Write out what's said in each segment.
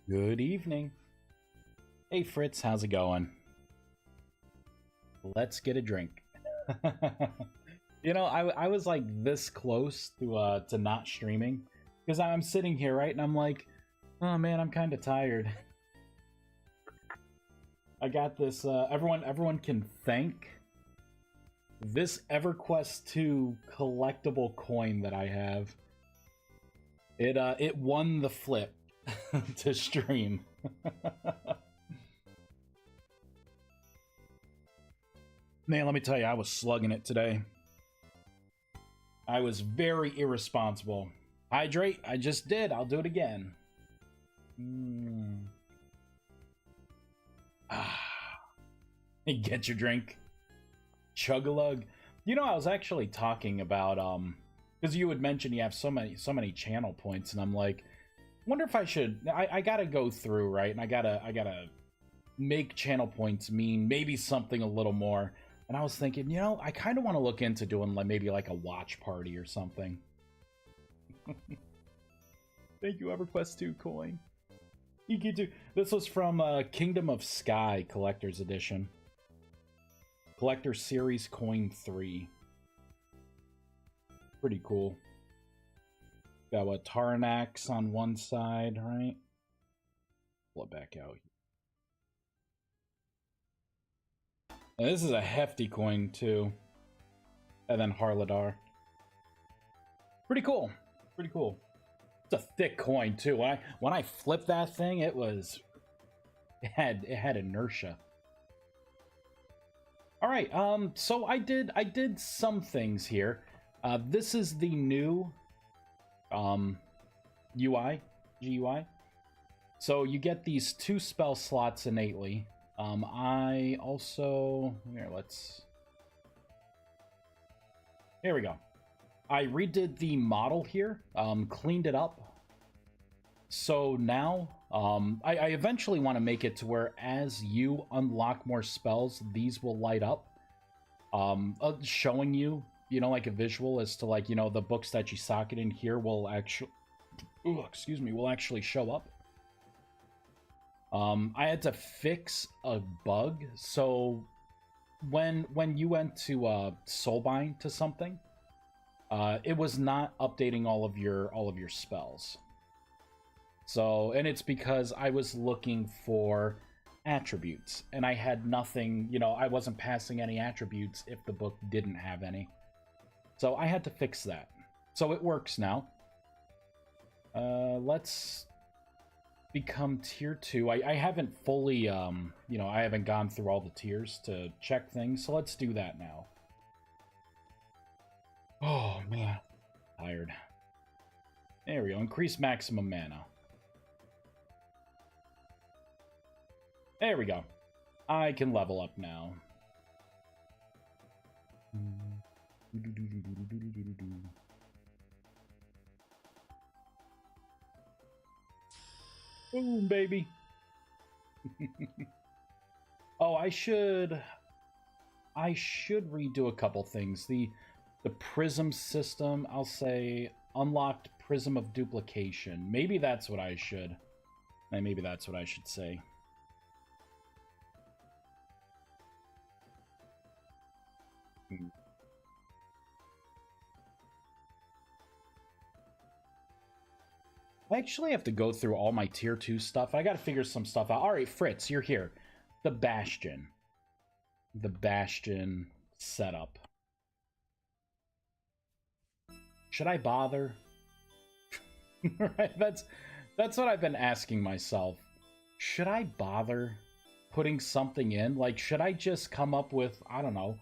Good evening. Hey Fritz, how's it going? Let's get a drink. I was like this close to not streaming because I'm sitting here, right, and I'm like, oh man, I'm kind of tired. I got this. Everyone can thank this EverQuest 2 collectible coin that I have. It won the flip to stream. Man, let me tell you, I was slugging it today. I was very irresponsible. Hydrate? I just did. I'll do it again. Get your drink. Chug-a-lug. I was actually talking about, because you had mentioned you have so many channel points, and I'm like, wonder if I should, I gotta go through, right? And I gotta make channel points mean maybe something a little more. And I was thinking, I kind of want to look into doing maybe like a watch party or something. Thank you, EverQuest 2 coin. This was from Kingdom of Sky Collector's Edition. Collector Series Coin 3. Pretty cool. Got what, Tarnax on one side, right? Pull it back out. And this is a hefty coin, too. And then Harladar. Pretty cool. Pretty cool. It's a thick coin, too. When I flipped that thing, it had inertia. All right, so I did some things here. This is the new GUI. So you get these 2 spell slots innately. I also... Here we go. I redid the model here, cleaned it up. So now, I eventually want to make it to where as you unlock more spells, these will light up. Showing you, like a visual as to the books that you socket in here will actually... Ooh, excuse me, will actually show up. I had to fix a bug, so when you went to soulbind to something, it was not updating all of your spells. So, and it's because I was looking for attributes, and I had nothing, I wasn't passing any attributes if the book didn't have any. So I had to fix that. So it works now. Let's become tier 2. I haven't fully, I haven't gone through all the tiers to check things, so let's do that now. Oh, man. Tired. There we go. Increase maximum mana. There we go. I can level up now. Boom, baby. Oh, I should redo a couple things. The prism system, I'll say unlocked prism of duplication. Maybe that's what I should. Maybe that's what I should say. I actually have to go through all my tier 2 stuff. I gotta figure some stuff out. Alright, Fritz, you're here. The Bastion. The Bastion setup. Should I bother? Right, that's what I've been asking myself. Should I bother putting something in? Like, should I just come up with, I don't know,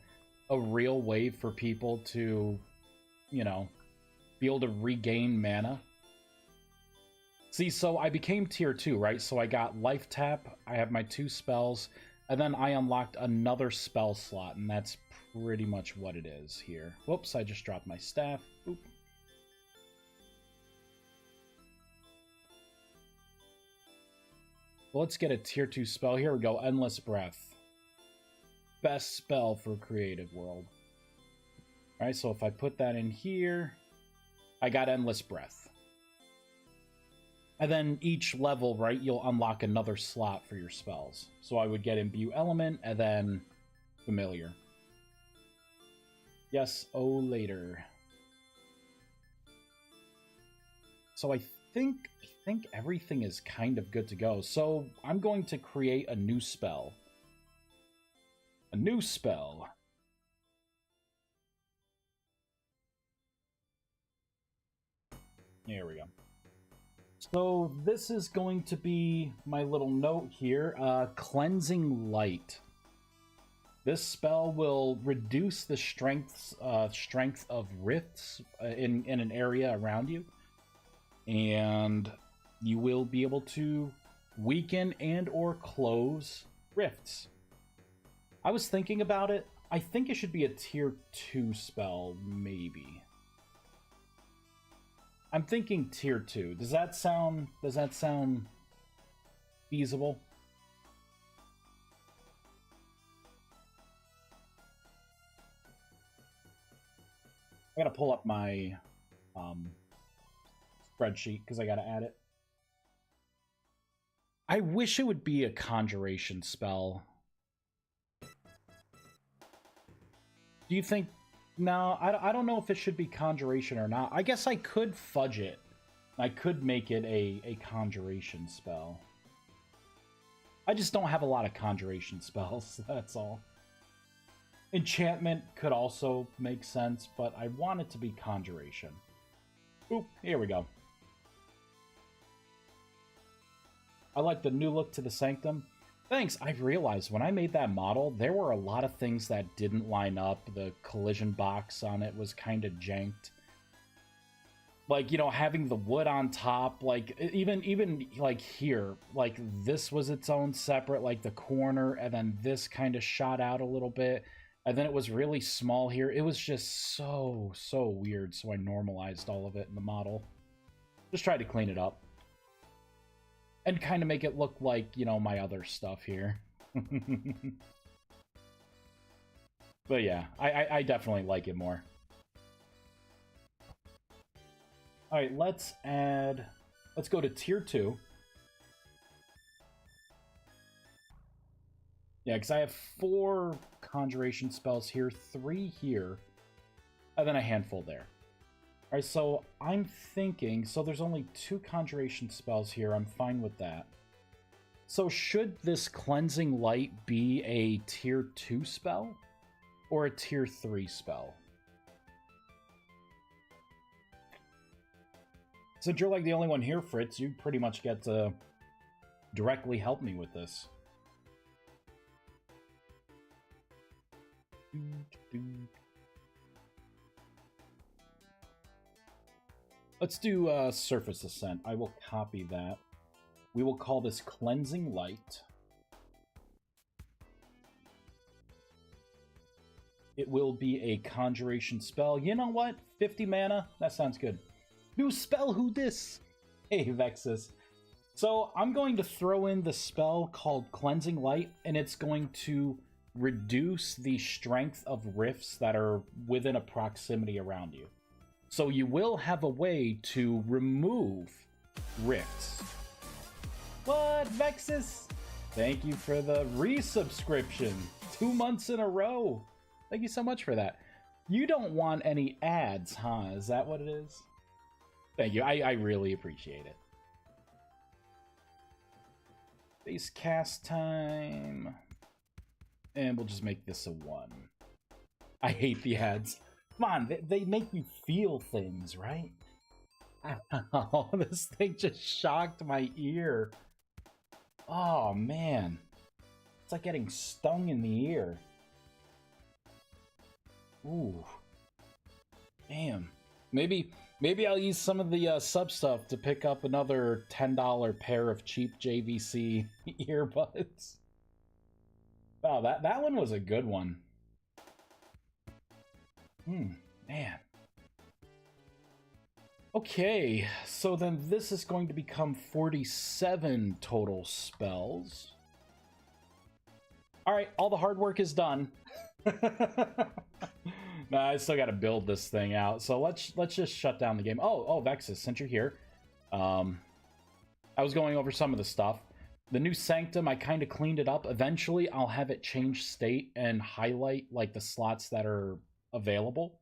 a real way for people to, be able to regain mana? See, so I became tier 2, right? So I got life tap, I have my 2 spells, and then I unlocked another spell slot, and that's pretty much what it is here. Whoops, I just dropped my staff. Oop. Well, let's get a tier 2 spell. Here we go, Endless Breath. Best spell for Creative World. Alright, so if I put that in here, I got Endless Breath. And then each level, right, you'll unlock another slot for your spells. So I would get Imbue Element and then Familiar. Yes, oh, later. So I think everything is kind of good to go. So I'm going to create a new spell. A new spell. There we go. So this is going to be my little note here. Cleansing Light. This spell will reduce the strength of rifts in an area around you. And you will be able to weaken and or close rifts. I was thinking about it. I think it should be a tier 2 spell, maybe. I'm thinking tier 2. Does that sound feasible? I gotta pull up my spreadsheet because I gotta add it. I wish it would be a conjuration spell. Do you think... No, I don't know if it should be conjuration or not. I guess I could fudge it. I could make it a conjuration spell. I just don't have a lot of conjuration spells, that's all. Enchantment could also make sense, but I want it to be conjuration. Oop, here we go. I like the new look to the Sanctum. Thanks, I've realized when I made that model, there were a lot of things that didn't line up. The collision box on it was kind of janked. Like, you know, having the wood on top, like, even like here, like, this was its own separate, like, the corner, and then this kind of shot out a little bit, and then it was really small here. It was just so weird, so I normalized all of it in the model. Just tried to clean it up. And kind of make it look like, you know, my other stuff here. But yeah, I definitely like it more. Alright, let's go to tier 2. Yeah, because I have 4 conjuration spells here, 3 here, and then a handful there. Alright, so I'm thinking... So there's only 2 conjuration spells here. I'm fine with that. So should this Cleansing Light be a tier 2 spell? Or a tier 3 spell? Since you're like the only one here, Fritz, you pretty much get to directly help me with this. Let's do Surface Ascent. I will copy that. We will call this Cleansing Light. It will be a conjuration spell. You know what? 50 mana? That sounds good. New spell, who dis? Hey, Vexus. So I'm going to throw in the spell called Cleansing Light, and it's going to reduce the strength of rifts that are within a proximity around you. So you will have a way to remove rifts. What, Vexus? Thank you for the resubscription. 2 months in a row. Thank you so much for that. You don't want any ads, huh? Is that what it is? Thank you. I really appreciate it. Base cast time. And we'll just make this a 1. I hate the ads. Come on, they make you feel things, right? Ow, this thing just shocked my ear. Oh, man. It's like getting stung in the ear. Ooh. Damn. Maybe I'll use some of the sub stuff to pick up another $10 pair of cheap JVC earbuds. Wow, that one was a good one. Man. Okay, so then this is going to become 47 total spells. Alright, all the hard work is done. Nah, I still gotta build this thing out. So let's just shut down the game. Oh, Vexus, since you're here. I was going over some of the stuff. The new Sanctum, I kind of cleaned it up. Eventually, I'll have it change state and highlight like the slots that are available.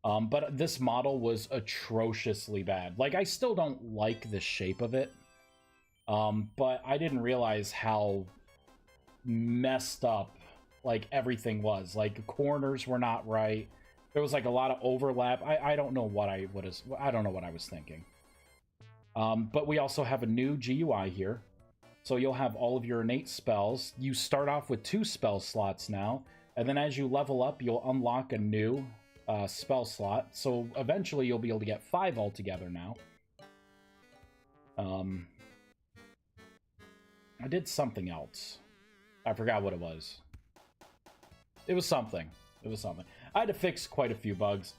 But this model was atrociously bad. Like, I still don't like the shape of it. But I didn't realize how messed up like everything was. Like, corners were not right. There was like a lot of overlap. I don't know what I don't know what I was thinking. But we also have a new GUI here. So you'll have all of your innate spells. You start off with 2 spell slots now, and then as you level up, you'll unlock a new spell slot. So eventually you'll be able to get 5 altogether now. I did something else. I forgot what it was. It was something. It was something. I had to fix quite a few bugs.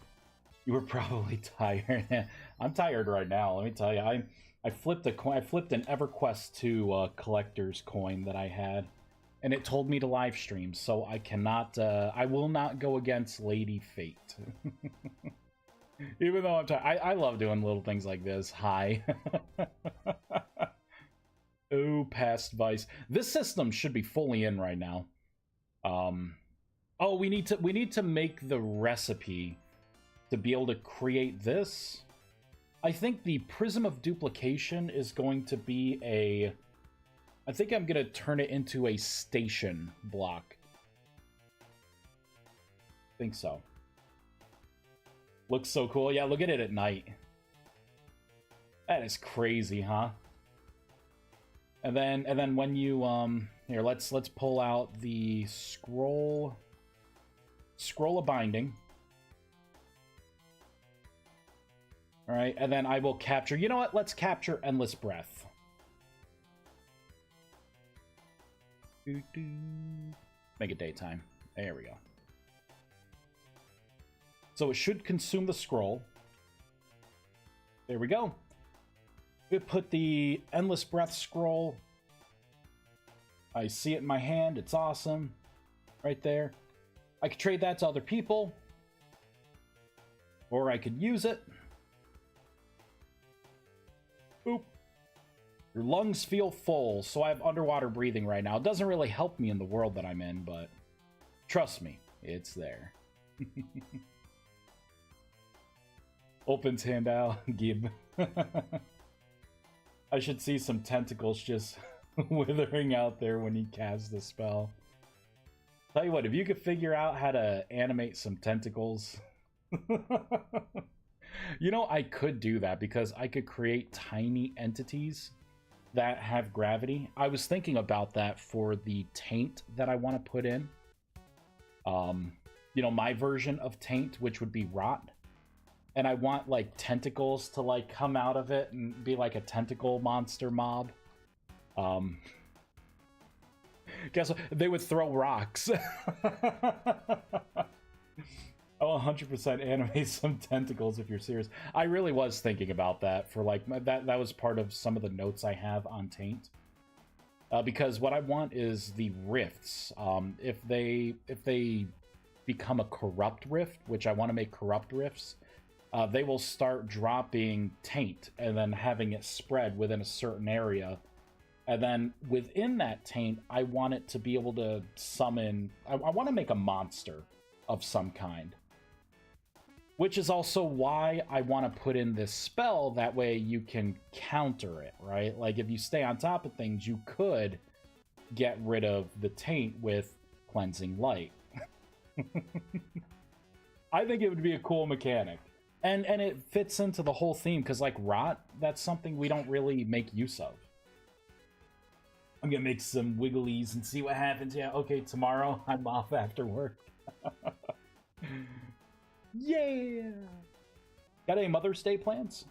You were probably tired. I'm tired right now, let me tell you. I flipped a coin. I flipped an EverQuest 2 collector's coin that I had, and it told me to live stream, so I cannot, I will not go against Lady Fate. Even though I'm tired. I love doing little things like this. Hi. Oh, past Vice. This system should be fully in right now. Oh, we need to make the recipe to be able to create this. I think the Prism of Duplication is going to be a... I think I'm going to turn it into a station block. I think so. Looks so cool. Yeah, look at it at night. That is crazy, huh? And then when you here, let's pull out the scroll of binding. All right, and then I will capture... You know what? Let's capture Endless Breath. Make it daytime. There we go. So it should consume the scroll. There we go. We put the Endless Breath scroll. I see it in my hand. It's awesome. Right there. I could trade that to other people. Or I could use it. Boop. Your lungs feel full, so I have underwater breathing right now. It doesn't really help me in the world that I'm in, but trust me, it's there. Opens hand out, Gib. I should see some tentacles just withering out there when he casts the spell. Tell you what, if you could figure out how to animate some tentacles... You know, I could do that because I could create tiny entities that have gravity. I was thinking about that for the taint that I want to put in. You know, my version of taint, which would be rot. And I want, like, tentacles to, like, come out of it and be like a tentacle monster mob. Guess what? They would throw rocks. I'll 100% animate some tentacles if you're serious. I really was thinking about that for like that was part of some of the notes I have on Taint. Because what I want is the rifts. If they become a corrupt rift, which I want to make corrupt rifts, they will start dropping Taint and then having it spread within a certain area. And then within that Taint, I want it to be able to summon... I want to make a monster of some kind. Which is also why I want to put in this spell, that way you can counter it, right? Like, if you stay on top of things, you could get rid of the taint with Cleansing Light. I think it would be a cool mechanic. And it fits into the whole theme, because, like, Rot, that's something we don't really make use of. I'm gonna make some wigglies and see what happens. Yeah, okay, tomorrow I'm off after work. Yeah! Got any Mother's Day plans?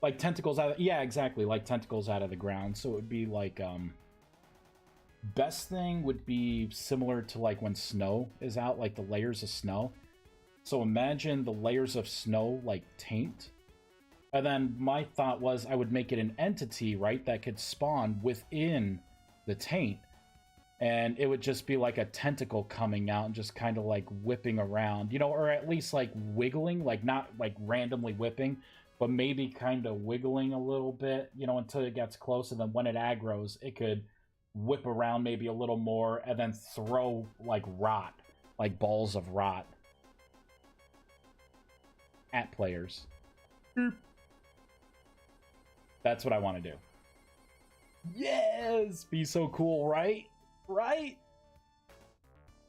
Like tentacles out of... Yeah, exactly, like tentacles out of the ground. So it would be like, best thing would be similar to like when snow is out, like the layers of snow. So imagine the layers of snow like taint. And then my thought was I would make it an entity, right, that could spawn within the taint. And it would just be like a tentacle coming out and just kind of like whipping around, you know, or at least like wiggling, like not like randomly whipping, but maybe kind of wiggling a little bit, you know, until it gets close, and then when it aggroes, it could whip around maybe a little more, and then throw, like, rot, like balls of rot at players. That's what I want to do. Yes! Be so cool, right? Right?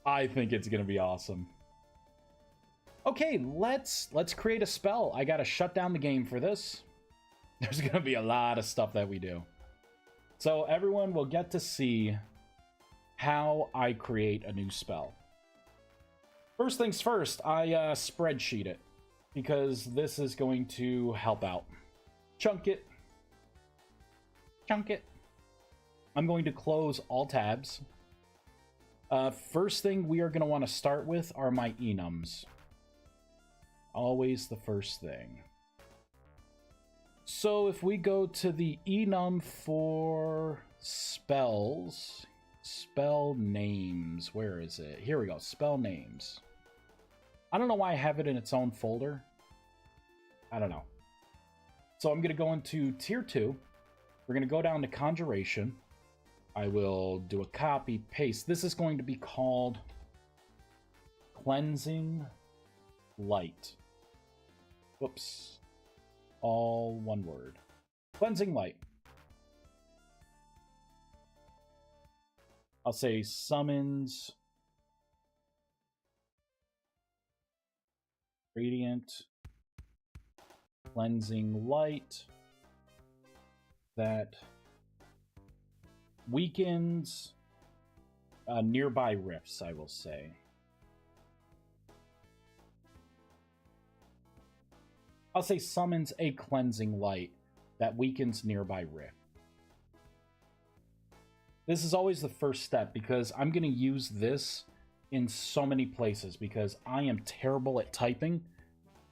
I think it's gonna be awesome. Okay, let's create a spell. I gotta shut down the game for this. There's gonna be a lot of stuff that we do. So everyone will get to see how I create a new spell. First things first, I spreadsheet it, because this is going to help out. Chunk it. Chunk it. I'm going to close all tabs. First thing we are going to want to start with are my enums. Always the first thing. So if we go to the enum for spells, spell names, where is it? Here we go, spell names. I don't know why I have it in its own folder. I don't know. So I'm going to go into tier 2. We're going to go down to conjuration. I will do a copy, paste. This is going to be called Cleansing Light. Whoops. All one word. Cleansing Light. I'll say summons Radiant Cleansing Light that weakens nearby rifts, I will say. I'll say summons a cleansing light that weakens nearby rift. This is always the first step, because I'm going to use this in so many places, because I am terrible at typing,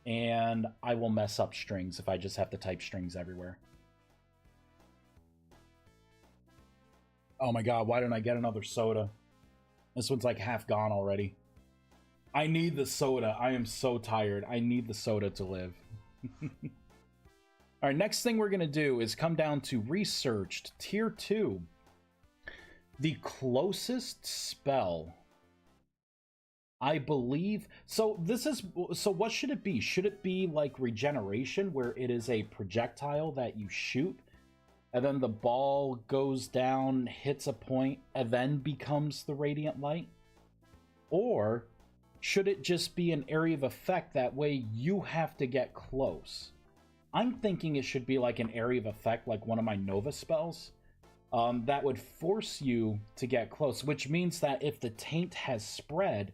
and I will mess up strings if I just have to type strings everywhere. Oh my god, why didn't I get another soda? This one's like half gone already. I need the soda. I am so tired. I need the soda to live. Alright, next thing we're going to do is come down to researched, tier 2. The closest spell, I believe. So what should it be? Should it be like regeneration, where it is a projectile that you shoot, and then the ball goes down, hits a point, and then becomes the radiant light? Or should it just be an area of effect, that way you have to get close? I'm thinking it should be like an area of effect, like one of my Nova spells, that would force you to get close, which means that if the taint has spread,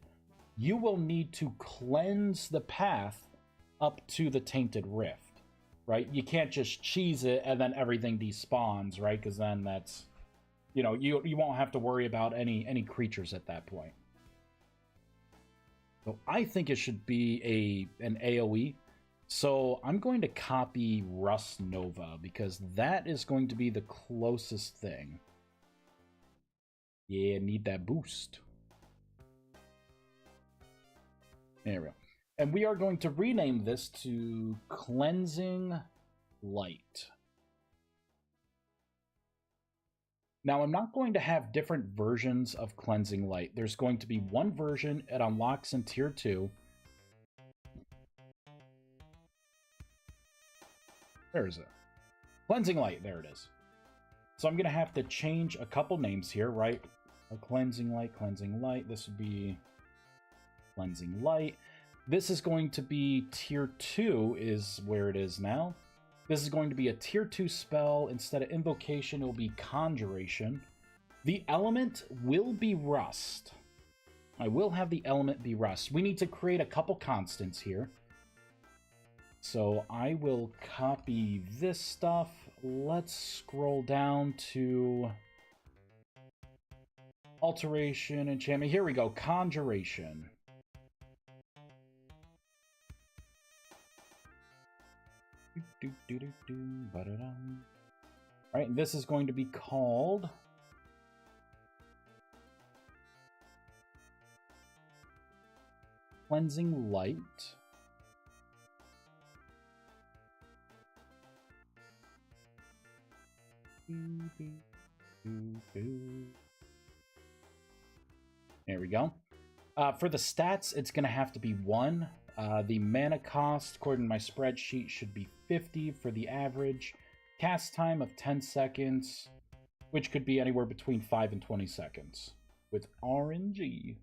you will need to cleanse the path up to the tainted rift, right? You can't just cheese it and then everything despawns, right? Because then that's, you know, you won't have to worry about any creatures at that point. So I think it should be an AoE. So I'm going to copy Rust Nova, because that is going to be the closest thing. Yeah, need that boost. There we go. And we are going to rename this to Cleansing Light. Now, I'm not going to have different versions of Cleansing Light. There's going to be one version. It unlocks in tier 2. Where is it? Cleansing Light. There it is. So I'm going to have to change a couple names here, right? A Cleansing Light, Cleansing Light. This would be Cleansing Light. This is going to be tier 2 is where it is now. This is going to be a tier 2 spell. Instead of invocation, it will be conjuration. The element will be rust. I will have the element be rust. We need to create a couple constants here. So I will copy this stuff. Let's scroll down to alteration, enchantment. Here we go, conjuration. Alright, this is going to be called Cleansing Light. There we go. For the stats, it's going to have to be 1. The mana cost, according to my spreadsheet, should be 50 for the average. Cast time of 10 seconds, which could be anywhere between 5 and 20 seconds. With RNG.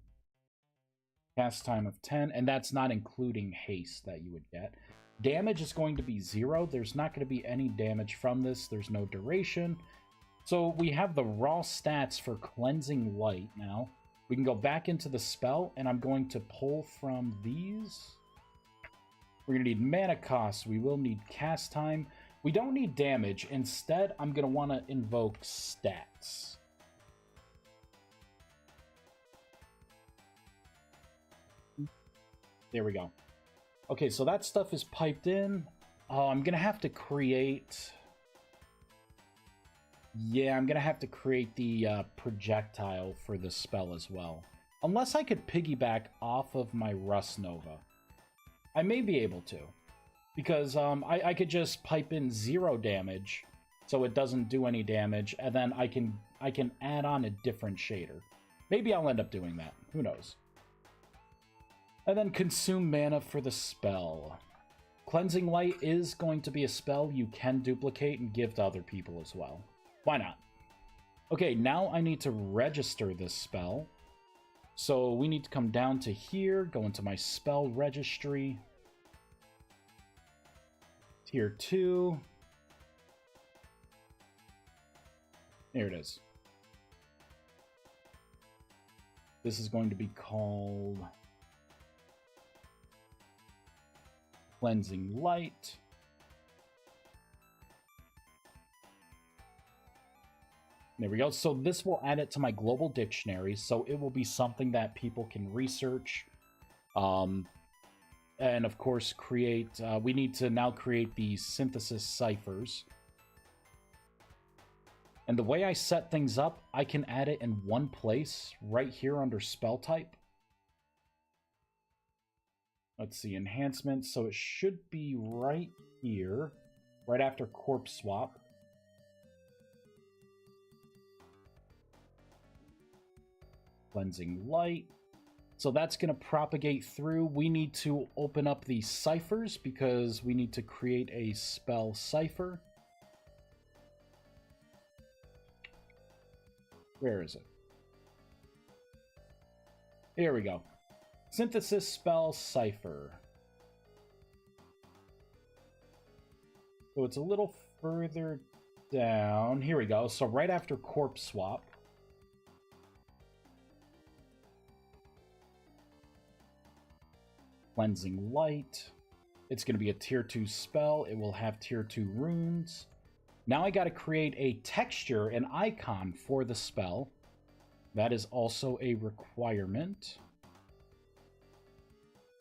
Cast time of 10, and that's not including haste that you would get. Damage is going to be 0. There's not going to be any damage from this. There's no duration. So we have the raw stats for Cleansing Light now. We can go back into the spell, and I'm going to pull from these. We're going to need mana cost. We will need cast time. We don't need damage. Instead, I'm going to want to invoke stats. There we go. Okay, so that stuff is piped in. I'm going to have to create... Yeah, I'm going to have to create the projectile for the spell as well. Unless I could piggyback off of my Rust Nova. I may be able to. Because I could just pipe in 0 damage, so it doesn't do any damage, and then I can add on a different shader. Maybe I'll end up doing that. Who knows? And then consume mana for the spell. Cleansing Light is going to be a spell you can duplicate and give to other people as well. Why not? Okay, now I need to register this spell. So we need to come down to here, go into my spell registry. Tier 2. There it is. This is going to be called Cleansing Light. There we go. So this will add it to my global dictionary, so it will be something that people can research. And of course create, we need to now create the synthesis ciphers. And the way I set things up, I can add it in one place, right here under spell type. Let's see, enhancements, so it should be right here, right after corpse swap. Cleansing Light. So that's going to propagate through. We need to open up the ciphers because we need to create a spell cipher. Where is it? Here we go. Synthesis spell cipher. So it's a little further down. Here we go. So right after corpse swap. Cleansing Light. It's going to be a tier 2 spell. It will have tier 2 runes. Now I got to create a texture, an icon for the spell. That is also a requirement.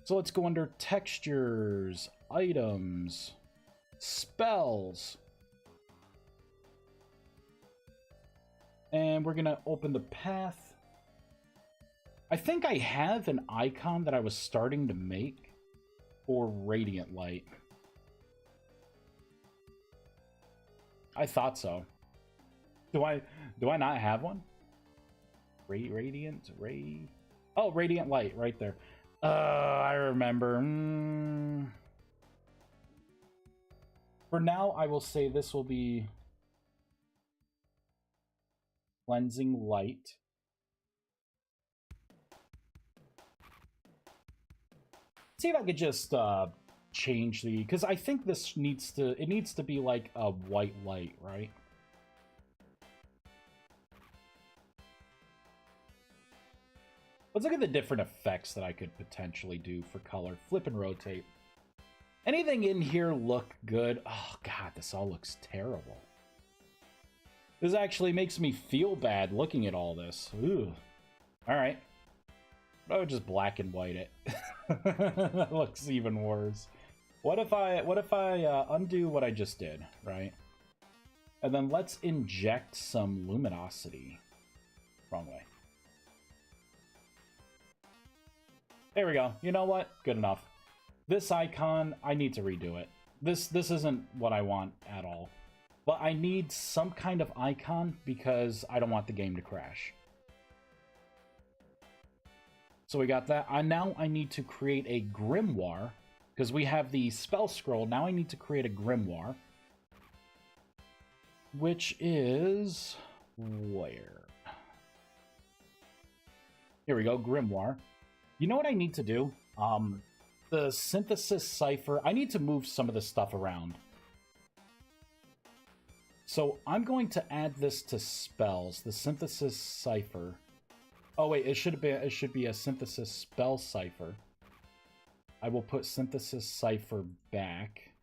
So let's go under textures, items, spells. And we're going to open the path. I think I have an icon that I was starting to make for Radiant Light. I thought so. Do I not have one? Radiant Ray. Oh, Radiant Light right there. I remember. For now, I will say this will be Cleansing Light. See if I could just change the, because I think this needs to be like a white light, right? Let's look at the different effects that I could potentially do for color. Flip and rotate. Anything in here look good? Oh god, this all looks terrible. This actually makes me feel bad looking at all this. Ooh. Alright. I would just black and white it. That looks even worse. What if I undo what I just did, right? And then let's inject some luminosity. Wrong way. There we go. You know what? Good enough. This icon, I need to redo it. This isn't what I want at all. But I need some kind of icon because I don't want the game to crash. So we got that. Now I need to create a grimoire because we have the spell scroll. Now I need to create a grimoire, which is where? Here we go, grimoire. You know what I need to do? The synthesis cipher. I need to move some of this stuff around. So I'm going to add this to spells. The synthesis cipher. Oh wait, it should be a synthesis spell cipher. I will put synthesis cipher back.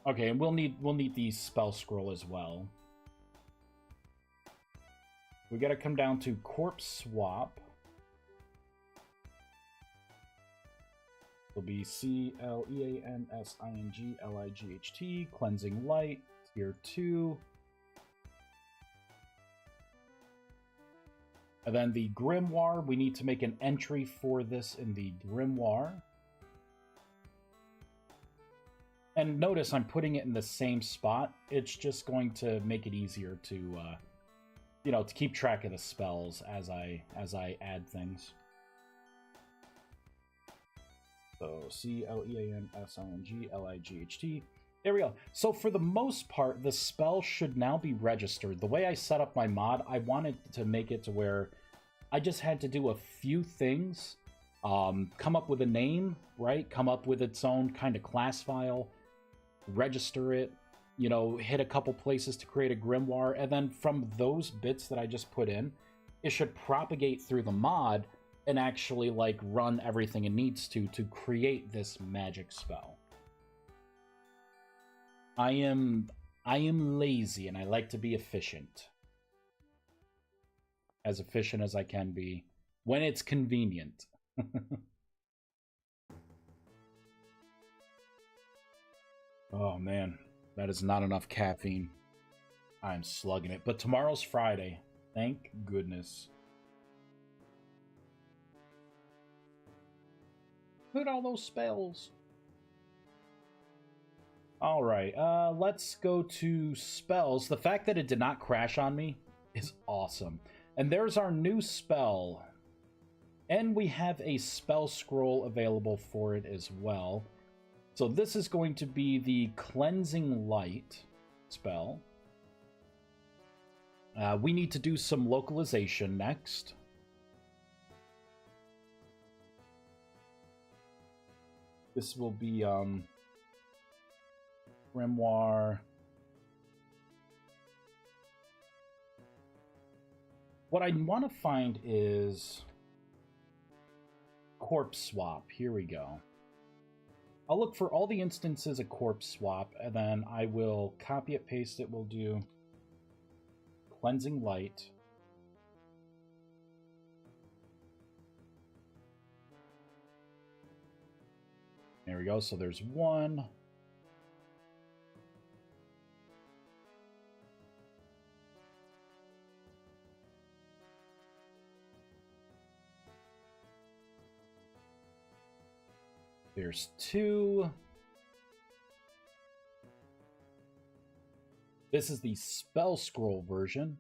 Okay, and we'll need the spell scroll as well. We gotta come down to corpse swap. It'll be CLEANSINGLIGHT, cleansing light, tier 2. And then the grimoire, we need to make an entry for this in the grimoire. And notice I'm putting it in the same spot. It's just going to make it easier to, you know, to keep track of the spells as I add things. So CLEANSINGLIGHT. There we go. So for the most part, the spell should now be registered. The way I set up my mod, I wanted to make it to where I just had to do a few things. Come up with a name, right? Come up with its own kind of class file. Register it. You know, hit a couple places to create a grimoire. And then from those bits that I just put in, it should propagate through the mod and actually, like, run everything it needs to create this magic spell. I am lazy and I like to be efficient. As efficient as I can be when it's convenient. Oh man, that is not enough caffeine. I'm slugging it. But tomorrow's Friday. Thank goodness. Look at all those spells. Alright, let's go to spells. The fact that it did not crash on me is awesome. And there's our new spell. And we have a spell scroll available for it as well. So this is going to be the Cleansing Light spell. We need to do some localization next. This will be grimoire. What I want to find is corpse swap. Here we go. I'll look for all the instances of corpse swap, and then I will copy it, paste it. We'll do cleansing light. There we go. So there's one. There's two. This is the spell scroll version.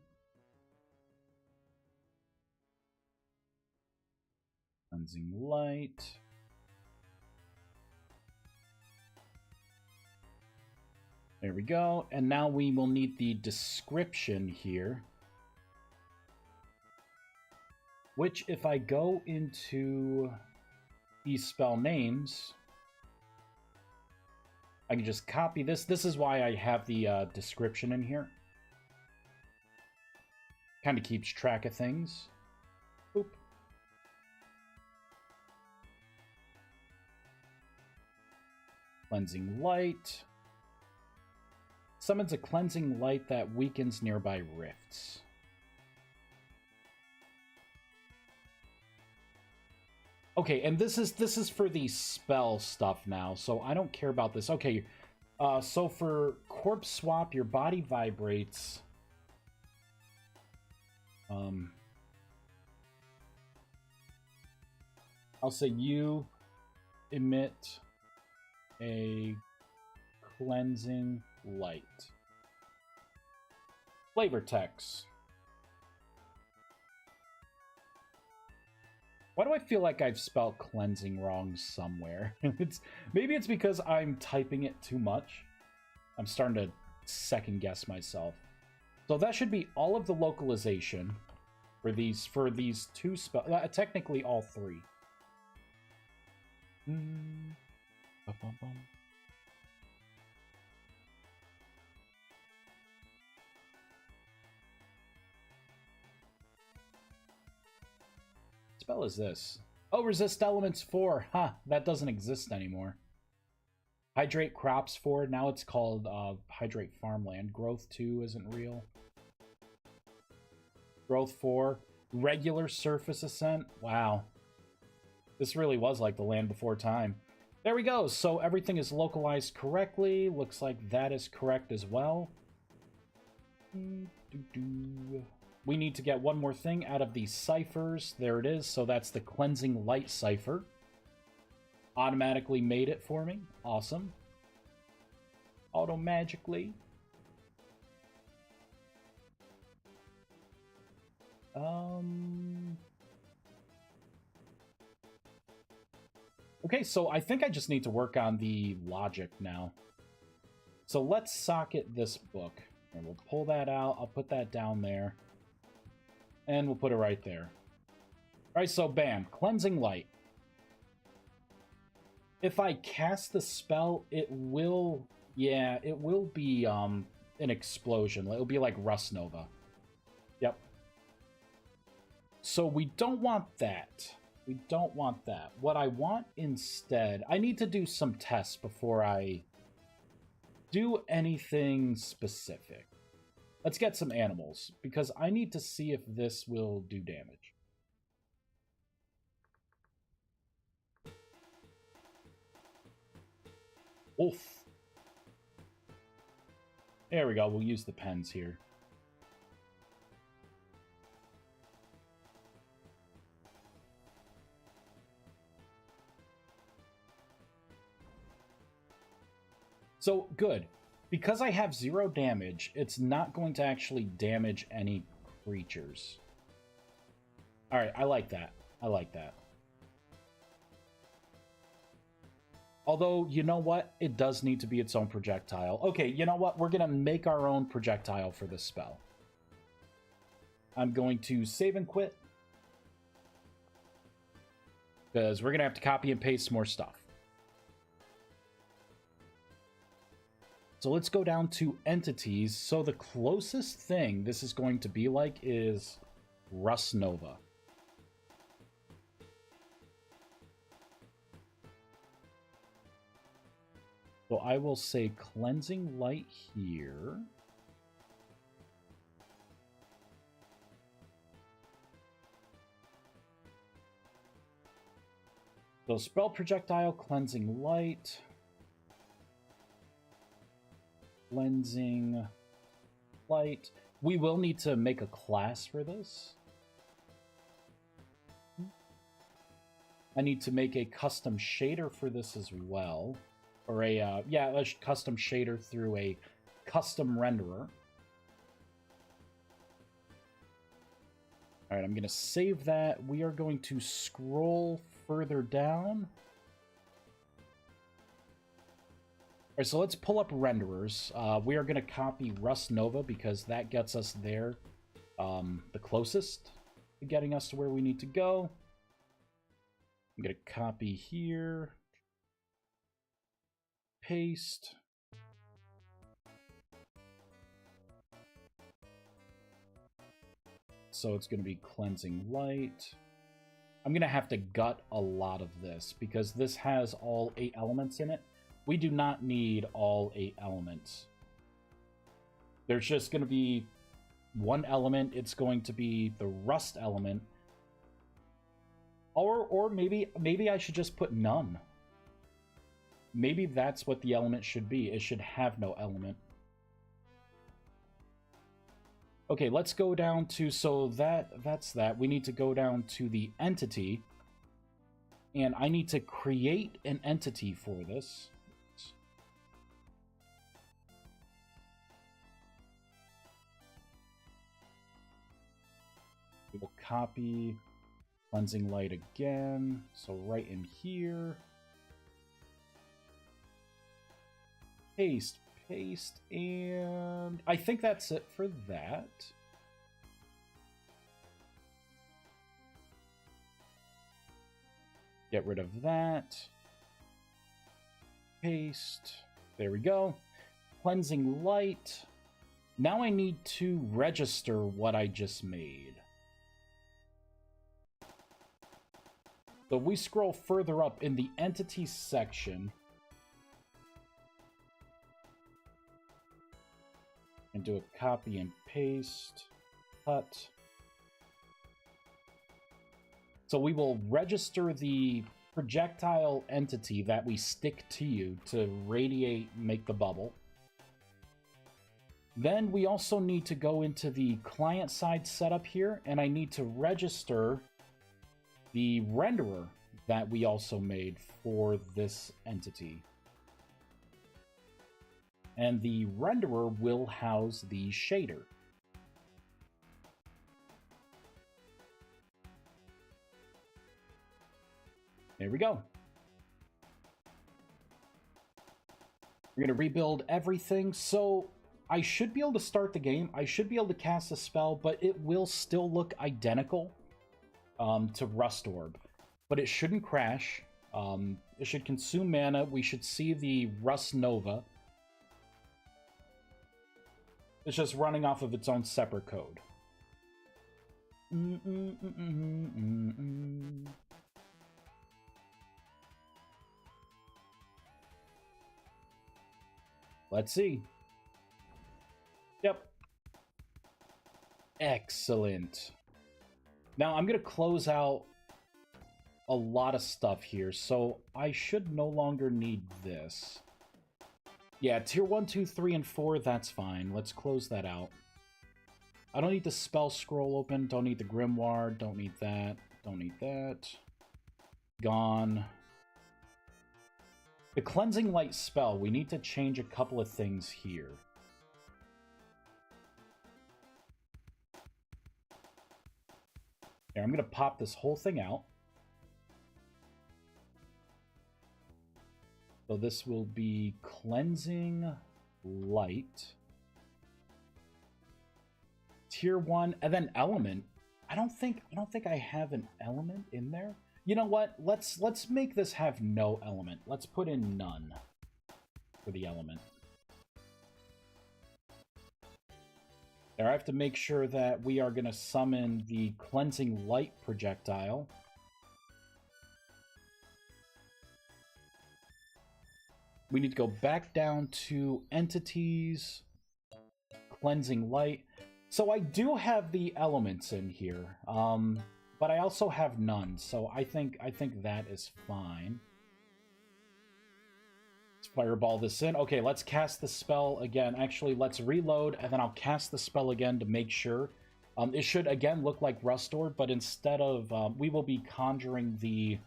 Cleansing light. There we go. And now we will need the description here. Which, if I go into these spell names, I can just copy this. This is why I have the description in here. Kind of keeps track of things. Boop. Cleansing light. Summons a cleansing light that weakens nearby rifts. Okay, and this is for the spell stuff now, so I don't care about this. Okay, so for corpse swap, your body vibrates. I'll say you emit a cleansing light. Flavor text. Why do I feel like I've spelled cleansing wrong somewhere? Maybe it's because I'm typing it too much. I'm starting to second guess myself. So that should be all of the localization for these two spells. Technically all three. Spell is this? Oh, resist elements 4. Ha, that doesn't exist anymore. Hydrate crops 4. Now it's called hydrate farmland. Growth 2 isn't real. Growth 4. Regular surface ascent. Wow. This really was like the land before time. There we go. So everything is localized correctly. Looks like that is correct as well. We need to get one more thing out of these ciphers. There it is. So that's the cleansing light cipher. Automatically made it for me. Awesome. Auto-magically. Okay, so I think I just need to work on the logic now. So let's socket this book. And we'll pull that out. I'll put that down there. And we'll put it right there. Alright, so bam. Cleansing light. If I cast the spell, it will... Yeah, it will be an explosion. It'll be like Rust Nova. Yep. So we don't want that. We don't want that. What I want instead... I need to do some tests before I do anything specific. Let's get some animals, because I need to see if this will do damage. Oof. There we go. We'll use the pens here. So, good. Because I have 0 damage, it's not going to actually damage any creatures. Alright, I like that. I like that. Although, you know what? It does need to be its own projectile. Okay, you know what? We're going to make our own projectile for this spell. I'm going to save and quit. Because we're going to have to copy and paste more stuff. So let's go down to entities. So the closest thing this is going to be like is Rust Nova. So I will say cleansing light here. So spell projectile, cleansing light. Cleansing light. We will need to make a class for this. I need to make a custom shader for this as well. Or a, a custom shader through a custom renderer. Alright, I'm going to save that. We are going to scroll further down. Alright, so let's pull up renderers. We are going to copy Rust Nova because that gets us there the closest to getting us to where we need to go. I'm going to copy here. Paste. So it's going to be cleansing light. I'm going to have to gut a lot of this because this has all 8 elements in it. We do not need all 8 elements. There's just going to be one element. It's going to be the rust element. Or maybe I should just put none. Maybe that's what the element should be. It should have no element. Okay, let's go down to, so that's that. We need to go down to the entity. And I need to create an entity for this. copy cleansing light again. So right in here. Paste, paste, and I think that's it for that. Get rid of that. Paste. There we go. Cleansing light. Now I need to register what I just made. So we scroll further up in the entities section. And do a copy and paste. Cut. So we will register the projectile entity that we stick to you to radiate, make the bubble. Then we also need to go into the client-side setup here, and I need to register the renderer that we also made for this entity. And the renderer will house the shader. There we go. We're going to rebuild everything. So I should be able to start the game. I should be able to cast a spell, but it will still look identical to Rust Orb. But it shouldn't crash. It should consume mana. We should see the Rust Nova. It's just running off of its own separate code. Let's see. Yep. Excellent. Now I'm going to close out a lot of stuff here, so I should no longer need this. Yeah, tier 1, 2, 3, and 4, that's fine. Let's close that out. I don't need the spell scroll open, don't need the grimoire, don't need that, don't need that. Gone. The Cleansing Light spell, we need to change a couple of things here. Here, I'm going to pop this whole thing out. So this will be Cleansing Light. Tier 1, and then Element. I don't think I have an element in there. You know what? Let's make this have no element. Let's put in none for the element. There, I have to make sure that we are going to summon the Cleansing Light projectile. We need to go back down to Entities, Cleansing Light. So I do have the elements in here. But I also have none, so I think that is fine. Let's fireball this in. Okay, let's cast the spell again. Actually, let's reload, and then I'll cast the spell again to make sure. It should, again, look like Rust Orb, but instead of... we will be conjuring the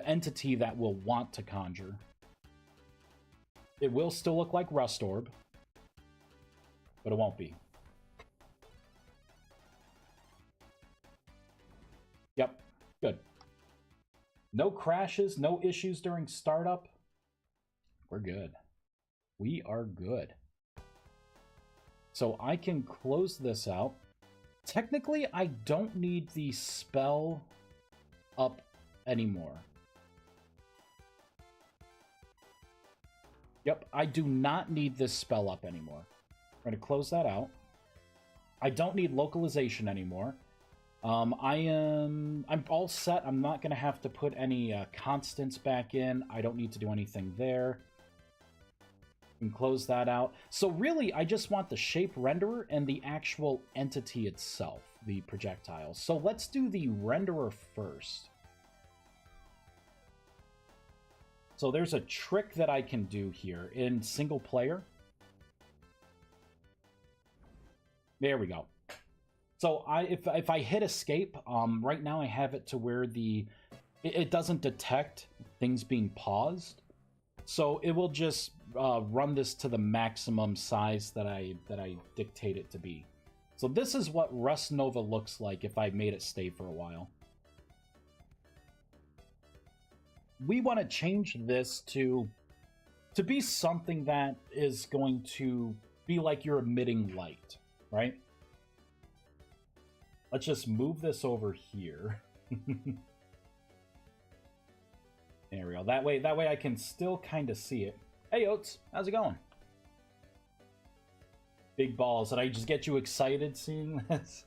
entity that we'll want to conjure. It will still look like Rust Orb, but it won't be. Yep, good. No crashes, no issues during startup. We're good. We are good. So I can close this out. Technically, I don't need the spell up anymore. Yep, I do not need this spell up anymore. We're going to close that out. I don't need localization anymore. I'm all set. I'm not going to have to put any constants back in. I don't need to do anything there. And close that out. So really, I just want the shape renderer and the actual entity itself, the projectile. So let's do the renderer first. So there's a trick that I can do here in single player. There we go. So if I hit escape, right now I have it to where it doesn't detect things being paused. So it will just run this to the maximum size that I dictate it to be. So this is what Rust Nova looks like if I made it stay for a while. We want to change this to be something that is going to be like you're emitting light, right? Let's just move this over here. There we go. That way I can still kind of see it. Hey, Oats, how's it going? Big balls. Did I just get you excited seeing this?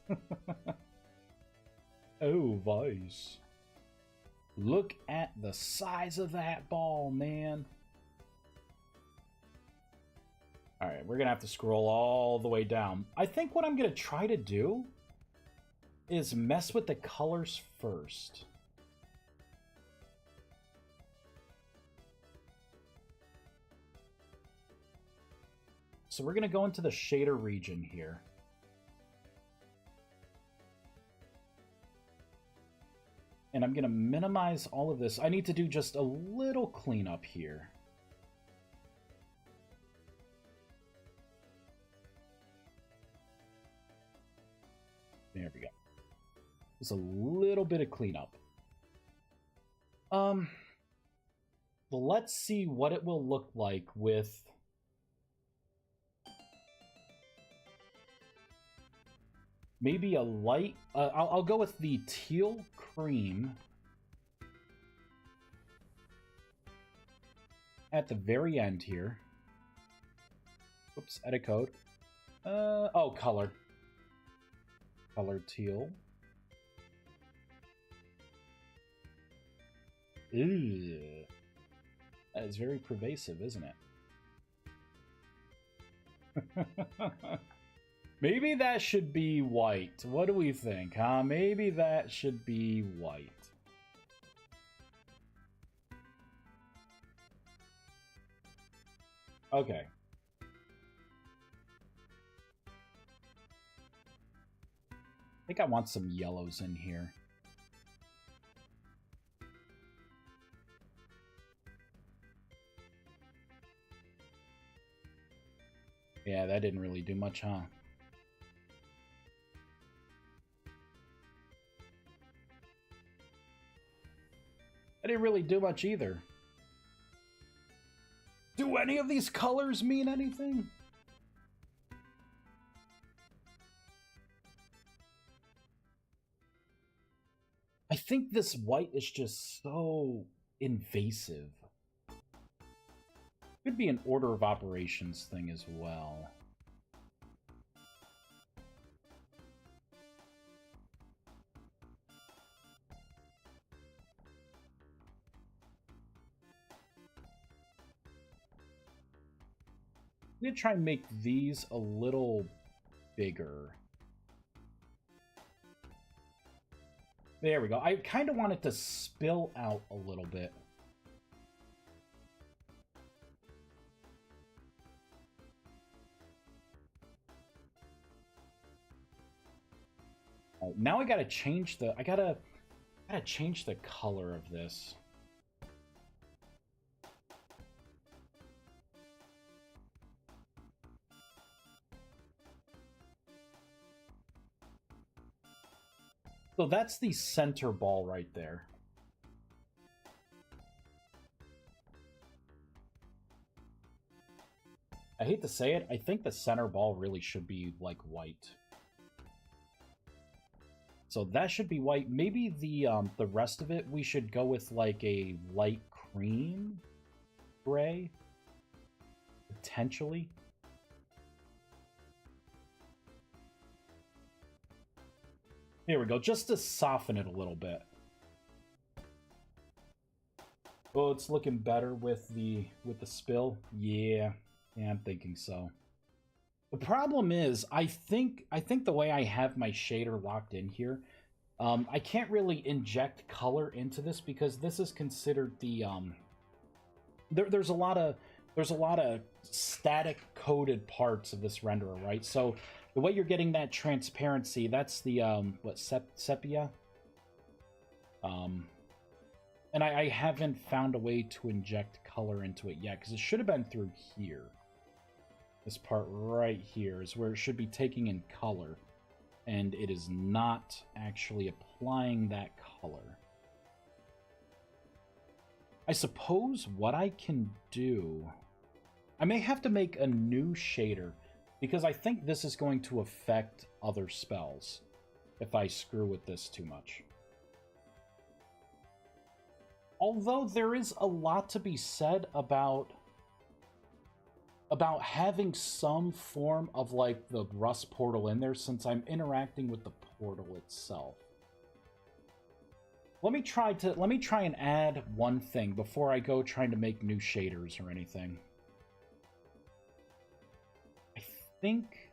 Oh, Vice. Look at the size of that ball, man. Alright, we're going to have to scroll all the way down. I think what I'm going to try to do is mess with the colors first. So we're going to go into the shader region here. And I'm going to minimize all of this. I need to do just a little cleanup here. There we go. Just a little bit of cleanup. Let's see what it will look like with maybe a light. I'll go with the teal cream at the very end here. Oops, edit code. Oh, color. Color teal. Ew. That is very pervasive, isn't it? Maybe that should be white. What do we think, huh? Maybe that should be white. Okay. I think I want some yellows in here. Yeah, that didn't really do much, huh? I didn't really do much either. Do any of these colors mean anything? I think this white is just so invasive. Could be an order of operations thing as well. I'm gonna try and make these a little bigger. There we go. I kind of want it to spill out a little bit. Right, now I gotta change the. I gotta change the color of this. So that's the center ball right there. I hate to say it, I think the center ball really should be like white. So that should be white. Maybe the rest of it we should go with like a light cream gray, potentially. Here we go, just to soften it a little bit. Oh, it's looking better with the spill. Yeah, I'm thinking so. The problem is, I think the way I have my shader locked in here, I can't really inject color into this because this is considered the there's a lot of static coded parts of this renderer, right? So the way you're getting that transparency, that's the what, sepia? And I haven't found a way to inject color into it yet because it should have been through here. This part right here is where it should be taking in color. and it is not actually applying that color. I suppose what I can do... I may have to make a new shader, because I think this is going to affect other spells if I screw with this too much. Although there is a lot to be said about having some form of like the rust portal in there, since I'm interacting with the portal itself. Let me try and add one thing before I go trying to make new shaders or anything. I think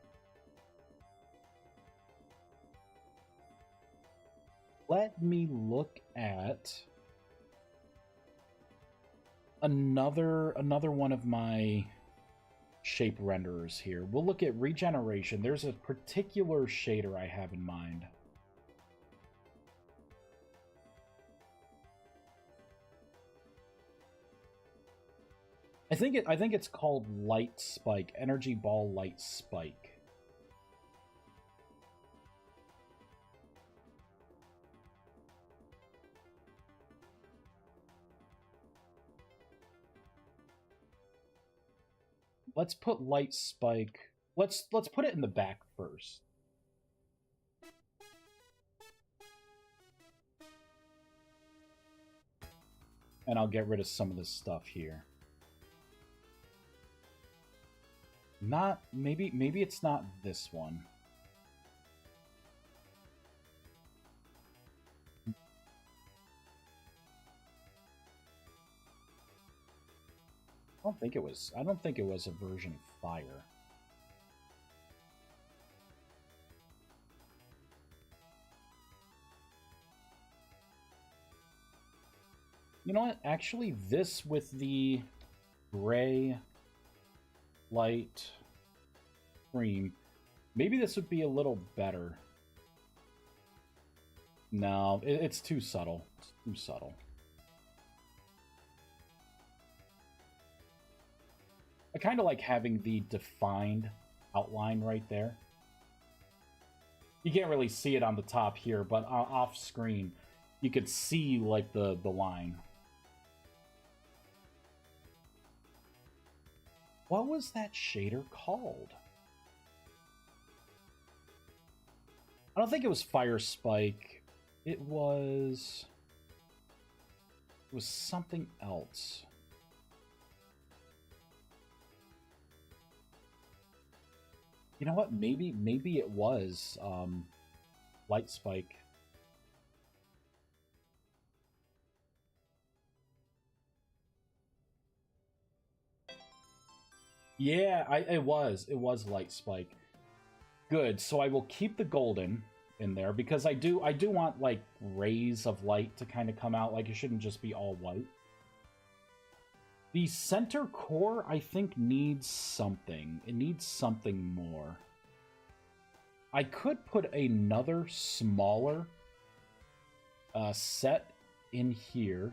let me look at another one of my shape renderers here. We'll look at regeneration. There's a particular shader I have in mind. I think it's called Light Spike, Energy Ball Light Spike. Let's put Light Spike. Let's put it in the back first. And I'll get rid of some of this stuff here. Not maybe it's not this one. I don't think it was a version of Fire. You know what? Actually, this with the gray light cream, maybe this would be a little better. No, it's too subtle. It's too subtle. I kind of like having the defined outline right there. You can't really see it on the top here, but off screen, you could see like the line. What was that shader called? I don't think it was Fire Spike. It was something else. You know what? Maybe it was Light Spike. Yeah, it was Light Spike. Good. So I will keep the golden in there because I do want like rays of light to kind of come out. Like it shouldn't just be all white. The center core, I think, needs something. It needs something more. I could put another smaller set in here.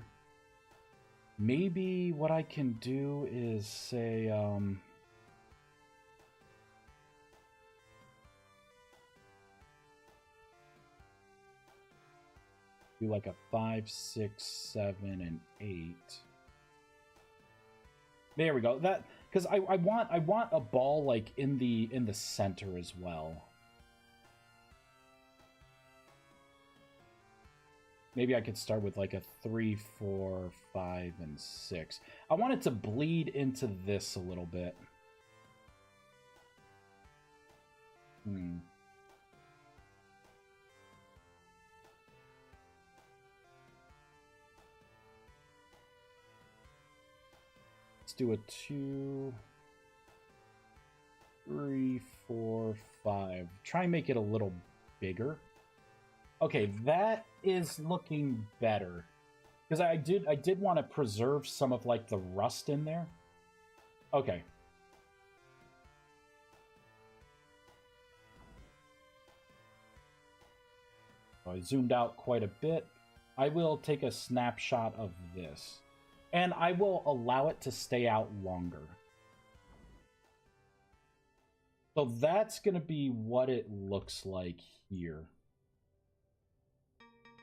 Maybe what I can do is say, do like a 5, 6, 7, and 8. There we go. That because I want a ball like in the center as well. Maybe I could start with like a 3, 4, 5, and 6. I want it to bleed into this a little bit. Let's do a 2, 3, 4, 5. Try and make it a little bigger. Okay, that is looking better. Because I did want to preserve some of like the rust in there. Okay. So I zoomed out quite a bit. I will take a snapshot of this. And I will allow it to stay out longer. So that's going to be what it looks like here.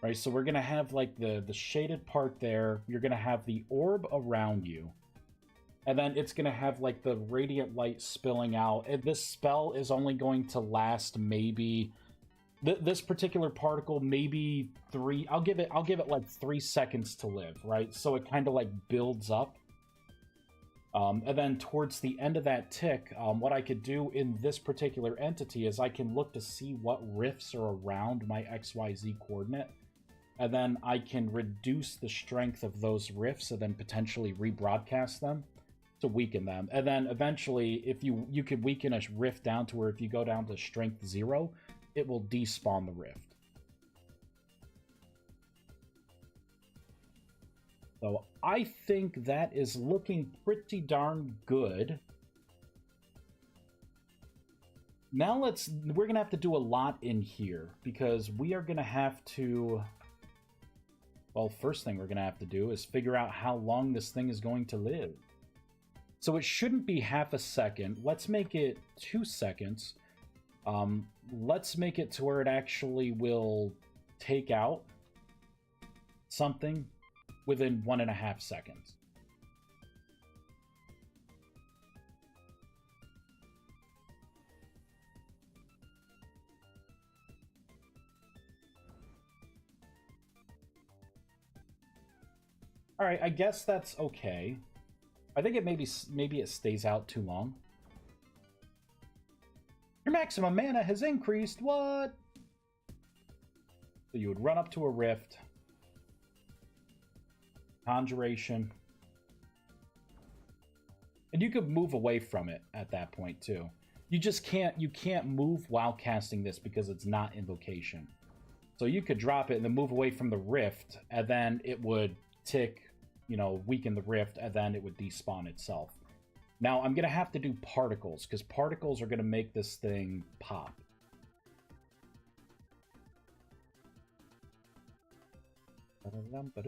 Right, so we're going to have like the shaded part there. You're going to have the orb around you. And then it's going to have like the radiant light spilling out. And this spell is only going to last maybe this particular particle maybe 3. I'll give it like 3 seconds to live, right? So it kind of like builds up. And then towards the end of that tick, what I could do in this particular entity is I can look to see what rifts are around my XYZ coordinate, and then I can reduce the strength of those rifts and then potentially rebroadcast them to weaken them. And then eventually, if you could weaken a rift down to where if you go down to strength 0, it will despawn the rift. So I think that is looking pretty darn good. Now we're going to have to do a lot in here because we are going to have to, well, first thing we're going to have to do is figure out how long this thing is going to live. So it shouldn't be half a second. Let's make it 2 seconds. Let's make it to where it actually will take out something within 1.5 seconds. All right, I guess that's okay. I think it maybe it stays out too long. Your maximum mana has increased. What? So you would run up to a rift. Conjuration. And you could move away from it at that point too. You just can't move while casting this because it's not invocation. So you could drop it and then move away from the rift, and then it would tick, weaken the rift, and then it would despawn itself. Now I'm gonna have to do particles, because particles are gonna make this thing pop. I'm going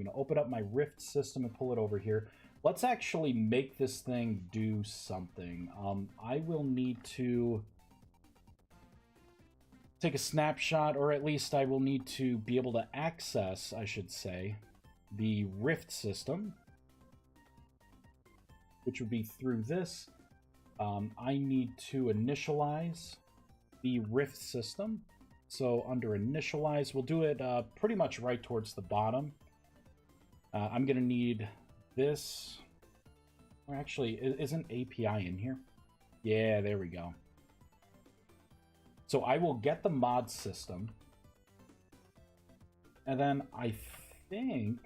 to open up my Rift system and pull it over here. Let's actually make this thing do something. I will need to take a snapshot, or at least I will need to be able to access, I should say, the Rift system, which would be through this. I need to initialize the Rift system. So under initialize, we'll do it pretty much right towards the bottom. I'm going to need this. Or actually, isn't API in here? Yeah, there we go. So I will get the mod system. And then I think...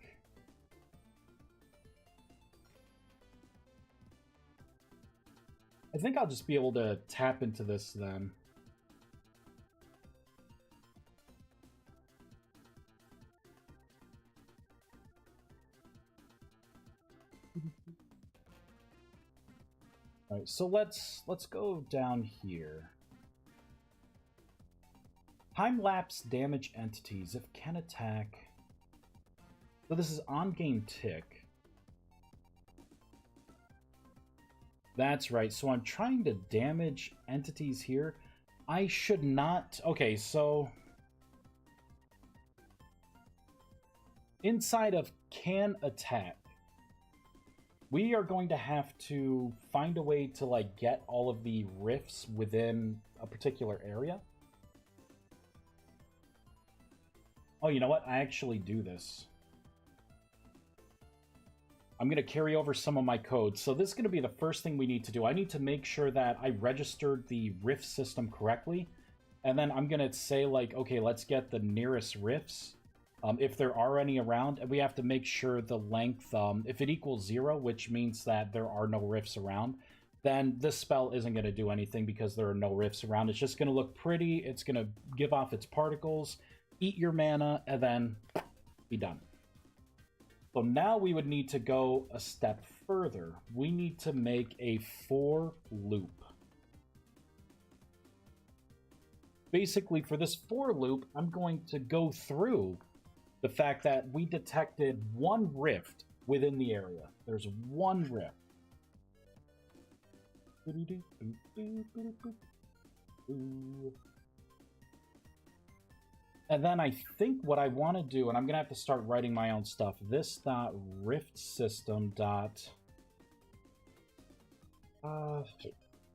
I'll just be able to tap into this then. All right, so let's go down here. Time-lapse damage entities if can attack. So this is on-game tick. That's right. So I'm trying to damage entities here. I should not. Okay, so inside of can attack, we are going to have to find a way to like get all of the rifts within a particular area. Oh, you know what? I actually do this. I'm going to carry over some of my code. So this is going to be the first thing we need to do. I need to make sure that I registered the rift system correctly. And then I'm going to say like, okay, let's get the nearest rifts. If there are any around, and we have to make sure the length, if it equals 0, which means that there are no rifts around, then this spell isn't going to do anything because there are no rifts around. It's just going to look pretty. It's going to give off its particles, eat your mana, and then be done. So now we would need to go a step further. We need to make a for loop. Basically, for this for loop, I'm going to go through the fact that we detected one rift within the area. There's one rift. And then I think what I want to do, and I'm going to have to start writing my own stuff, this dot rift system dot...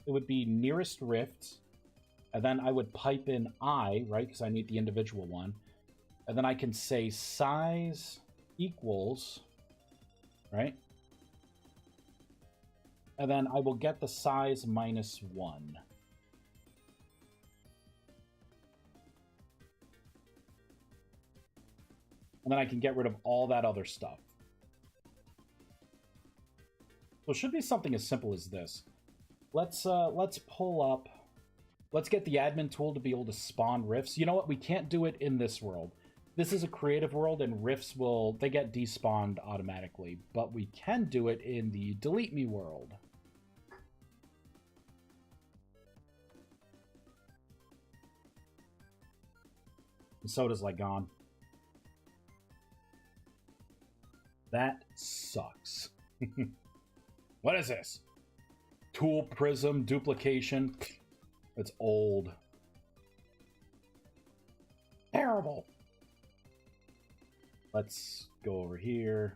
it would be nearest rift, and then I would pipe in I, right, because I need the individual one. And then I can say size equals, right? And then I will get the size minus 1. And then I can get rid of all that other stuff. So it should be something as simple as this. Let's pull up. Let's get the admin tool to be able to spawn rifts. You know what? We can't do it in this world. This is a creative world, and rifts they get despawned automatically. But we can do it in the delete me world. The soda's like gone. That sucks. What is this? Tool prism duplication. It's old. Terrible. Let's go over here.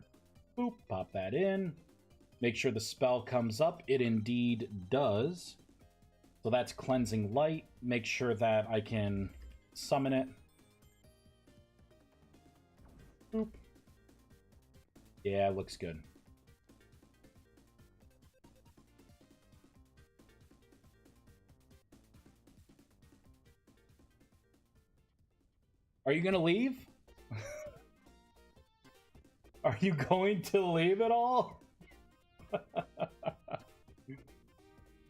Boop, pop that in. Make sure the spell comes up. It indeed does. So that's cleansing light. Make sure that I can summon it. Boop. Yeah, looks good. Are you gonna leave? Are you going to leave at all?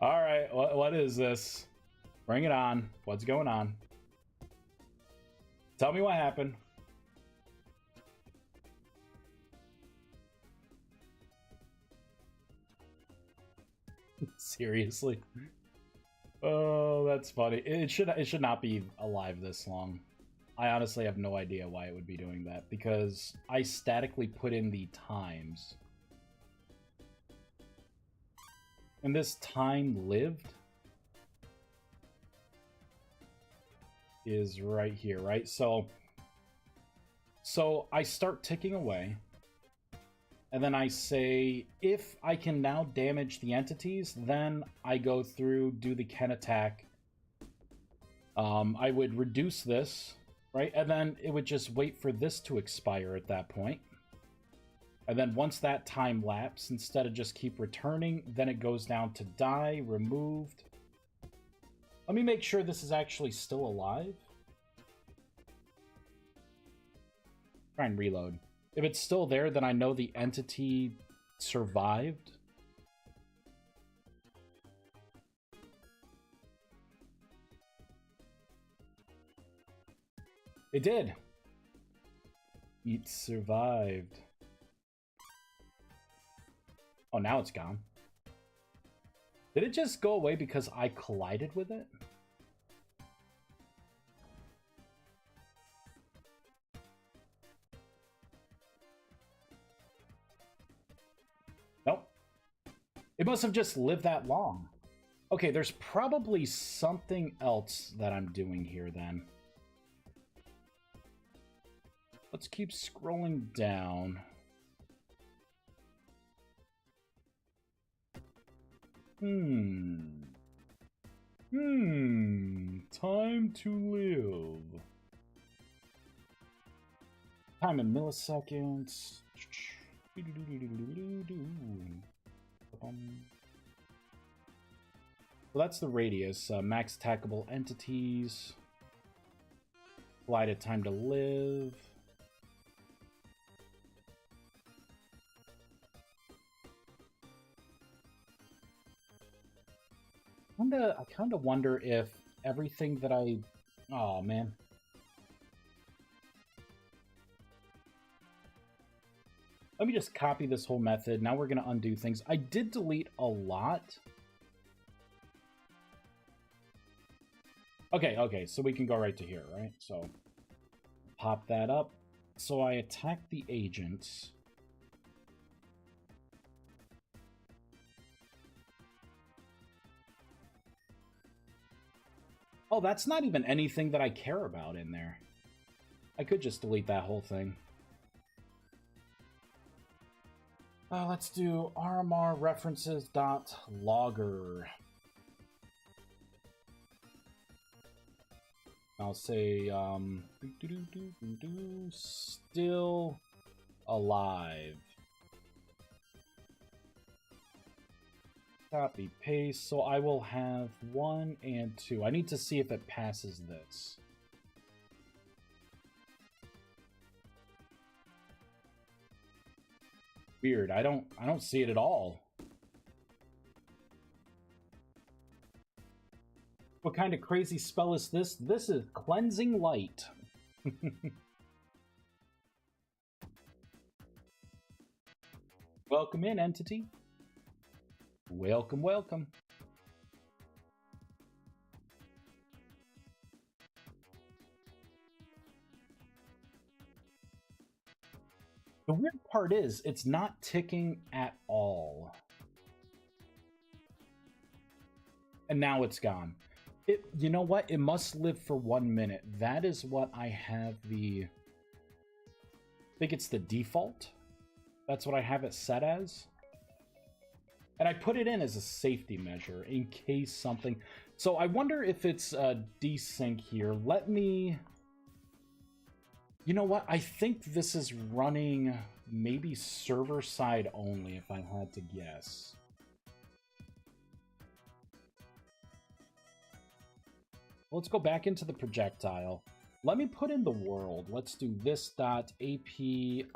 Alright, what is this? Bring it on. What's going on? Tell me what happened. Seriously? Oh, that's funny. It should not be alive this long. I honestly have no idea why it would be doing that, because I statically put in the times. And this time lived is right here, right? So I start ticking away, and then I say, if I can now damage the entities, then I go through, do the can attack. I would reduce this, right? And then it would just wait for this to expire at that point. And then once that time lapses, instead of just keep returning, then it goes down to die, removed. Let me make sure this is actually still alive. Try and reload. If it's still there, then I know the entity survived. It did. It survived. Oh, now it's gone. Did it just go away because I collided with it? Nope. It must have just lived that long. Okay, there's probably something else that I'm doing here then. Let's keep scrolling down. Time to live. Time in milliseconds. Well, that's the radius. Max attackable entities. Glided time to live. I kind of wonder if everything that I... Oh, man. Let me just copy this whole method. Now we're going to undo things. I did delete a lot. Okay, so we can go right to here, right? So, pop that up. So I attack the agent. Oh, that's not even anything that I care about in there. I could just delete that whole thing. Let's do RMR references dot logger. I'll say still alive. Copy paste. So I will have 1 and 2. I need to see if it passes this. Weird. I don't see it at all. What kind of crazy spell is this? This is Cleansing Light. Welcome in, entity. Welcome, welcome. The weird part is, it's not ticking at all. And now it's gone. You know what? It must live for 1 minute. That is what I have the... I think it's the default. That's what I have it set as. And I put it in as a safety measure in case something... So I wonder if it's desync here. Let me... You know what? I think this is running maybe server side only, if I had to guess. Let's go back into the projectile. Let me put in the world. Let's do this dot API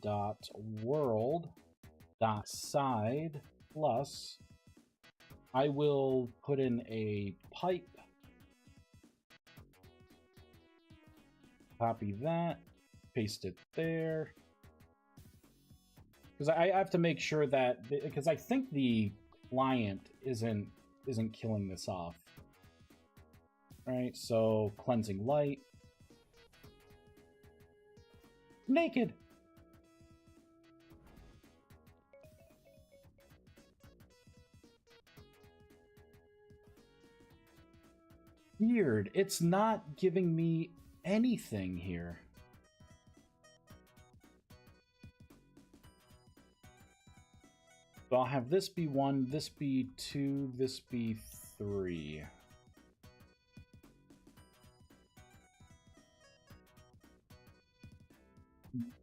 dot world dot side plus. I will put in a pipe. Copy that. Paste it there. Because I have to make sure that, because I think the client isn't killing this off. Right, so Cleansing Light. Naked! Weird, it's not giving me anything here. So I'll have this be 1, this be 2, this be 3.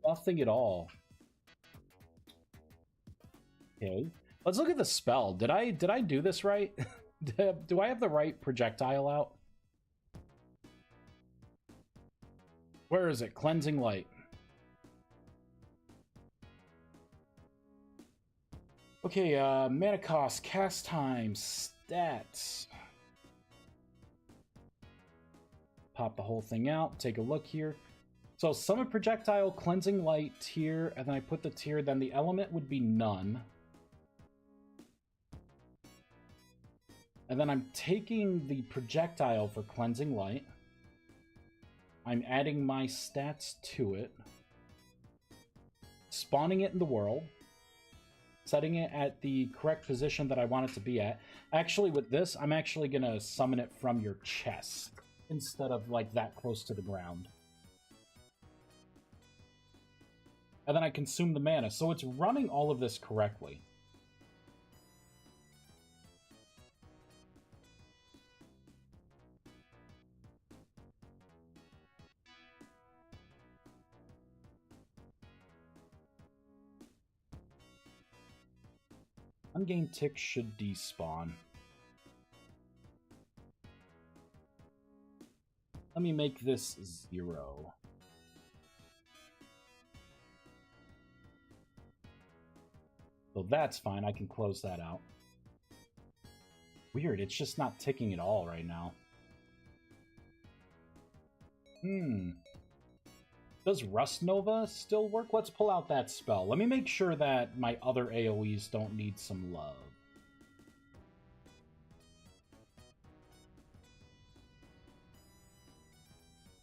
Nothing at all. Okay. Let's look at the spell. Did I do this right? Do I have the right projectile out? Where is it? Cleansing Light. Okay, mana cost, cast time, stats. Pop the whole thing out, take a look here. So summon projectile, Cleansing Light, tier, and then I put the tier, then the element would be none. And then I'm taking the projectile for Cleansing Light. I'm adding my stats to it. Spawning it in the world. Setting it at the correct position that I want it to be at. Actually, with this, I'm actually going to summon it from your chest instead of like that close to the ground. And then I consume the mana. So it's running all of this correctly. Ungained tick should despawn. Let me make this 0. So that's fine, I can close that out. Weird, it's just not ticking at all right now. Does Rust Nova still work? Let's pull out that spell. Let me make sure that my other AoEs don't need some love.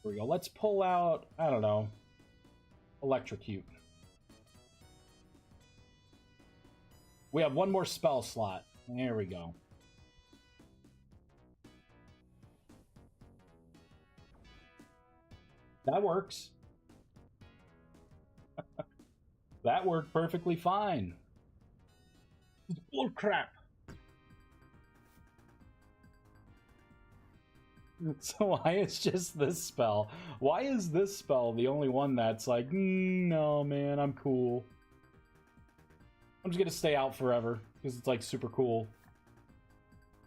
Here we go. Let's pull out, I don't know, Electrocute. We have one more spell slot. There we go. That works. That worked perfectly fine. Oh, crap. So why is just this spell? Why is this spell the only one that's like, no, man, I'm cool. I'm just gonna stay out forever because it's like super cool.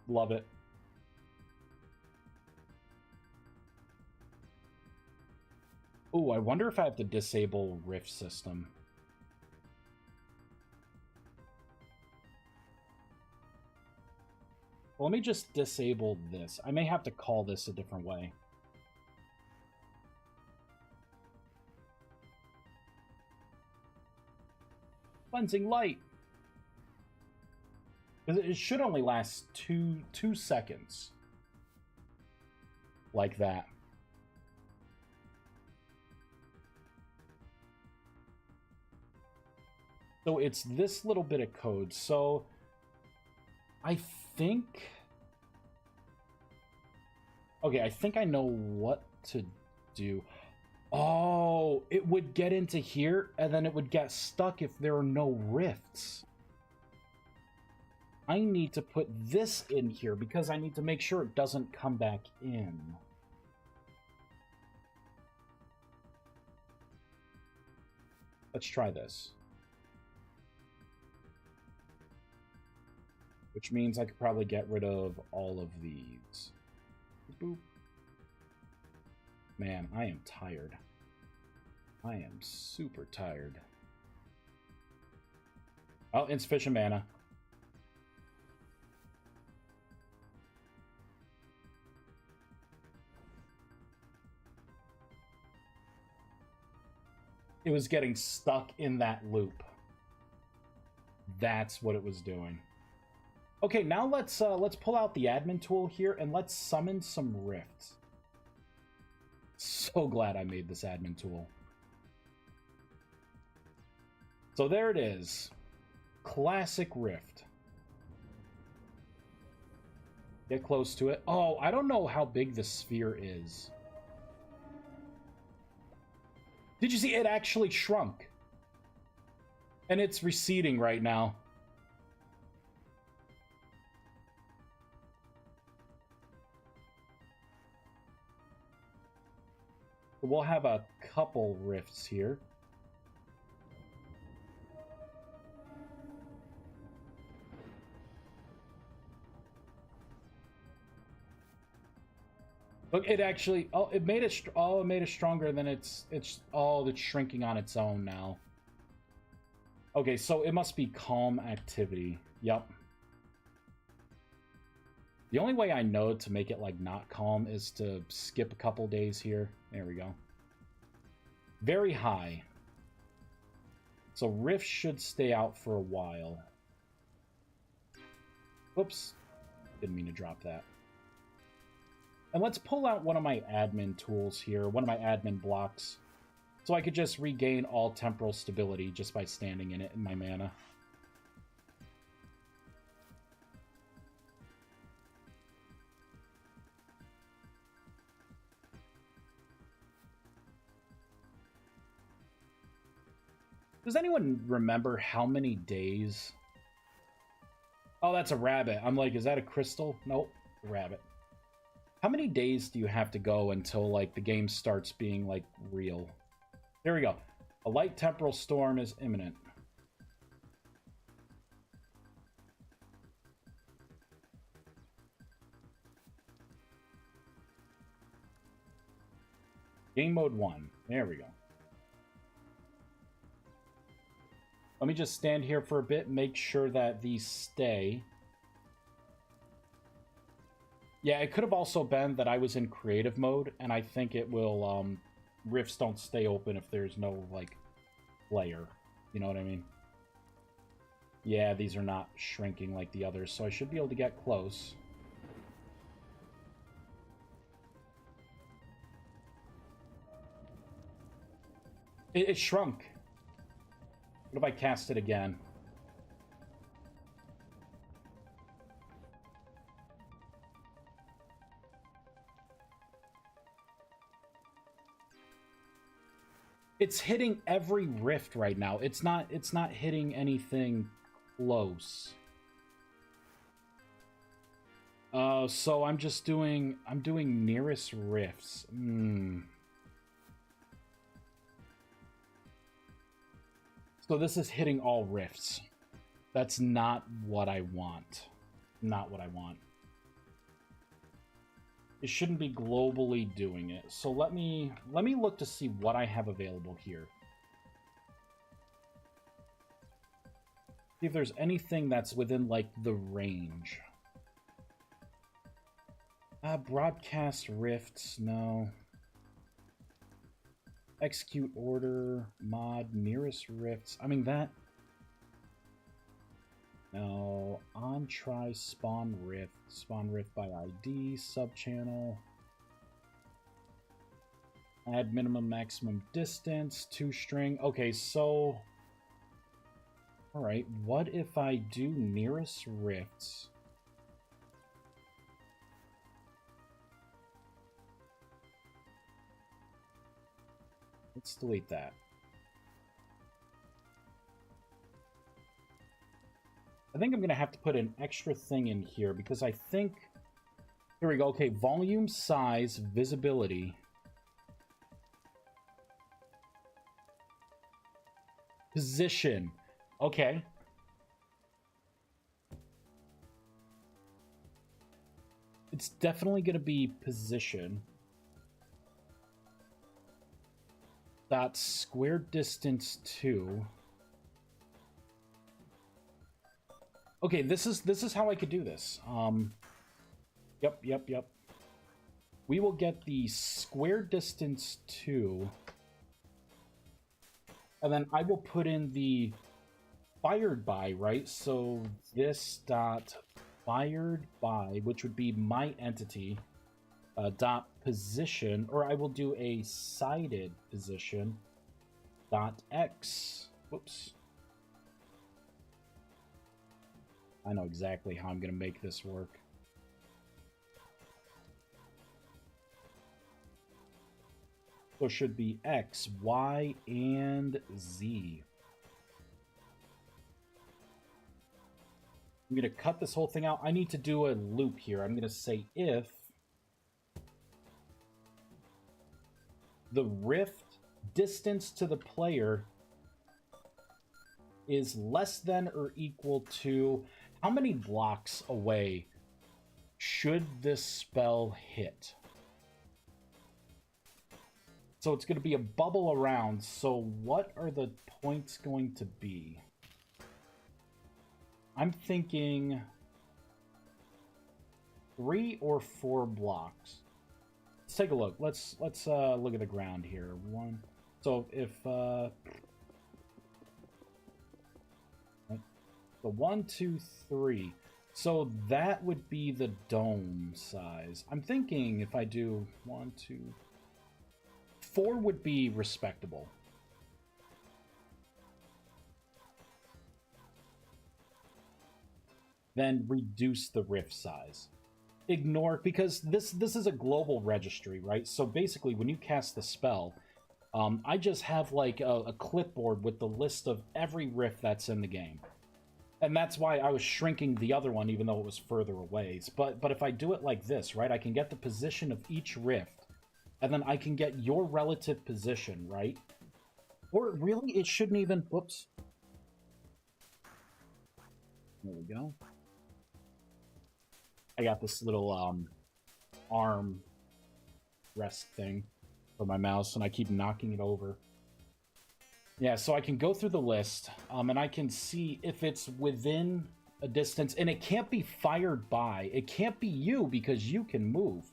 Love it. Oh, I wonder if I have to disable Rift System. Well, let me just disable this. I may have to call this a different way. Cleansing Light. It should only last two seconds. Like that. So it's this little bit of code. So I think... Okay, I think I know what to do. Oh, it would get into here, and then it would get stuck if there are no rifts. I need to put this in here, because I need to make sure it doesn't come back in. Let's try this. Which means I could probably get rid of all of these. Boop. Man, I am tired. I am super tired. Oh, insufficient mana. It was getting stuck in that loop. That's what it was doing. Okay, now let's pull out the admin tool here and let's summon some rifts. So glad I made this admin tool. So there it is. Classic rift. Get close to it. Oh, I don't know how big the sphere is. Did you see it actually shrunk? And it's receding right now. We'll have a couple rifts here. Look, it actually, oh, it made it, oh, it made it stronger than it's shrinking on its own now. Okay, so it must be calm activity. Yep. The only way I know to make it, like, not calm is to skip a couple days here. There we go. Very high. So Rift should stay out for a while. Whoops. Didn't mean to drop that. And let's pull out one of my admin tools here, one of my admin blocks. So I could just regain all temporal stability just by standing in it in my mana. Does anyone remember how many days? Oh, that's a rabbit. I'm like, is that a crystal? Nope, a rabbit. How many days do you have to go until, like, the game starts being, like, real? There we go. A light temporal storm is imminent. Game mode 1. There we go. Let me just stand here for a bit, make sure that these stay. Yeah, it could have also been that I was in creative mode, and I think it will, rifts don't stay open if there's no, like, player. You know what I mean? Yeah, these are not shrinking like the others, so I should be able to get close. It shrunk. What if I cast it again? It's hitting every rift right now. It's not hitting anything close. So I'm doing nearest rifts. So this is hitting all rifts. That's not what I want. Not what I want. It shouldn't be globally doing it. So let me look to see what I have available here. See if there's anything that's within, like, the range. Broadcast rifts, no. Execute order, mod, nearest rifts. I mean, that... No. On try, spawn rift by ID, subchannel. Add minimum, maximum distance, 2-string. Okay, so... Alright, what if I do nearest rifts? Let's delete that. I think I'm going to have to put an extra thing in here because I think... Here we go. Okay, volume, size, visibility. Position. Okay. It's definitely going to be position. Dot square distance 2. Okay, this is how I could do this. Yep. We will get the square distance 2. And then I will put in the fired by, right? So this dot fired by, which would be my entity, dot position, or I will do a sided position dot x. Whoops. I know exactly how I'm going to make this work. So it should be X, Y, and Z. I'm going to cut this whole thing out. I need to do a loop here. I'm going to say if the rift distance to the player is less than or equal to... How many blocks away should this spell hit? So it's going to be a bubble around. So what are the points going to be? I'm thinking 3 or 4 blocks. Let's take a look. Let's look at the ground here. So if the 1, 2, 3. So that would be the dome size. I'm thinking if I do 1, 2, 4 would be respectable. Then reduce the rift size. Ignore, because this is a global registry, right? So basically when you cast the spell, I just have like a clipboard with the list of every rift that's in the game. And that's why I was shrinking the other one, even though it was further away. But if I do it like this, right, I can get the position of each rift, and then I can get your relative position, right? Or really, it shouldn't even... Whoops. There we go. I got this little arm rest thing for my mouse, and I keep knocking it over. Yeah, so I can go through the list, and I can see if it's within a distance, and it can't be fired by. It can't be you, because you can move.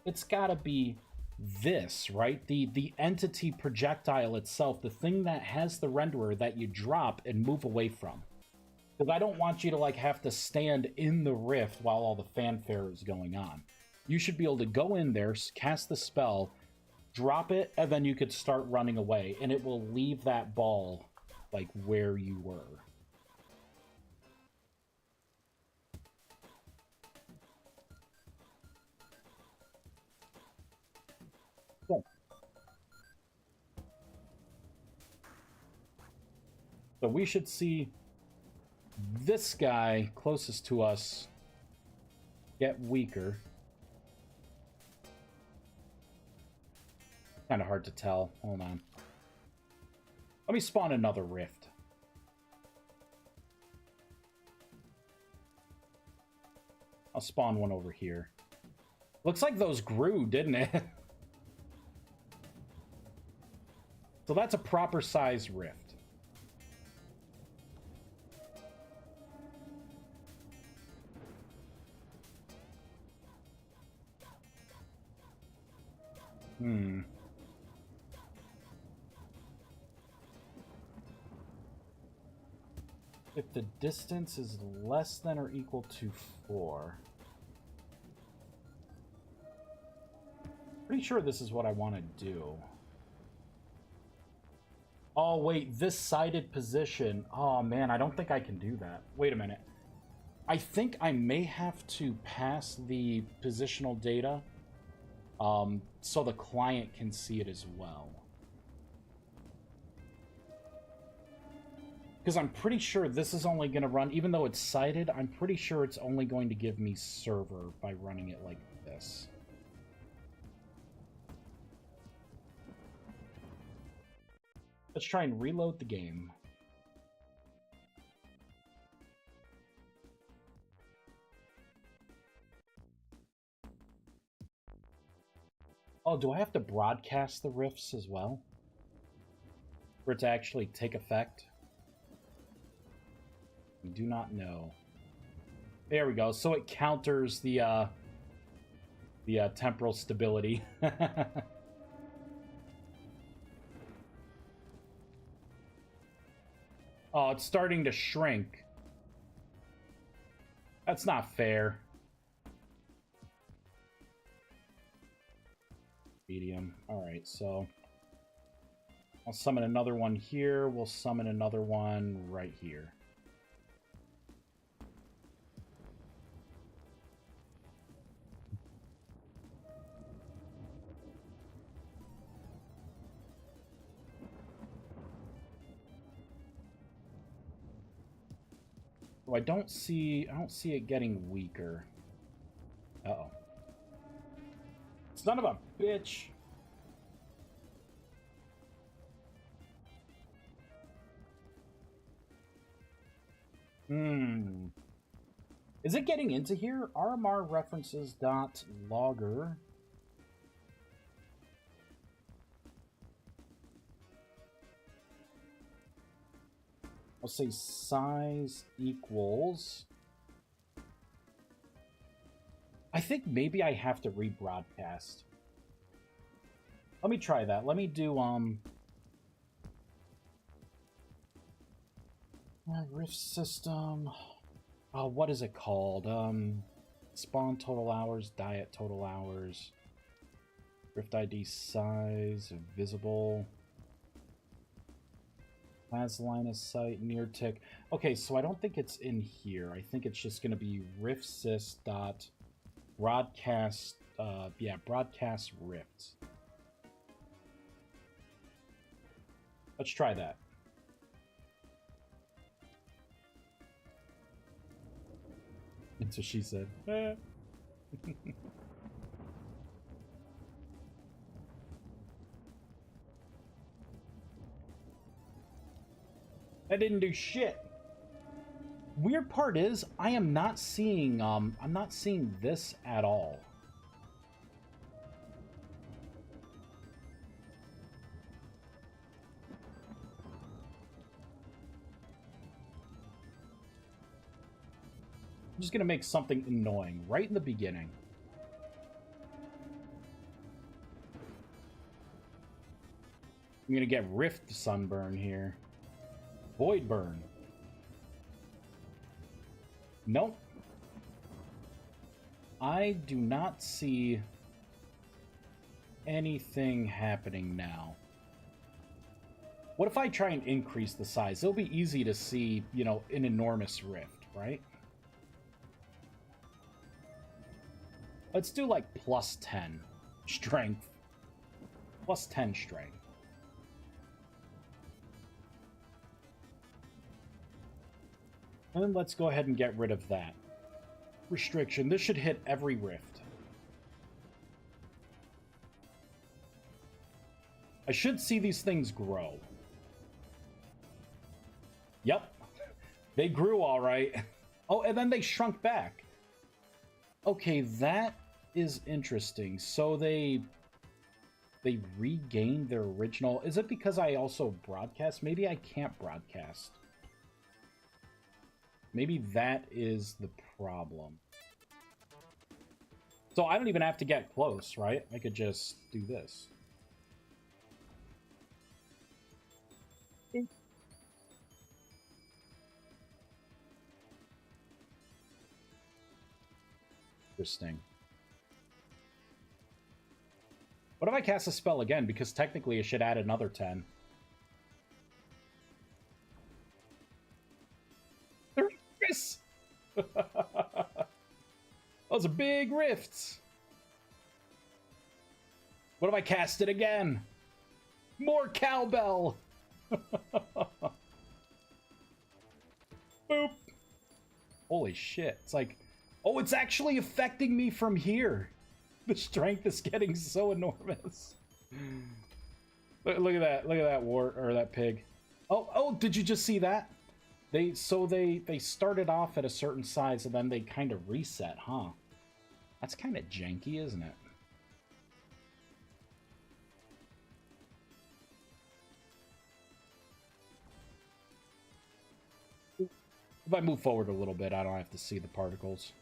It's gotta be this, right? The entity projectile itself, the thing that has the renderer that you drop and move away from. Because I don't want you to, like, have to stand in the rift while all the fanfare is going on. You should be able to go in there, cast the spell, drop it, and then you could start running away, and it will leave that ball, like, where you were. Cool. So we should see this guy closest to us get weaker. Kind of hard to tell. Hold on. Let me spawn another rift. I'll spawn one over here. Looks like those grew, didn't it? So that's a proper size rift. If the distance is less than or equal to 4. Pretty sure this is what I want to do. Oh, wait, this sighted position. Oh, man, I don't think I can do that. Wait a minute. I think I may have to pass the positional data so the client can see it as well. Because I'm pretty sure this is only going to run, even though it's sighted, I'm pretty sure it's only going to give me server by running it like this. Let's try and reload the game. Oh, do I have to broadcast the rifts as well? For it to actually take effect? I do not know. There we go. So it counters the temporal stability. Oh, it's starting to shrink. That's not fair. Medium. Alright, so I'll summon another one here. We'll summon another one right here. So I don't see it getting weaker. Uh-oh. Son of a bitch. Is it getting into here? RMR references dot logger. I'll say size equals. I think maybe I have to rebroadcast. Let me try that. Let me do rift system. What is it called? Spawn total hours, diet total hours, rift ID size, visible. Has line of sight, near tick. Okay, so I don't think it's in here. I think it's just going to be riftsys dot broadcast. Yeah, broadcast rifts. Let's try that. That's what she said. That didn't do shit. Weird part is I am not seeing I'm not seeing this at all. I'm just gonna make something annoying right in the beginning. I'm gonna get Rift Sunburn here. Void Burn. Nope. I do not see anything happening now? What if I try and increase the size? It'll be easy to see, you know, an enormous rift, right? Let's do like plus 10 strength. Plus 10 strength. And then let's go ahead and get rid of that restriction. This should hit every rift. I should see these things grow. Yep. They grew all right. Oh, and then they shrunk back. Okay, that is interesting. So they regained their original... Is it because I also broadcast? Maybe I can't broadcast. Maybe that is the problem. So I don't even have to get close, right? I could just do this. Interesting. What if I cast a spell again? Because technically it should add another 10. Yes! Those are big rifts. What if I cast it again? More cowbell! Boop! Holy shit. It's like... Oh, it's actually affecting me from here. The strength is getting so enormous. Look at that. Look at that wart or that pig. Oh, did you just see that? They started off at a certain size and then they kind of reset, huh? That's kind of janky, isn't it? If I move forward a little bit, I don't have to see the particles.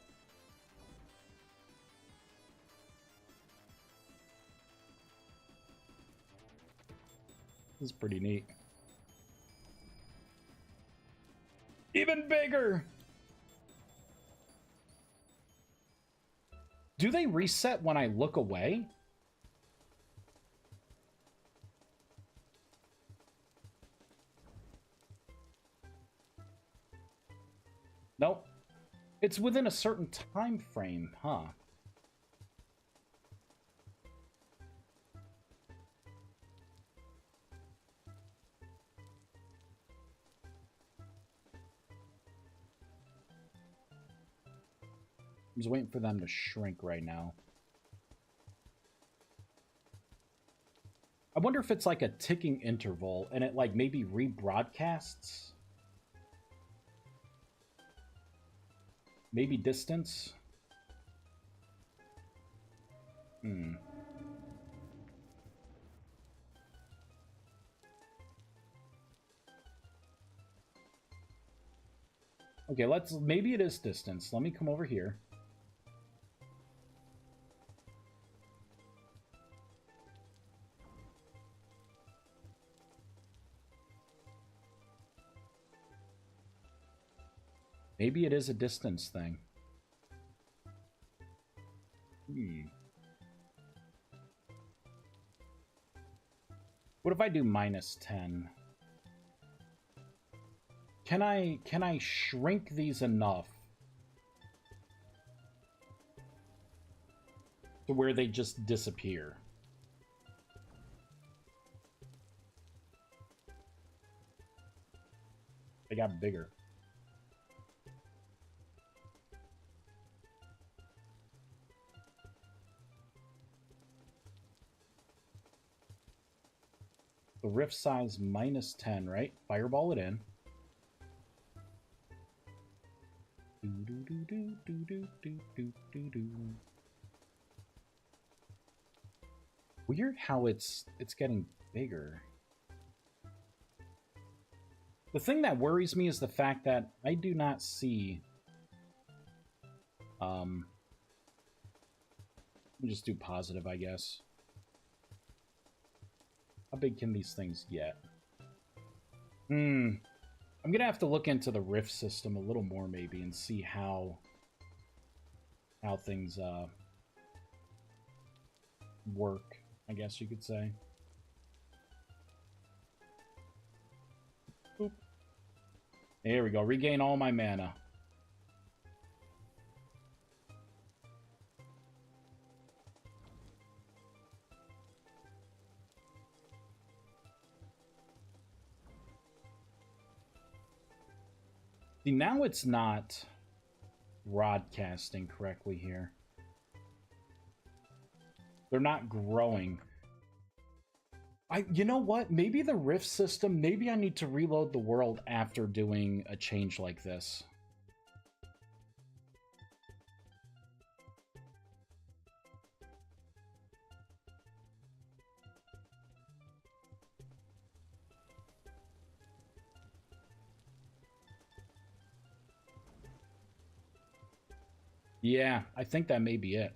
This is pretty neat. Even bigger! Do they reset when I look away? Nope. It's within a certain time frame, huh? I'm just waiting for them to shrink right now. I wonder if it's like a ticking interval and it like maybe rebroadcasts. Maybe distance. Okay, maybe it is distance. Let me come over here. Maybe it is a distance thing. What if I do -10? Can I shrink these enough to where they just disappear? They got bigger. The rift size -10, right? Fireball it in. Weird how it's getting bigger. The thing that worries me is the fact that I do not see... Let me just do positive, I guess. How big can these things get? I'm gonna have to look into the rift system a little more, maybe, and see how things work. I guess you could say. Boop. There we go. Regain all my mana. See, now it's not broadcasting correctly here. They're not growing. You know what? Maybe the Rift system, maybe I need to reload the world after doing a change like this. Yeah, I think that may be it.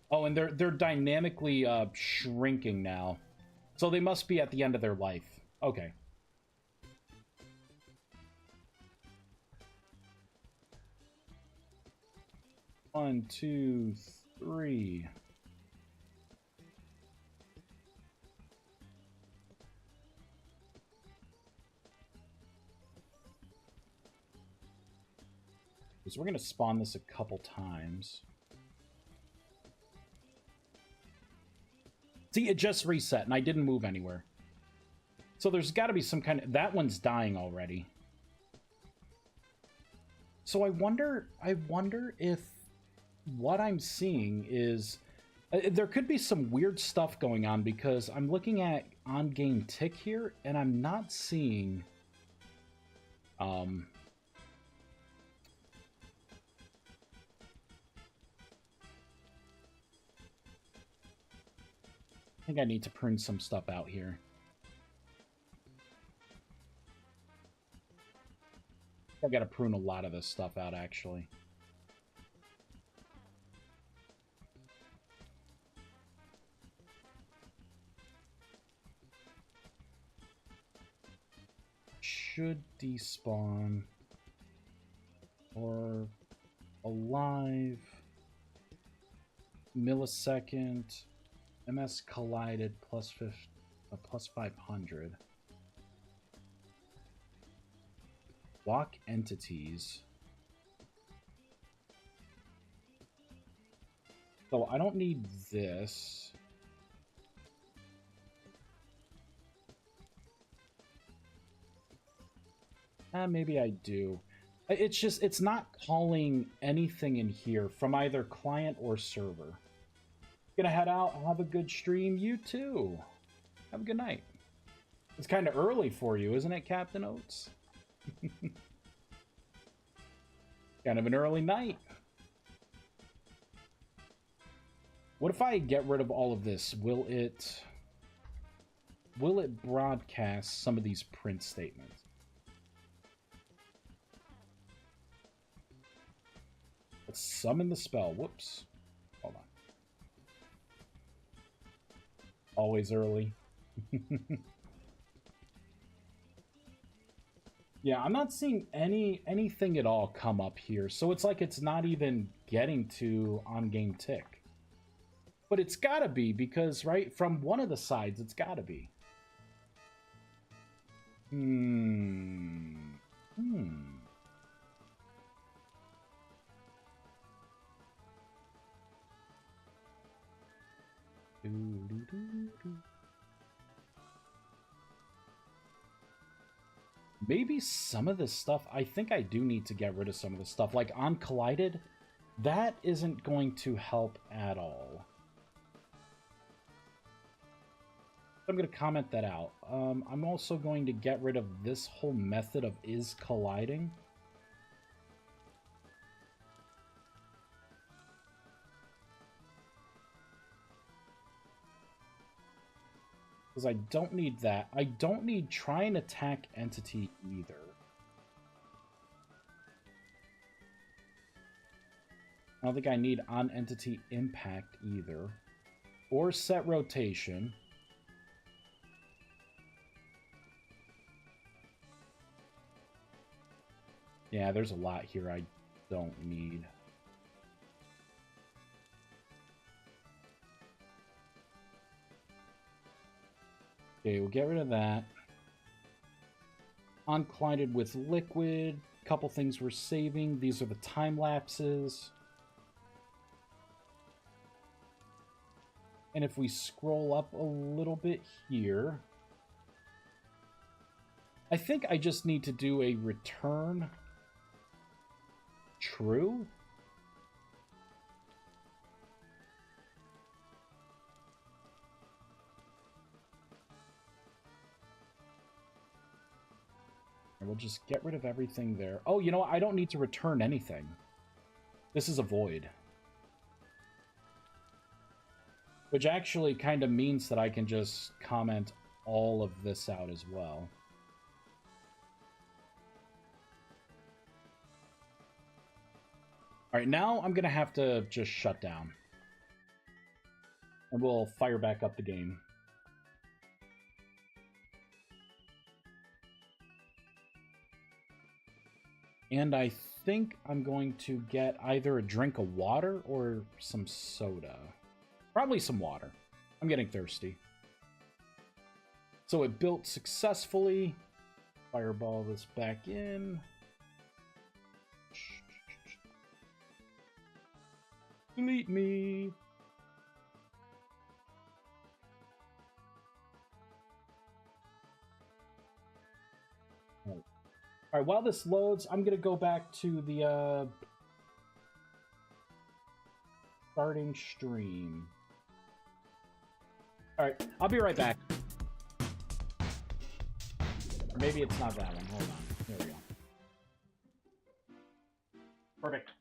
Oh, and they're dynamically shrinking now. So they must be at the end of their life. Okay. One, two, three. So we're going to spawn this a couple times. See, it just reset, and I didn't move anywhere. So there's got to be some kind of... That one's dying already. So I wonder if what I'm seeing is... there could be some weird stuff going on, because I'm looking at on-game tick here, and I'm not seeing... I think I need to prune some stuff out here. I gotta prune a lot of this stuff out, actually. Should despawn. Or alive. Millisecond. MS collided plus 500. Block entities. So I don't need this. Maybe I do. It's just, it's not calling anything in here from either client or server. Gonna head out. Have a good stream. You too. Have a good night. It's kind of early for you, isn't it, Captain Oates? Kind of an early night. What if I get rid of all of this? Will it broadcast some of these print statements? Let's summon the spell. Whoops. Hold on. Always early. Yeah, I'm not seeing anything at all come up here. So it's like it's not even getting to on-game tick. But it's gotta be, because, right, from one of the sides, it's gotta be. Maybe some of this stuff, I think I do need to get rid of some of this stuff. Like on Collided, that isn't going to help at all. I'm going to comment that out. I'm also going to get rid of this whole method of is colliding. Because I don't need that. I don't need try and attack entity either. I don't think I need on entity impact either. Or set rotation. Yeah, there's a lot here I don't need. Okay, we'll get rid of that. Unclinded with liquid. Couple things we're saving. These are the time lapses. And if we scroll up a little bit here, I think I just need to do a return true. And we'll just get rid of everything there. Oh, you know what? I don't need to return anything. This is a void. Which actually kind of means that I can just comment all of this out as well. Alright, now I'm going to have to just shut down. And we'll fire back up the game. And I think I'm going to get either a drink of water or some soda. Probably some water. I'm getting thirsty. So it built successfully. Fireball this back in. Delete me. All right, while this loads, I'm going to go back to the starting stream. All right, I'll be right back. Or maybe it's not that one. Hold on. Here we go. Perfect.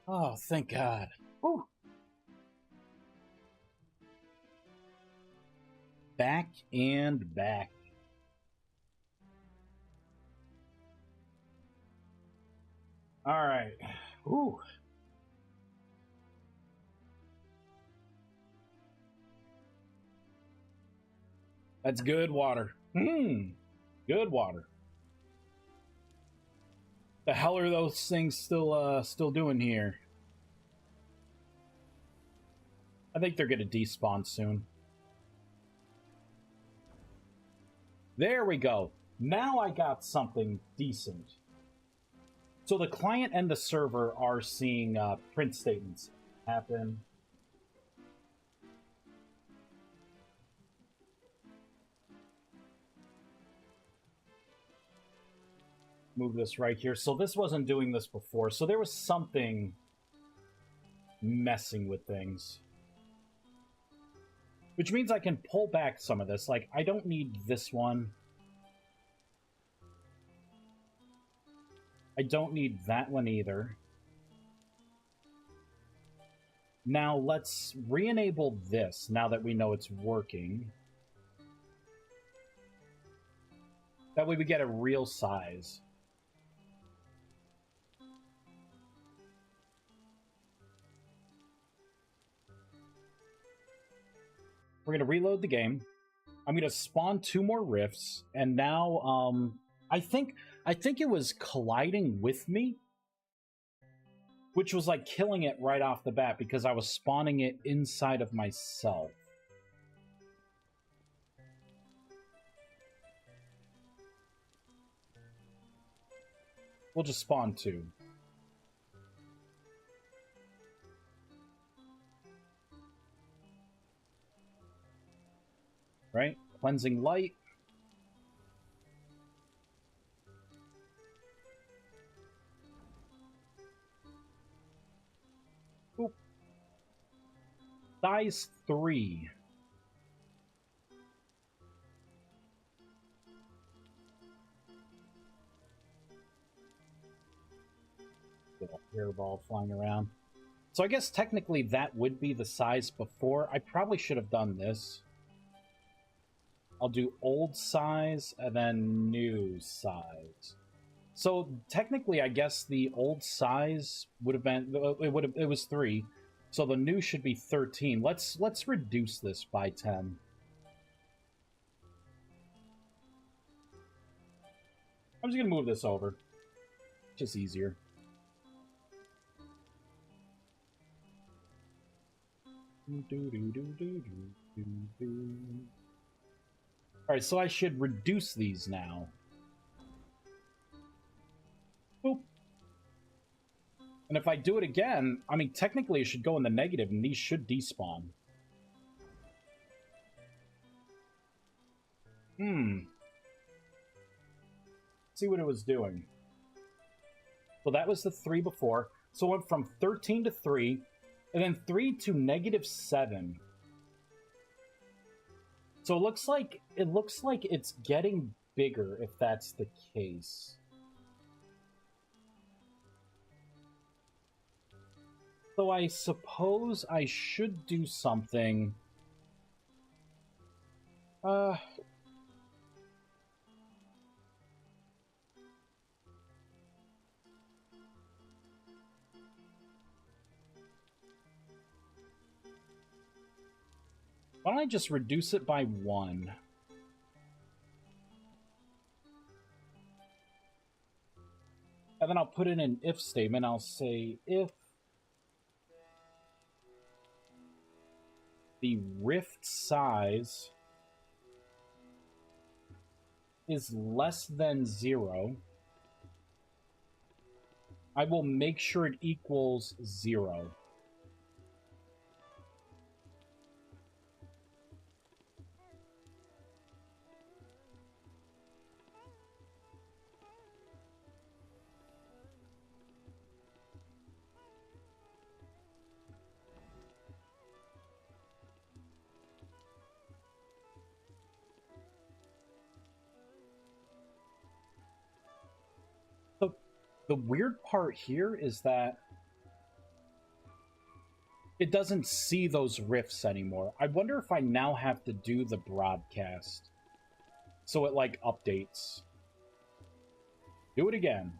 Oh, thank God. Whew. Back and back. All right. Ooh. That's good water. Good water. The hell are those things still doing here? I think they're gonna despawn soon. There we go. Now I got something decent. So the client and the server are seeing print statements happen. Move this right here. So this wasn't doing this before. So there was something messing with things. Which means I can pull back some of this. Like, I don't need this one. I don't need that one either. Now let's re-enable this now that we know it's working. That way we get a real size. We're going to reload the game. I'm gonna spawn 2 more rifts, and now I think it was colliding with me, which was like killing it right off the bat because I was spawning it inside of myself. We'll just spawn 2. Right? Cleansing light. Oop. Size 3. Little hairball flying around. So I guess technically that would be the size before. I probably should have done this. I'll do old size and then new size. So technically, I guess the old size would have been it was 3. So the new should be 13. Let's reduce this by 10. I'm just gonna move this over. Just easier. Alright, so I should reduce these now. Boop. And if I do it again, I mean, technically it should go in the negative, and these should despawn. Let's see what it was doing. So that was the 3 before. So it went from 13 to 3, and then 3 to -7. So it looks like it's getting bigger if that's the case. So I suppose I should do something. Why don't I just reduce it by 1? And then I'll put in an if statement. I'll say if the rift size is less than 0, I will make sure it equals 0. The weird part here is that it doesn't see those rifts anymore. I wonder if I now have to do the broadcast so it, like, updates. Do it again.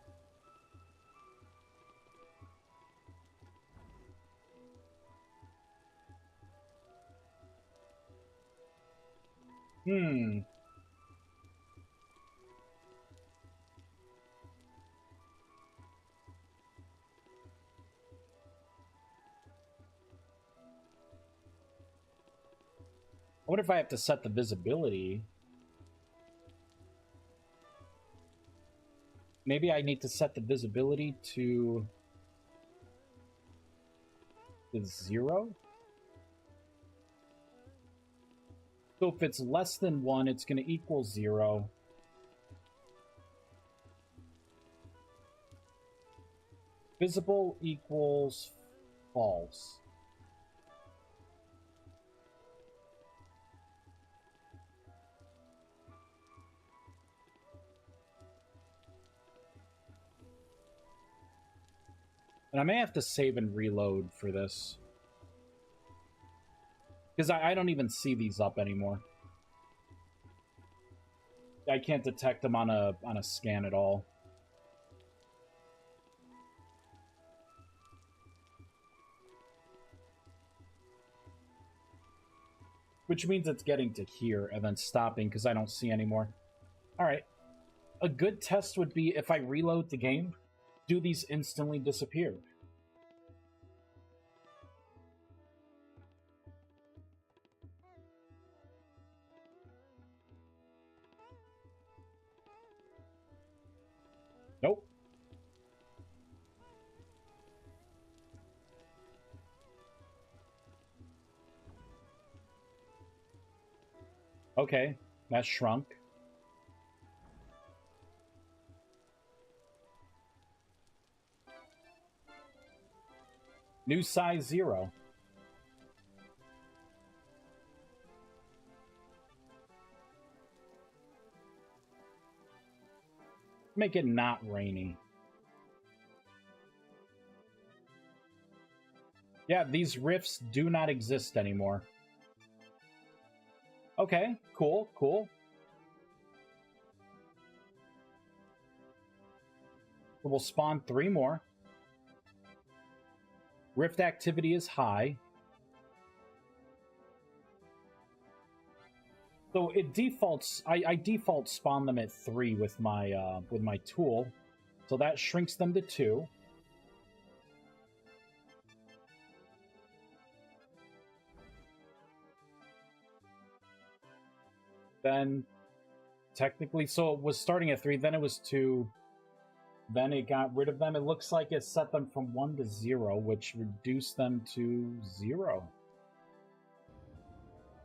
I wonder if I have to set the visibility. Maybe I need to set the visibility to 0? So if it's less than 1, it's going to equal 0. Visible equals false. And I may have to save and reload for this. Because I don't even see these up anymore. I can't detect them on a scan at all. Which means it's getting to here and then stopping because I don't see anymore. Alright. A good test would be if I reload the game, do these instantly disappear? Nope. Okay, that shrunk. New size 0. Make it not rainy. Yeah, these rifts do not exist anymore. Okay, cool, cool. We'll spawn 3 more. Rift activity is high. So it defaults. I default spawn them at 3 with my tool, so that shrinks them to 2. Then, technically, so it was starting at 3. Then it was 2. Then it got rid of them. It looks like it set them from 1 to 0, which reduced them to 0.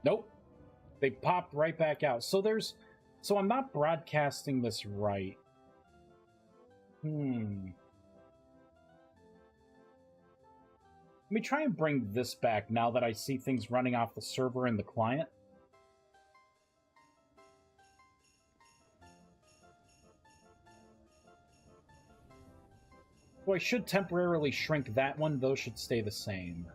Nope. They popped right back out. So there's... So I'm not broadcasting this right. Let me try and bring this back now that I see things running off the server and the client. So I should temporarily shrink that one. Those should stay the same.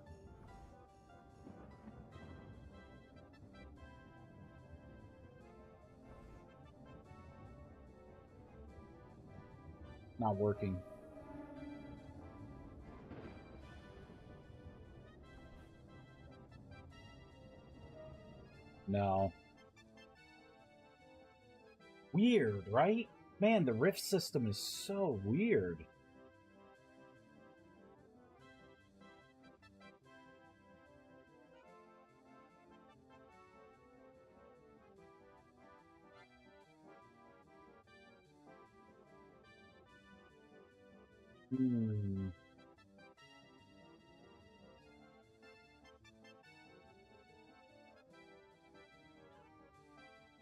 Not working. No. Weird, right? Man, the Rift system is so weird.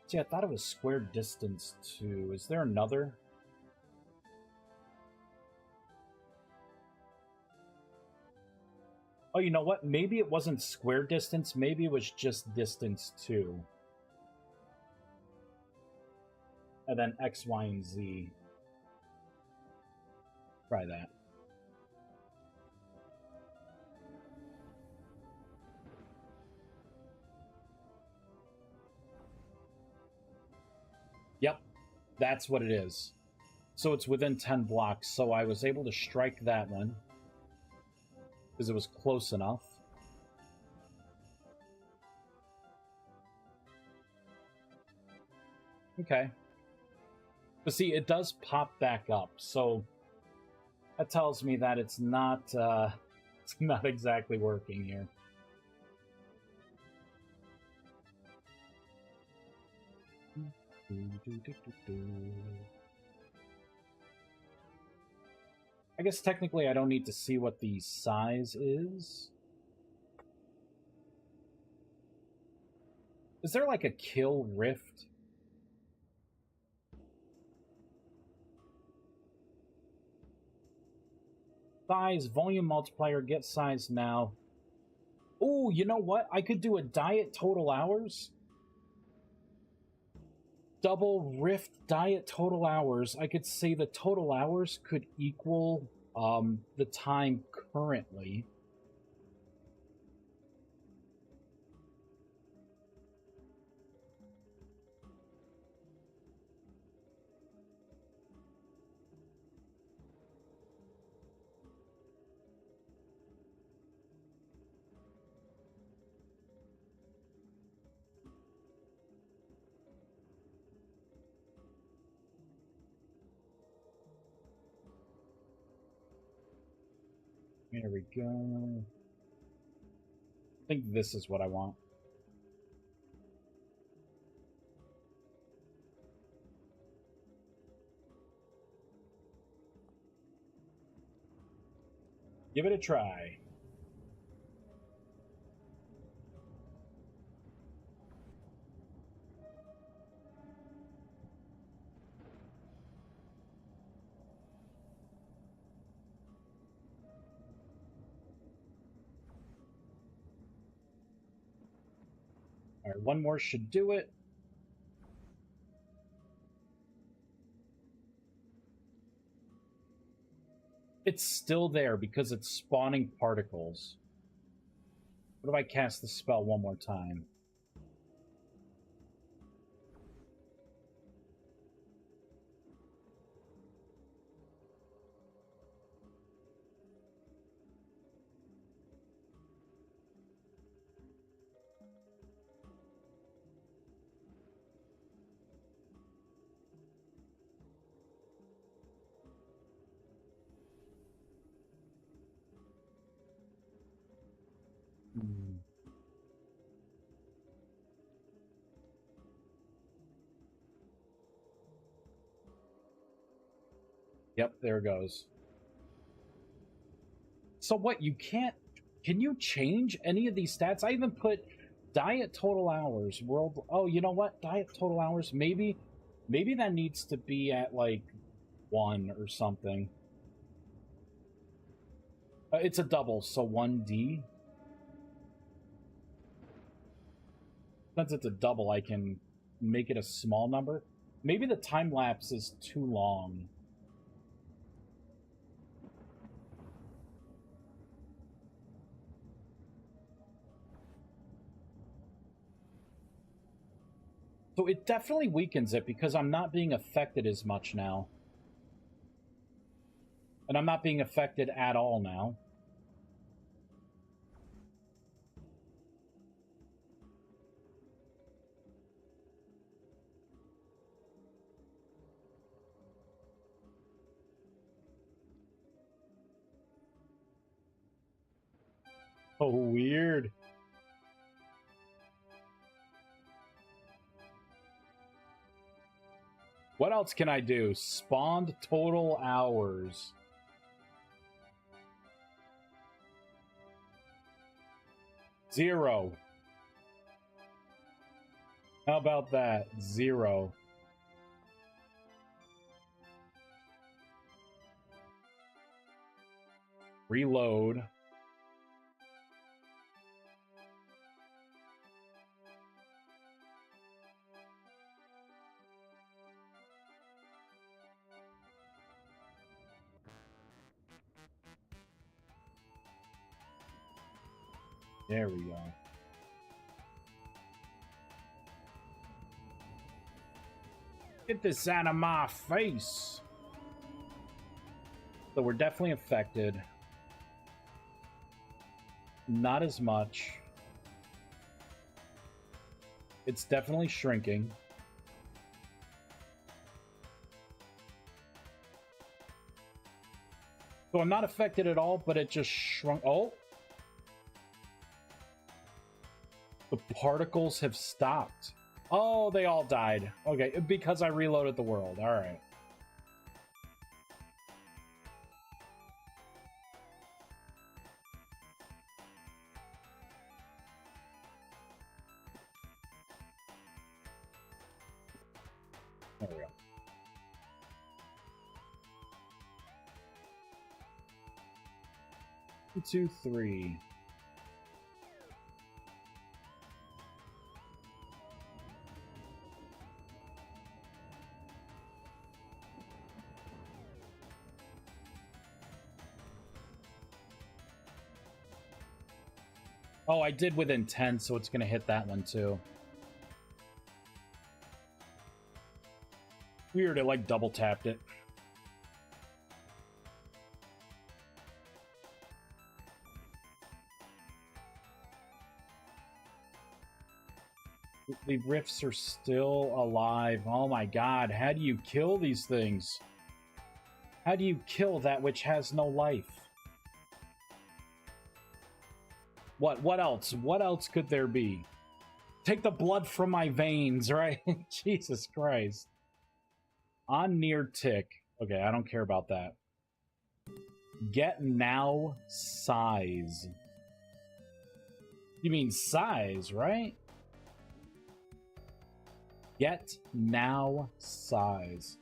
See, I thought it was square distance too. Is there another? Oh, you know what? Maybe it wasn't square distance. Maybe it was just distance 2. And then X, Y, and Z. Try that. Yep, that's what it is. So it's within 10 blocks, so I was able to strike that one. Because it was close enough. Okay. But see, it does pop back up, so... That tells me that it's not exactly working here. I guess technically I don't need to see what the size is. Is there like a kill rift? Size, volume multiplier, get size now. Oh, you know what? I could do a diet total hours. Double rift diet total hours. I could say the total hours could equal the time currently. There we go. I think this is what I want. Give it a try. All right, one more should do it. It's still there because it's spawning particles. What if I cast the spell one more time? Yep, there it goes. So what, you can't... Can you change any of these stats? I even put diet total hours, world... Oh, you know what? Diet total hours, maybe that needs to be at, like, 1 or something. It's a double, so 1D. Since it's a double, I can make it a small number. Maybe the time lapse is too long. So it definitely weakens it because I'm not being affected as much now. And I'm not being affected at all now. Oh, weird. What else can I do? Spawned total hours. Zero. How about that? Zero. Reload. There we go. Get this out of my face. So we're definitely affected. Not as much. It's definitely shrinking. So I'm not affected at all, but it just shrunk. Oh! The particles have stopped. Oh, they all died. Okay, because I reloaded the world. All right. There we go. One, two, three. Oh, I did within 10, so it's going to hit that one too. Weird, it like double tapped it. The rifts are still alive. Oh my god, how do you kill these things? How do you kill that which has no life? What else? What else could there be? Take the blood from my veins, right? Jesus Christ. On near tick. Okay, I don't care about that. Get now size. You mean size, right? Get now size.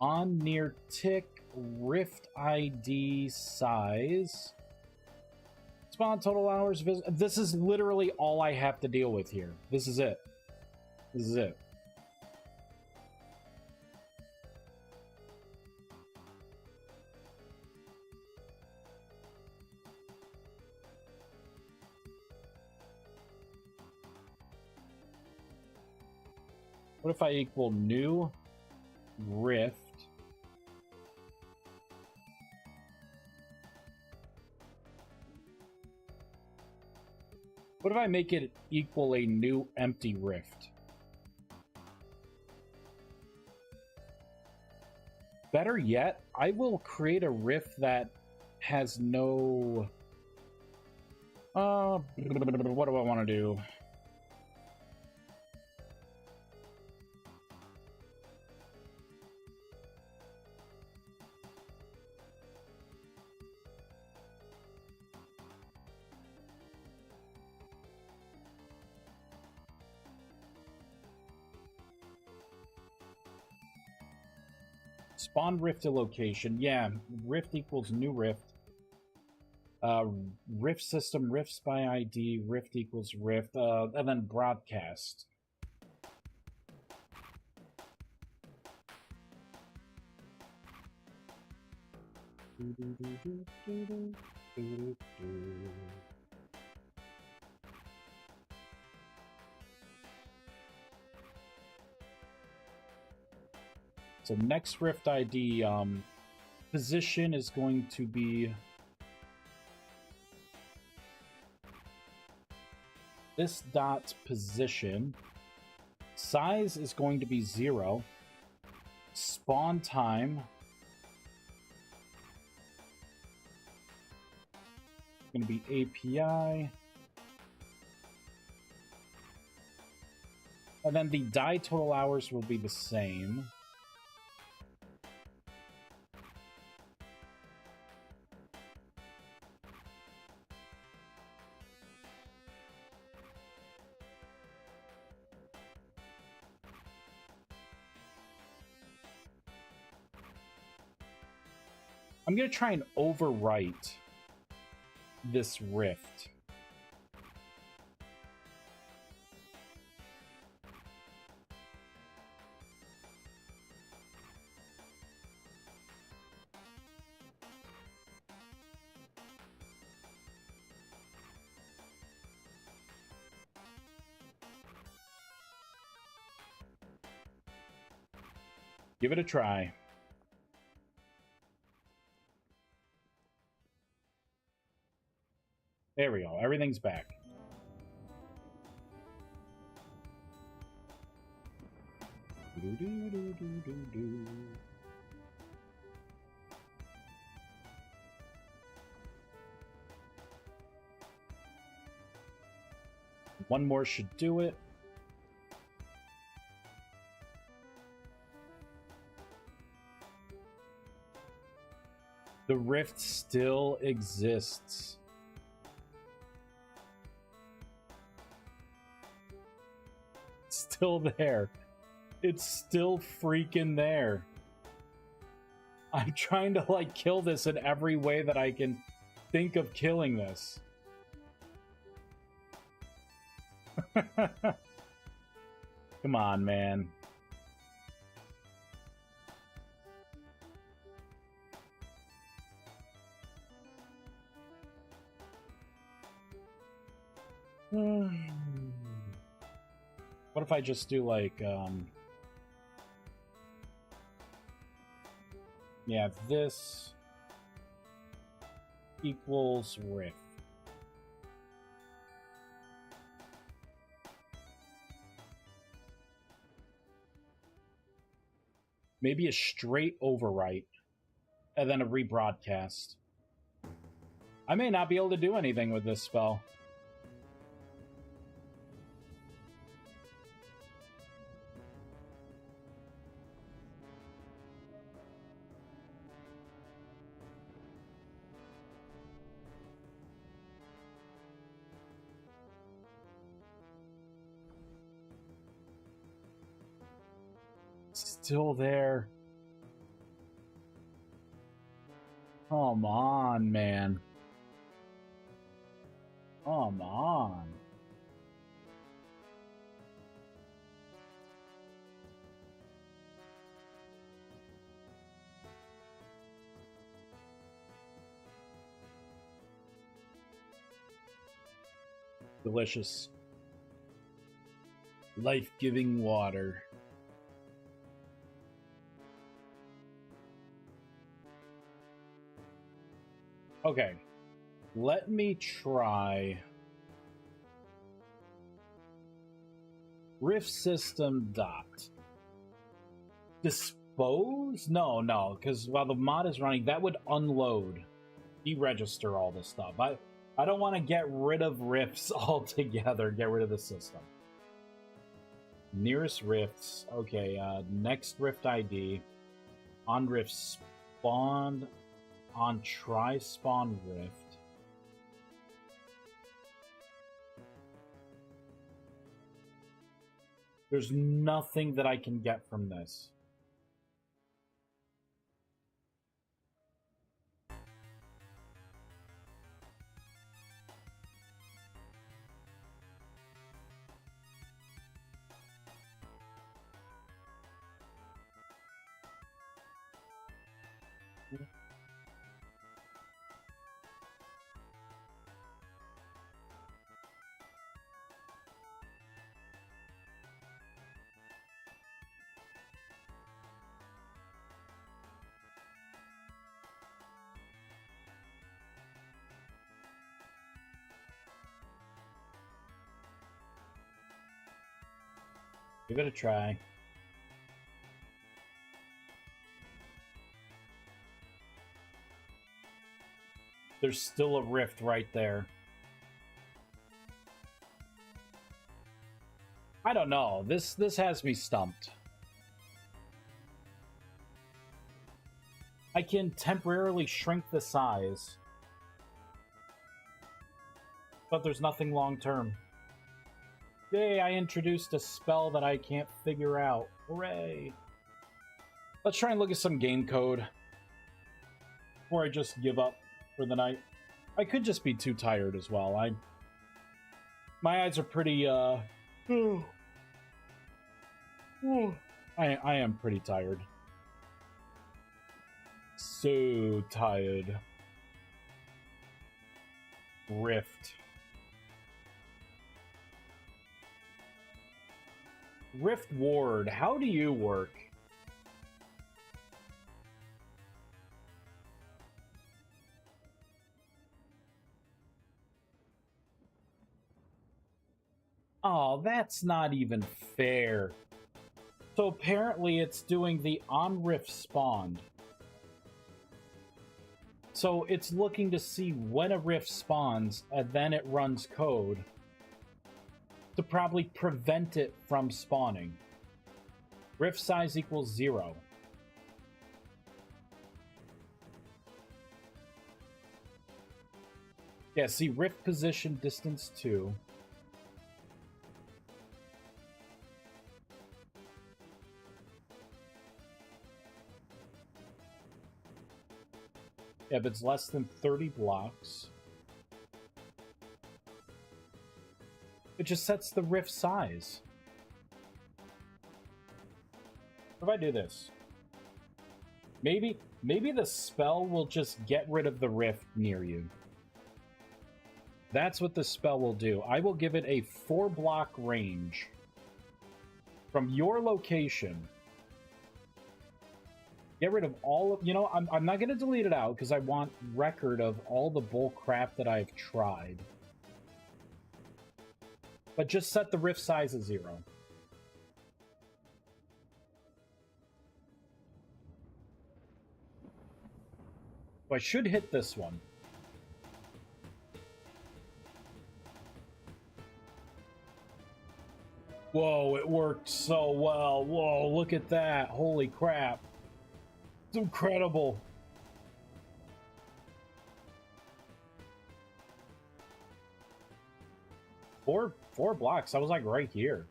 On near tick rift ID size. Spawn total hours visit. This is literally all I have to deal with here. This is it. This is it. What if I equal new rift? What if I make it equal a new empty rift? Better yet, I will create a rift that has no... what do I want to do? Spawn rift to location. Yeah, rift equals new rift. Rift system, rift by ID, rift equals rift, and then broadcast. So next rift ID position is going to be this dot position. Size is going to be 0. Spawn time is going to be API. And then the die total hours will be the same. I'm going to try and overwrite this rift. Give it a try. There we go. Everything's back. One more should do it. The rift still exists. Still there. It's still freaking there. I'm trying to like kill this in every way that I can think of killing this. Come on, man. What if I just do like, yeah, this equals riff. Maybe a straight overwrite and then a rebroadcast. I may not be able to do anything with this spell. Still there. Come on, man. Come on. Delicious. Life-giving water. Okay. Let me try Rift System dot. Dispose? No, because while the mod is running, that would unload, deregister all this stuff. I don't want to get rid of rifts altogether. Get rid of the system. Nearest rifts. Okay, next rift ID. On rift spawned. On try spawn rift. There's nothing that I can get from this. Give it a try. There's still a rift right there. I don't know. This has me stumped. I can temporarily shrink the size, but there's nothing long term. Yay, I introduced a spell that I can't figure out. Hooray! Let's try and look at some game code before I just give up for the night. I could just be too tired as well. My eyes are pretty, I am pretty tired. So tired. Rift. Rift Ward, how do you work? Oh, that's not even fair. So apparently it's doing the on rift spawned. So it's looking to see when a rift spawns, and then it runs code to probably prevent it from spawning. Rift size equals 0. Yeah, see, rift position distance 2. If it's less than 30 blocks, it just sets the rift size. If I do this, maybe the spell will just get rid of the rift near you. That's what the spell will do. I will give it a 4-block range from your location. Get rid of all of... You know, I'm not going to delete it out because I want record of all the bull crap that I've tried. But just set the rift size to 0. So I should hit this one. Whoa, it worked so well. Whoa, look at that. Holy crap. It's incredible. Four blocks. I was like right here.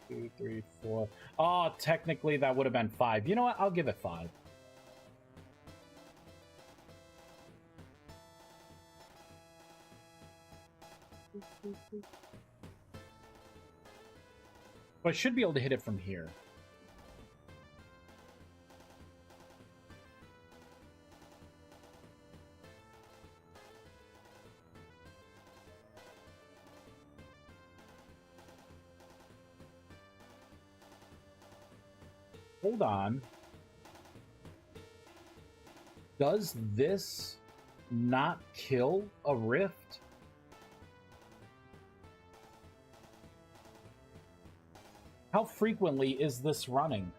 2, 3, 4. Oh, technically that would have been 5. You know what? I'll give it 5. But I should be able to hit it from here. Hold on. Does this not kill a rift? How frequently is this running?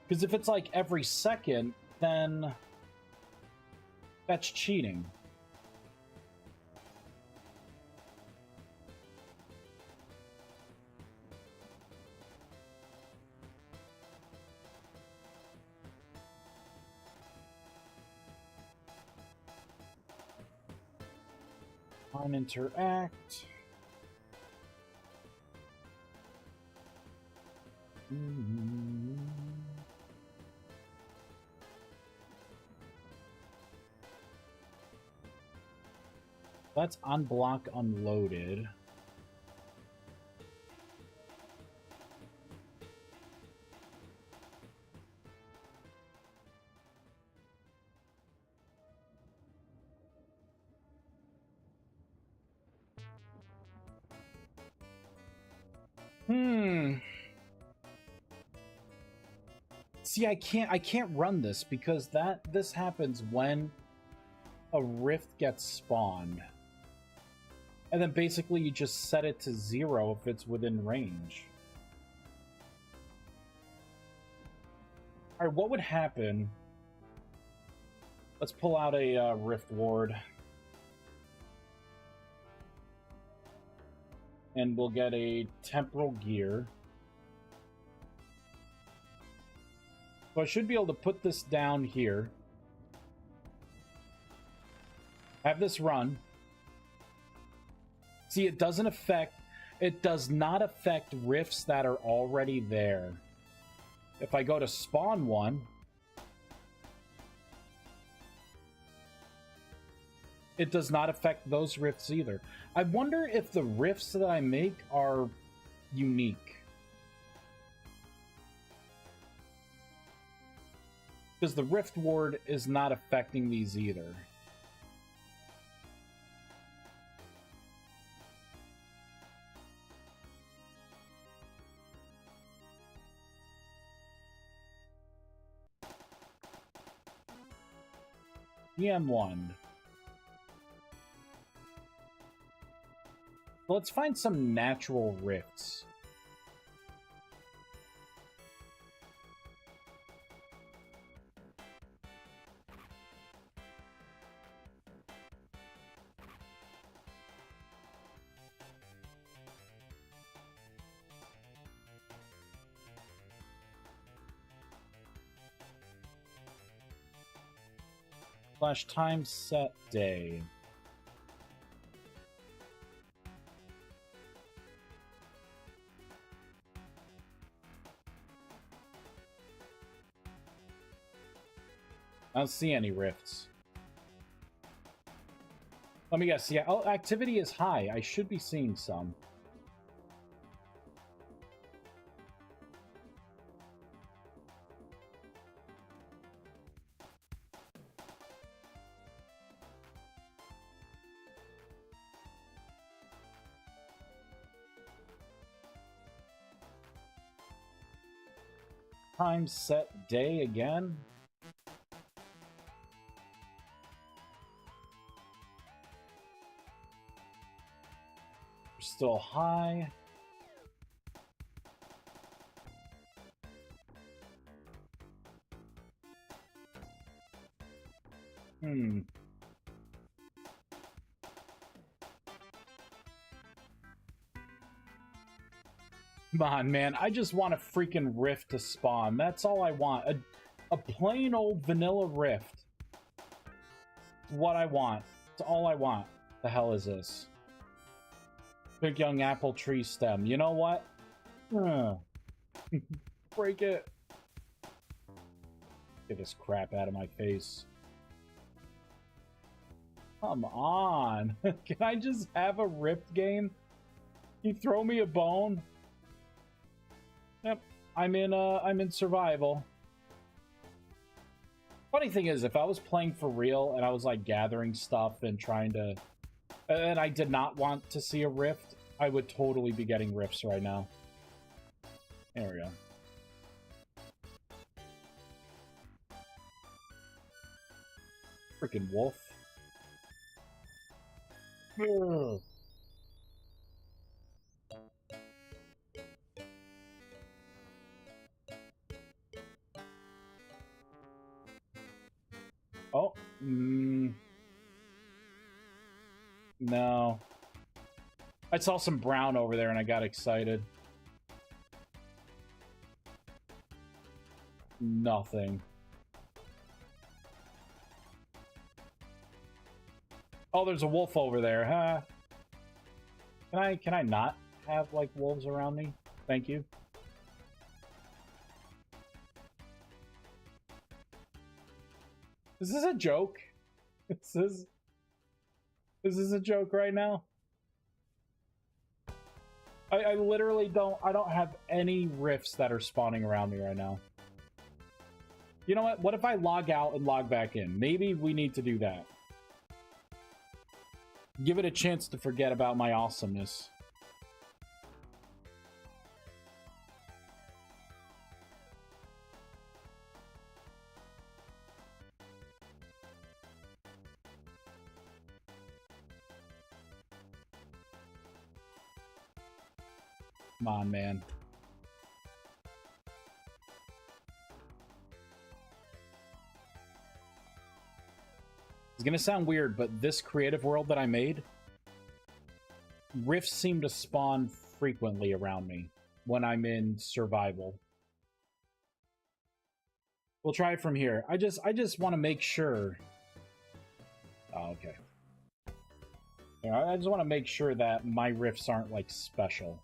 Because if it's like every second, then that's cheating. Interact. Let's unblock unloaded. See, I can't run this because this happens when a rift gets spawned. And then basically you just set it to 0 if it's within range. Alright, what would happen? Let's pull out a Rift Ward. And we'll get a Temporal Gear. So I should be able to put this down here. Have this run. See, it does not affect rifts that are already there. If I go to spawn one, it does not affect those rifts either. I wonder if the rifts that I make are unique. Because the Rift Ward is not affecting these either. EM1. Let's find some natural rifts. / time set day. I don't see any rifts. Let me guess. Yeah, oh, activity is high. I should be seeing some. Time set day again. We're still high. Come on, man. I just want a freaking rift to spawn. That's all I want. A plain old vanilla rift. It's what I want. It's all I want. The hell is this? Big young apple tree stem. You know what? Break it. Get this crap out of my face. Come on. Can I just have a rift game? Can you throw me a bone? Yep. I'm in survival. Funny thing is, if I was playing for real and I was like gathering stuff and trying to, and I did not want to see a rift, I would totally be getting rifts right now. There we go. Freaking wolf. Ugh. Oh, no. I saw some brown over there and I got excited. Nothing. Oh, there's a wolf over there, huh? Can I not have like wolves around me? Thank you. Is this a joke? Is this a joke right now? I literally don't have any rifts that are spawning around me right now. You know what? What if I log out and log back in? Maybe we need to do that. Give it a chance to forget about my awesomeness. Come on, man. It's gonna sound weird, but this creative world that I made, rifts seem to spawn frequently around me when I'm in survival. We'll try it from here. I just want to make sure. Oh, okay. Yeah, I just want to make sure that my rifts aren't like special.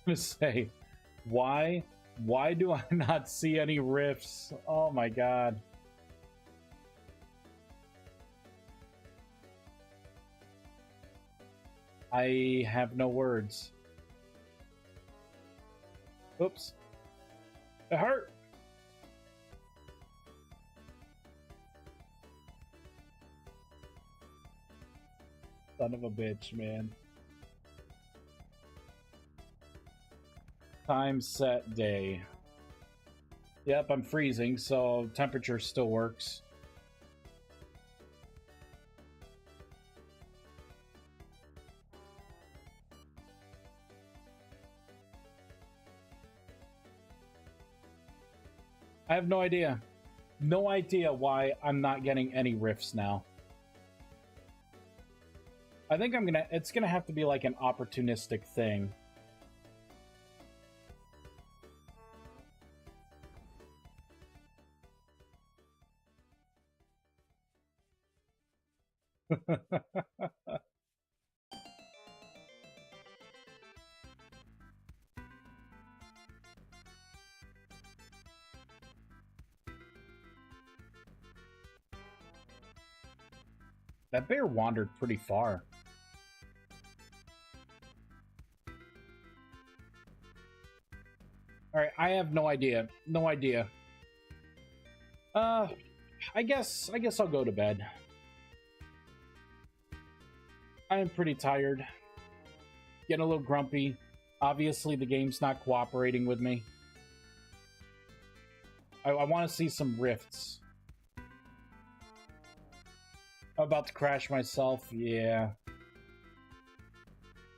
To say, why do I not see any rifts? Oh my god. I have no words. Oops. It hurt. Son of a bitch, man. Time set day. Yep, I'm freezing, so temperature still works. I have no idea. No idea why I'm not getting any rifts now. I think it's gonna have to be like an opportunistic thing. That bear wandered pretty far. Alright, I have no idea. No idea. I guess I'll go to bed. I am pretty tired. Getting a little grumpy. Obviously, the game's not cooperating with me. I want to see some rifts. I'm about to crash myself. Yeah.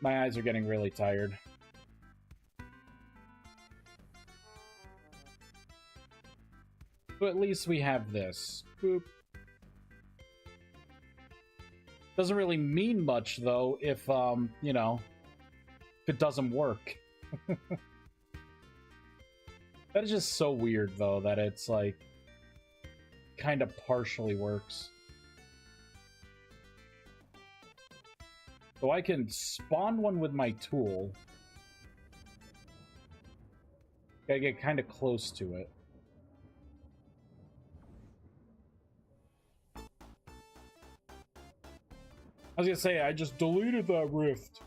My eyes are getting really tired. But at least we have this. Boop. Doesn't really mean much, though, if, you know, if it doesn't work. That is just so weird, though, that it's, like, kind of partially works. So I can spawn one with my tool. Gotta get kind of close to it. I was gonna say, I just deleted that rift.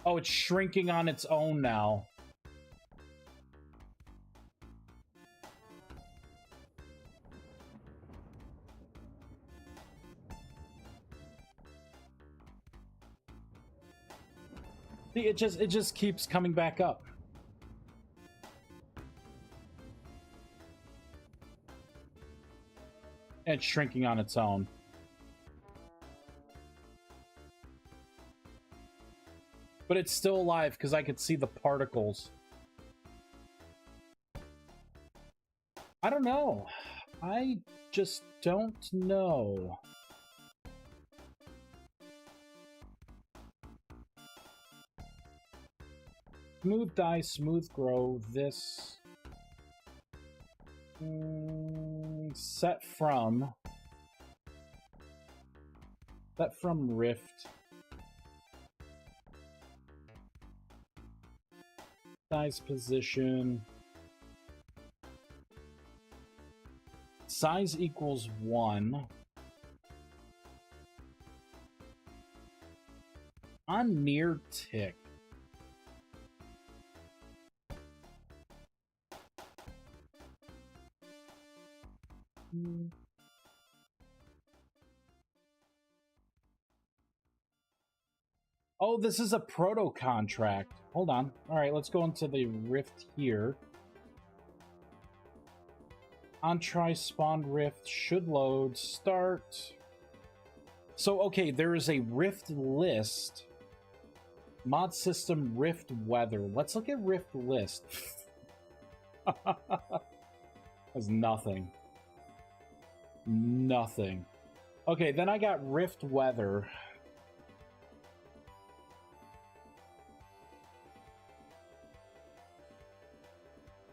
Oh, it's shrinking on its own now. See, it just keeps coming back up. And it's shrinking on its own. But it's still alive because I could see the particles. I don't know. I just don't know. Smooth die, smooth grow. This set from rift. Size position. Size equals 1. On near tick. Oh, this is a proto contract. Hold on. All right, let's go into the rift here. On try spawn rift should load. Start. So, okay, there is a rift list. Mod system rift weather. Let's look at rift list. That's nothing. Nothing. Okay, then I got rift weather.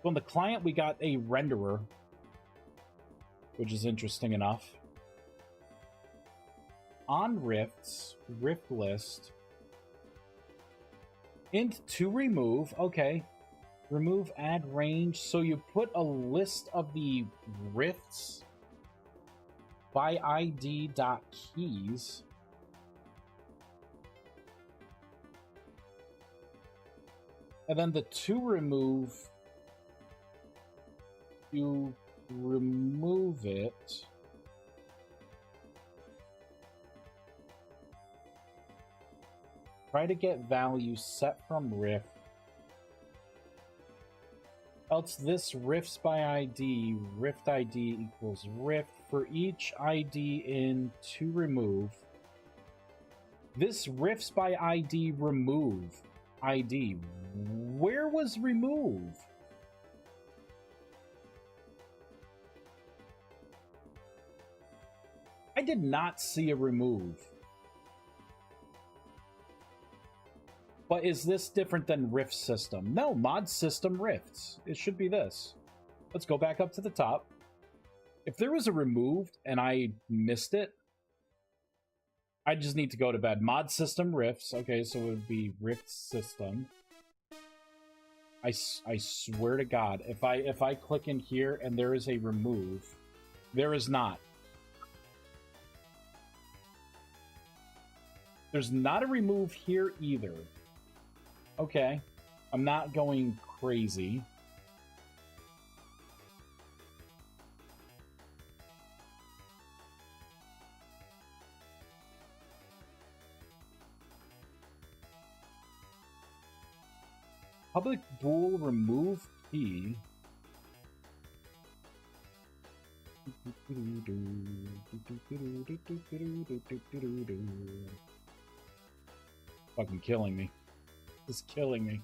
On the client, we got a renderer, which is interesting enough. On rifts, rift list. Int to remove. Okay. Remove, add range. So you put a list of the rifts by id.keys. And then the to remove, you remove it. Try to get value set from rift. Else this rifts by ID, rift ID equals rift. For each ID in to remove, this rifts by ID remove ID. Where was remove? I did not see a remove. But is this different than rift system? No, mod system rifts. It should be this. Let's go back up to the top. If there was a removed and I missed it, I just need to go to bed. Mod system rifts. Okay, so it would be rift system. I swear to God, if I click in here and there is a remove, there is not. There's not a remove here either. Okay, I'm not going crazy. Public bool remove key. Fucking killing me. It's killing me.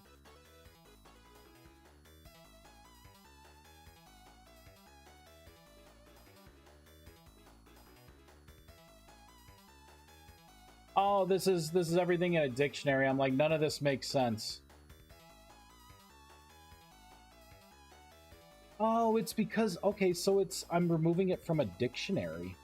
Oh, this is everything in a dictionary. I'm like, none of this makes sense. Oh, it's because, okay, so I'm removing it from a dictionary.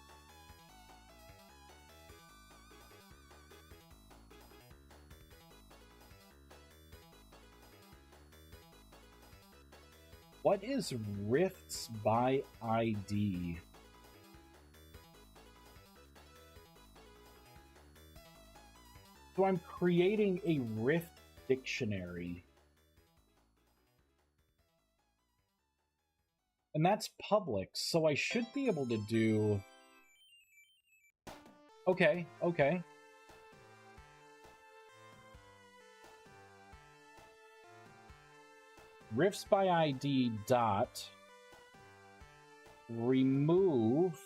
What is rifts by ID? So I'm creating a rift dictionary. And that's public, so I should be able to do... Okay, okay. Rifts by ID dot remove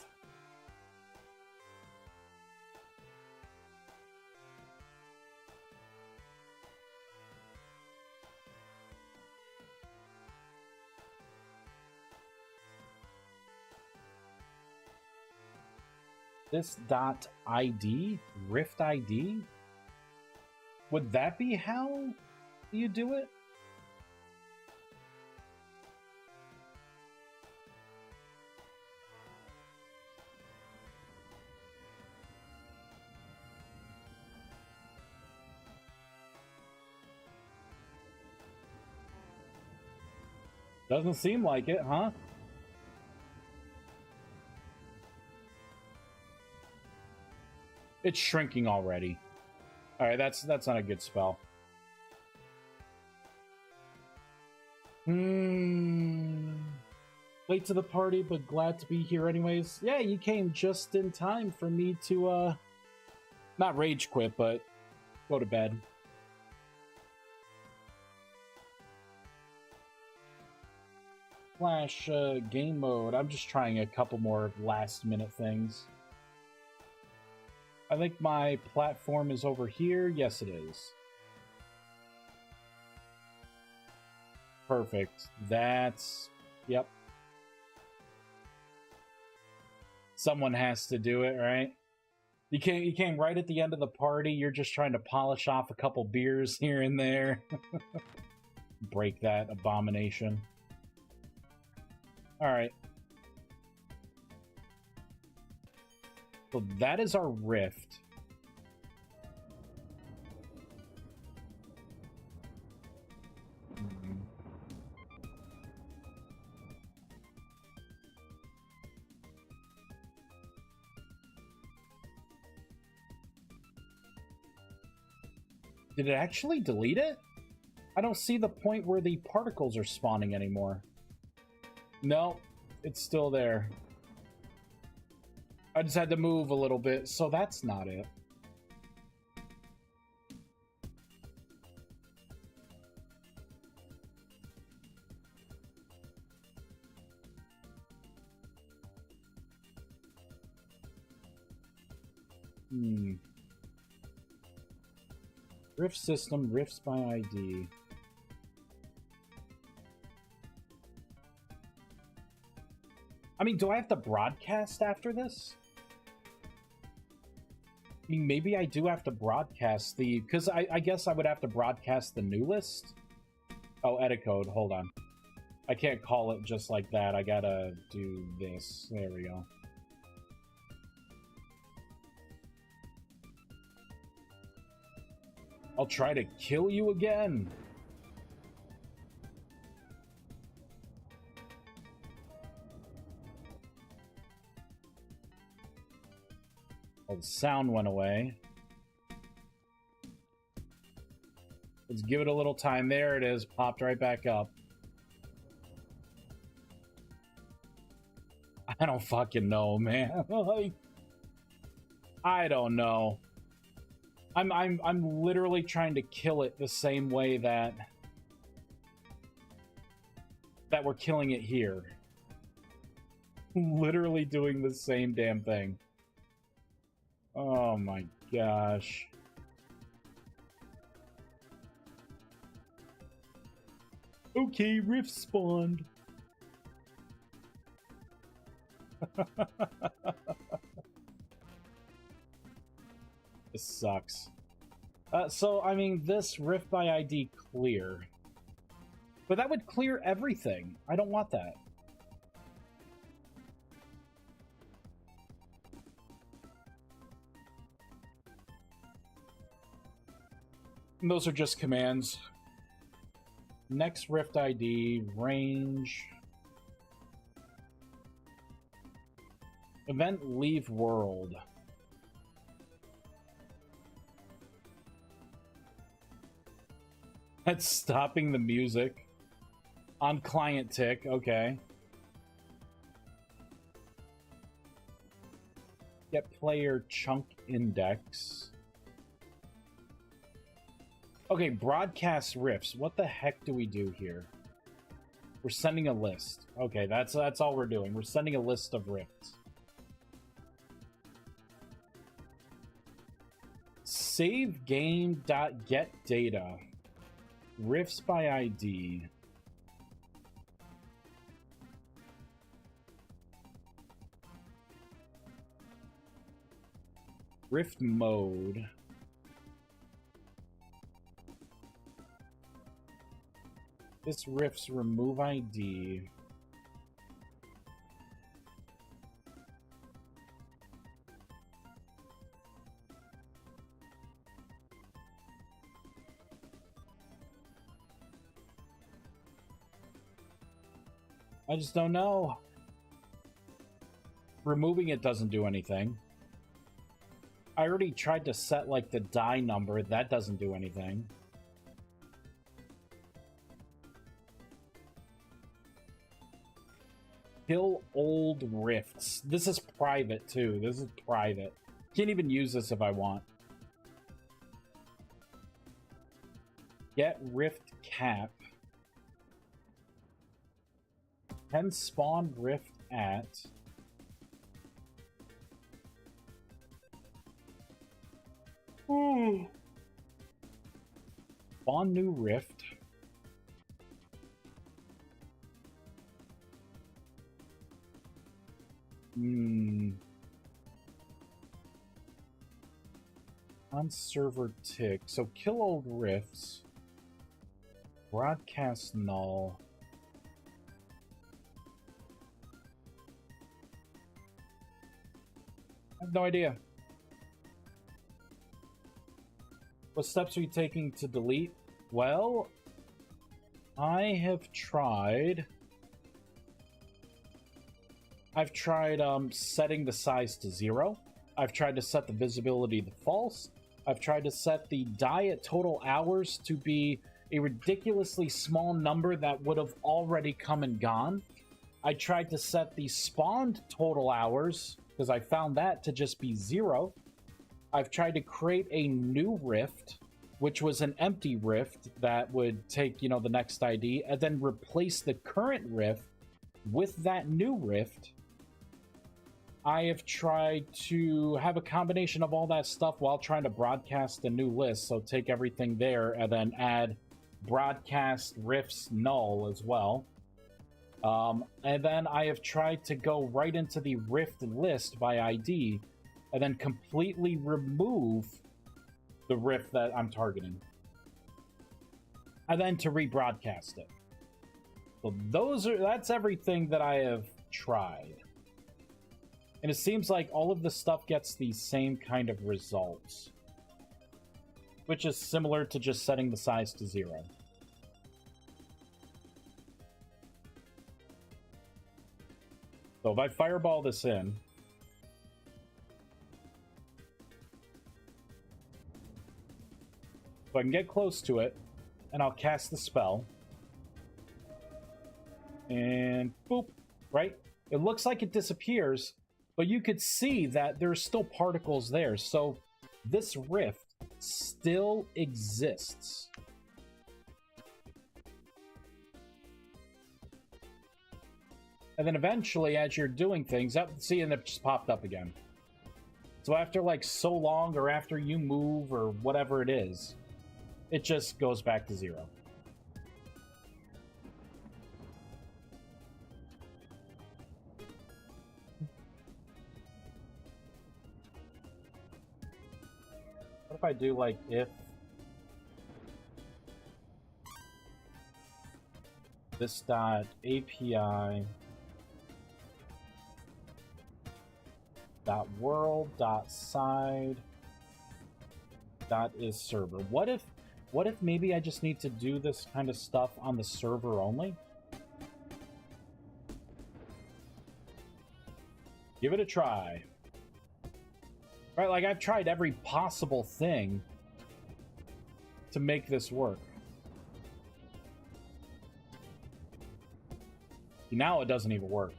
this dot ID, Rift ID? Would that be how you do it? Doesn't seem like it, huh? It's shrinking already. Alright, that's not a good spell. Late to the party, but glad to be here anyways. Yeah, you came just in time for me to, not rage quit, but go to bed. Flash game mode. I'm just trying a couple more last minute things. I think my platform is over here. Yes, it is. Perfect. That's... Yep. Someone has to do it, right? You came right at the end of the party. You're just trying to polish off a couple beers here and there. Break that abomination. Alright. So that is our rift. Did it actually delete it? I don't see the point where the particles are spawning anymore. No, it's still there. I just had to move a little bit, so that's not it. Rift system, rifts by ID. I mean, do I have to broadcast after this? I mean, maybe I do have to broadcast the... Because I guess I would have to broadcast the new list. Oh, edit code. Hold on. I can't call it just like that. I gotta do this. There we go. I'll try to kill you again. Oh, the sound went away. Let's give it a little time. There it is. Popped right back up. I don't fucking know, man. Like, I don't know. I'm literally trying to kill it the same way that we're killing it here. Literally doing the same damn thing. Oh my gosh. Okay, rift spawned. This sucks. So, I mean, this rift by ID clear. But that would clear everything. I don't want that. And those are just commands. Next rift ID, range. Event leave world. That's stopping the music. On client tick, okay. Get player chunk index. Okay, broadcast rifts. What the heck do we do here? We're sending a list. Okay, that's all we're doing. We're sending a list of rifts. Save game.get data. Rifts by ID. Rift mode. This rift's remove ID. I just don't know. Removing it doesn't do anything. I already tried to set, like, the die number. That doesn't do anything. Kill old rifts. This is private, too. This is private. Can't even use this if I want. Get rift cap. Can spawn rift at... Ooh. Spawn new rift. On server tick. So kill old rifts. Broadcast null. I have no idea. What steps are you taking to delete? Well, I have tried... I've tried setting the size to 0. I've tried to set the visibility to false. I've tried to set the die at total hours to be a ridiculously small number that would have already come and gone. I tried to set the spawned total hours, because I found that to just be 0. I've tried to create a new rift, which was an empty rift that would take, you know, the next ID, and then replace the current rift with that new rift. I have tried to have a combination of all that stuff while trying to broadcast a new list, so take everything there and then add broadcast rifts null as well. And then I have tried to go right into the rift list by ID and then completely remove the rift that I'm targeting. And then to rebroadcast it. So that's everything that I have tried. And it seems like all of the stuff gets the same kind of results. Which is similar to just setting the size to 0. So if I fireball this in... So I can get close to it, and I'll cast the spell. And boop, right? It looks like it disappears, but you could see that there's still particles there. So this rift still exists. And then eventually, as you're doing things, see, and it just popped up again. So after like so long, or after you move, or whatever it is, it just goes back to 0. What if I do like if this dot API dot world dot side dot is server? What if maybe I just need to do this kind of stuff on the server only? Give it a try. Right, like I've tried every possible thing to make this work. Now it doesn't even work.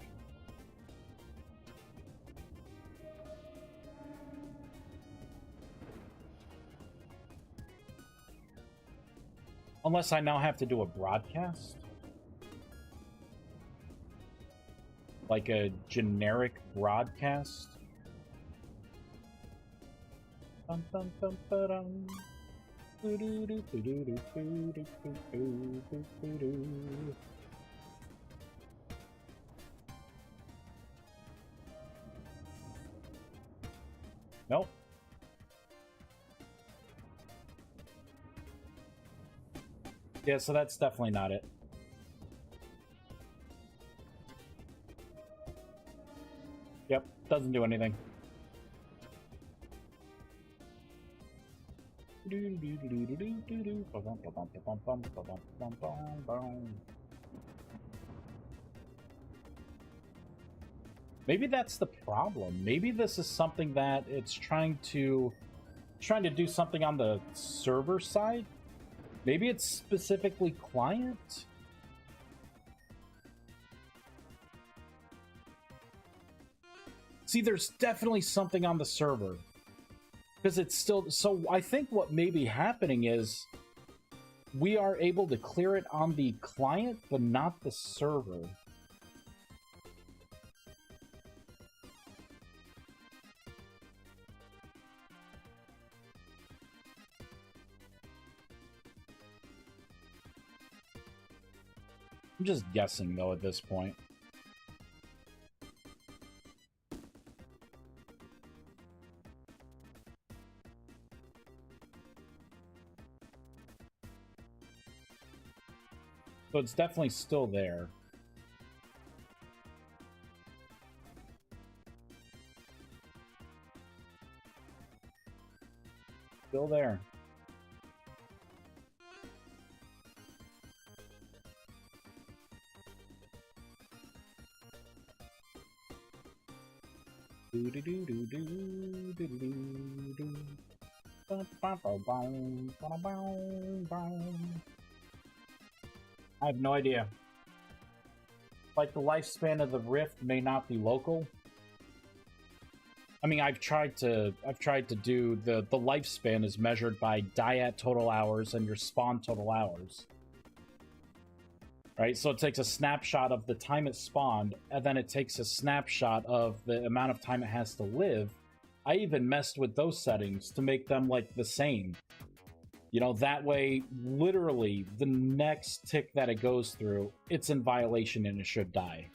Unless I now have to do a broadcast. Like a generic broadcast. Bum, bum, bum, ba-dum. Nope. Yeah, so that's definitely not it. Yep, doesn't do anything. Maybe that's the problem. Maybe this is something that it's trying to do something on the server side. Maybe it's specifically client. See, there's definitely something on the server. Because it's still... So I think what may be happening is we are able to clear it on the client, but not the server. I'm just guessing, though, at this point. So it's definitely still there. Still there. I have no idea. Like, the lifespan of the rift may not be local. I mean, I've tried to do the lifespan is measured by dyad total hours and your spawn total hours. Right? So it takes a snapshot of the time it spawned, and then it takes a snapshot of the amount of time it has to live. I even messed with those settings to make them, like, the same. You know, that way, literally, the next tick that it goes through, it's in violation and it should die.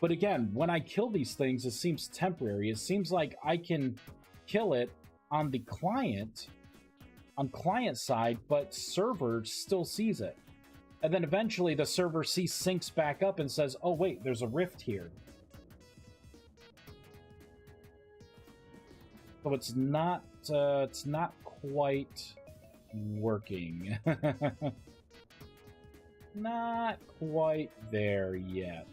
But again, when I kill these things, it seems temporary. It seems like I can kill it on the client, on client side, but server still sees it. And then eventually the server syncs back up and says, oh wait, there's a rift here. So it's not quite working. Not quite there yet.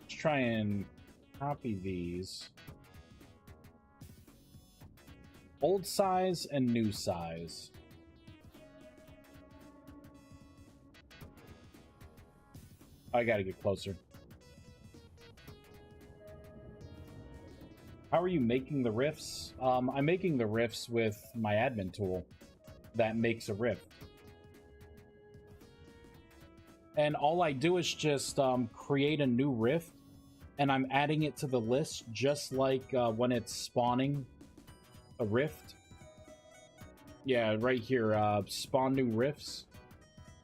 Try and copy these. Old size and new size. I gotta get closer. How are you making the riffs? I'm making the riffs with my admin tool that makes a riff. And all I do is just create a new riff, and I'm adding it to the list just like when it's spawning a rift. Yeah, right here, spawn new rifts.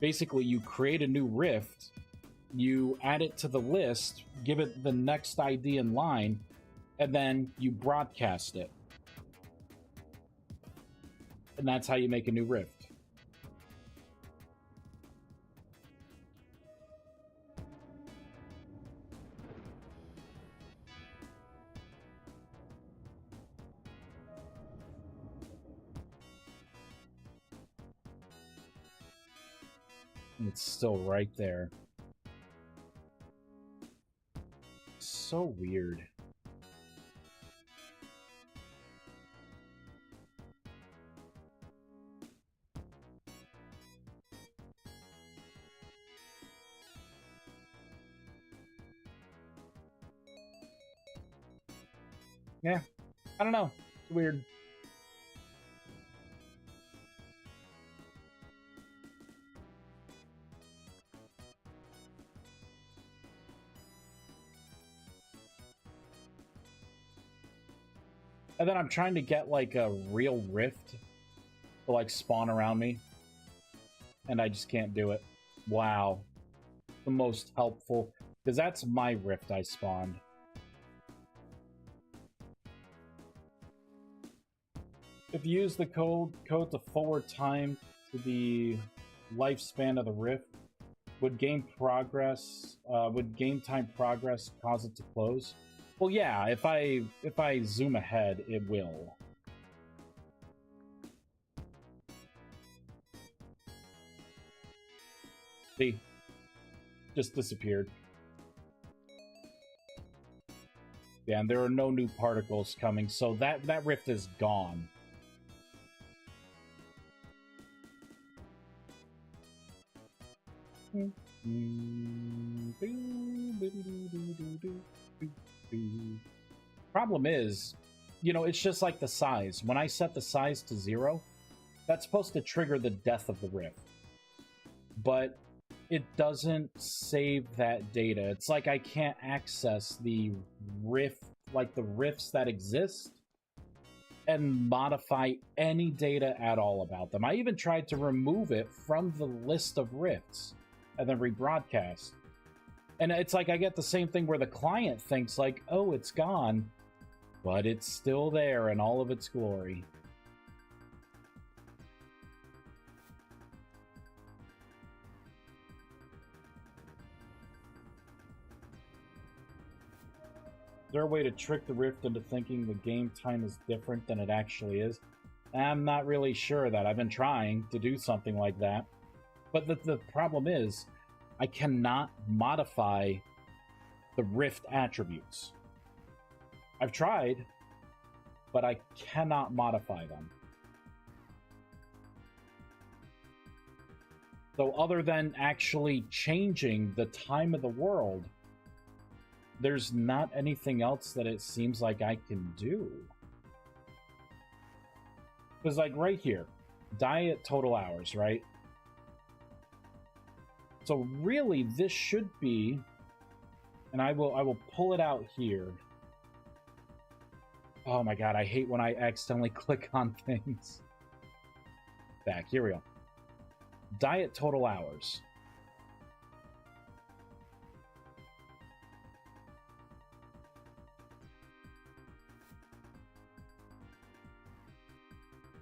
Basically, you create a new rift, you add it to the list, give it the next ID in line, and then you broadcast it. And that's how you make a new rift. It's still right there. So weird. Yeah, I don't know. It's weird. And then I'm trying to get like a real rift to like spawn around me, and I just can't do it. Wow. The most helpful, because that's my rift I spawned. If you use the code to forward time to the lifespan of the rift, would game time progress cause it to close? Well, yeah, if I zoom ahead, it will. See? Just disappeared. Yeah, and there are no new particles coming, so that rift is gone. Problem is, you know, it's just like the size. When I set the size to 0, that's supposed to trigger the death of the rift. But it doesn't save that data. It's like I can't access the rift, like the rifts that exist, and modify any data at all about them. I even tried to remove it from the list of rifts and then rebroadcast. And it's like I get the same thing where the client thinks like, oh, it's gone, but it's still there in all of its glory. Is there a way to trick the Rift into thinking the game time is different than it actually is? I'm not really sure of that. I've been trying to do something like that. But the problem is, I cannot modify the Rift attributes. I've tried, but I cannot modify them. So other than actually changing the time of the world, there's not anything else that it seems like I can do. Because like right here, diet total hours, right? So really this should be, and I will pull it out here. Oh my god, I hate when I accidentally click on things. Back, here we go. Diet total hours.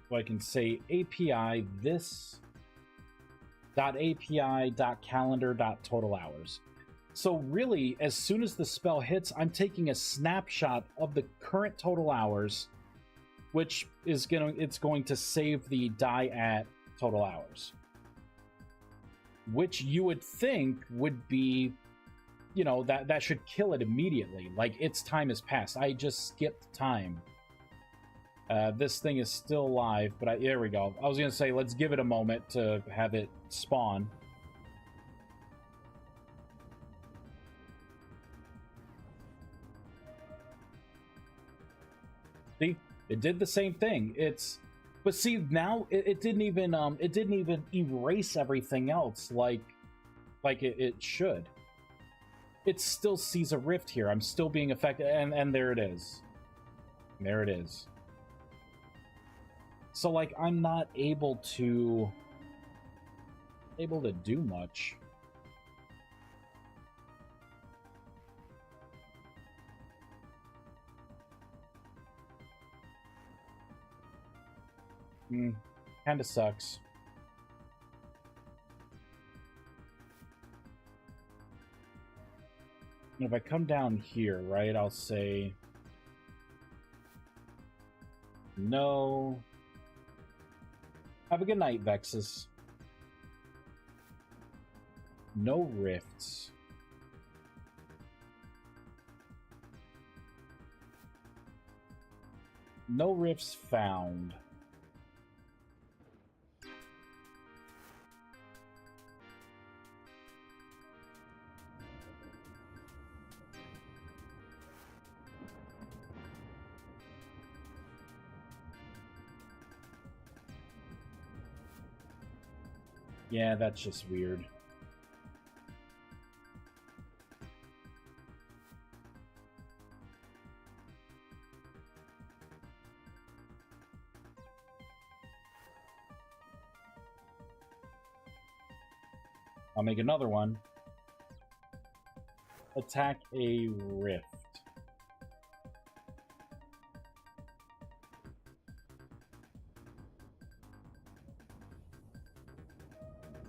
So I can say API this .api.calendar.total hours. So really, as soon as the spell hits, I'm taking a snapshot of the current total hours, which is going to save the die at total hours. Which you would think would be, you know, that should kill it immediately. Like, its time has passed. I just skipped time. This thing is still live, but there we go. I was going to say, let's give it a moment to have it spawn. See, it did the same thing. But see, now it didn't even erase everything else like it should. It still sees a rift here. I'm still being affected, and there it is. There it is. So, like, I'm not able to do much. Kinda sucks. If I come down here, right, I'll say no. Have a good night, Vexus. No rifts. No rifts found. Yeah, that's just weird. I'll make another one. Attack a rift.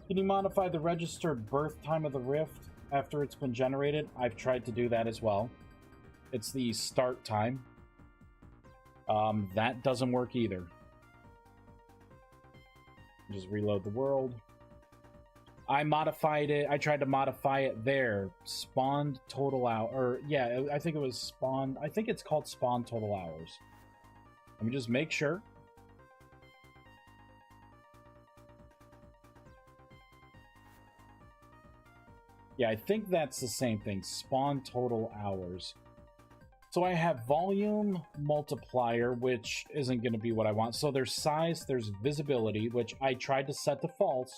Can you modify the registered birth time of the rift after it's been generated? I've tried to do that as well. It's the start time. That doesn't work either. Just reload the world. I modified it. I tried to modify it there. Spawned total hour. Or, yeah, I think it was spawn. I think it's called spawn total hours. Let me just make sure. Yeah, I think that's the same thing. Spawn total hours. So I have volume multiplier, which isn't going to be what I want. So there's size, there's visibility, which I tried to set to false.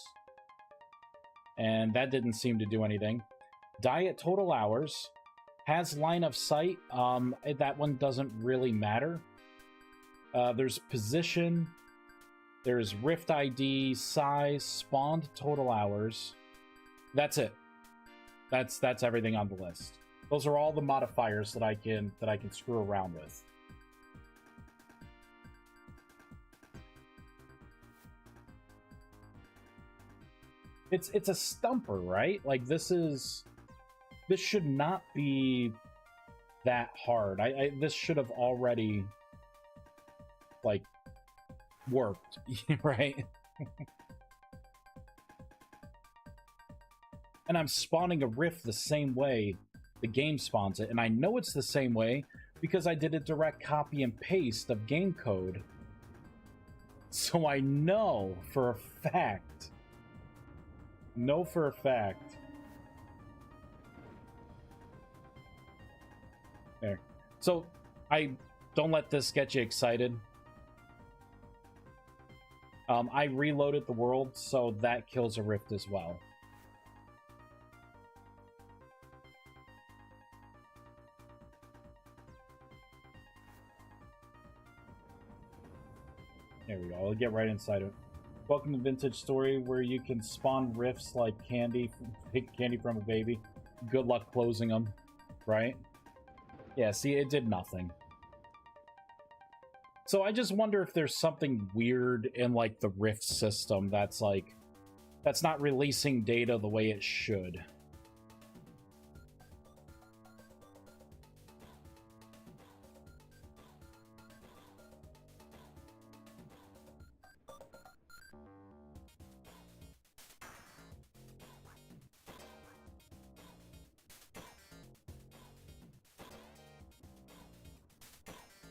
And that didn't seem to do anything. Diet total hours. Has line of sight. That one doesn't really matter. There's position. There's rift ID, size, spawned total hours. That's it. That's everything on the list. Those are all the modifiers that I can screw around with. It's a stumper, right? Like, this should not be that hard. This should have already, like, worked, right? And I'm spawning a rift the same way the game spawns it, and I know it's the same way because I did a direct copy and paste of game code. So I know for a fact. Know for a fact. There. So, don't let this get you excited. I reloaded the world, so that kills a rift as well. There we go. I'll get right inside it. Welcome to Vintage Story, where you can spawn rifts like candy from a baby. Good luck closing them, right? Yeah, see, it did nothing. So I just wonder if there's something weird in, like, the rift system that's not releasing data the way it should.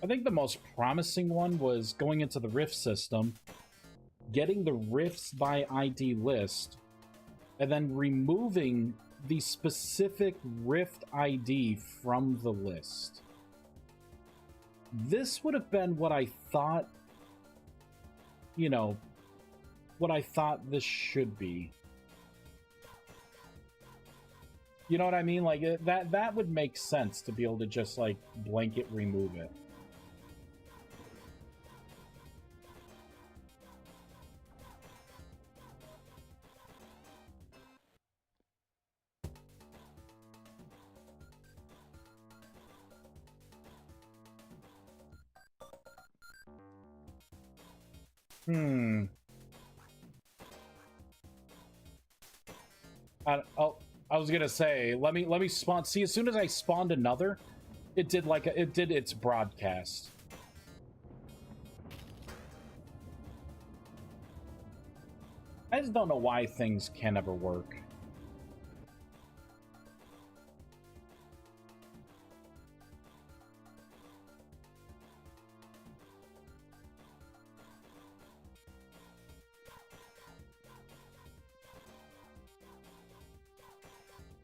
I think the most promising one was going into the Rift system, getting the Rifts by ID list, and then removing the specific Rift ID from the list. This would have been what I thought, you know, what I thought this should be. You know what I mean? Like, that would make sense to be able to just, like, blanket remove it. I was gonna say, let me spawn. See, as soon as I spawned another, it did its broadcast. I just don't know why things can never work.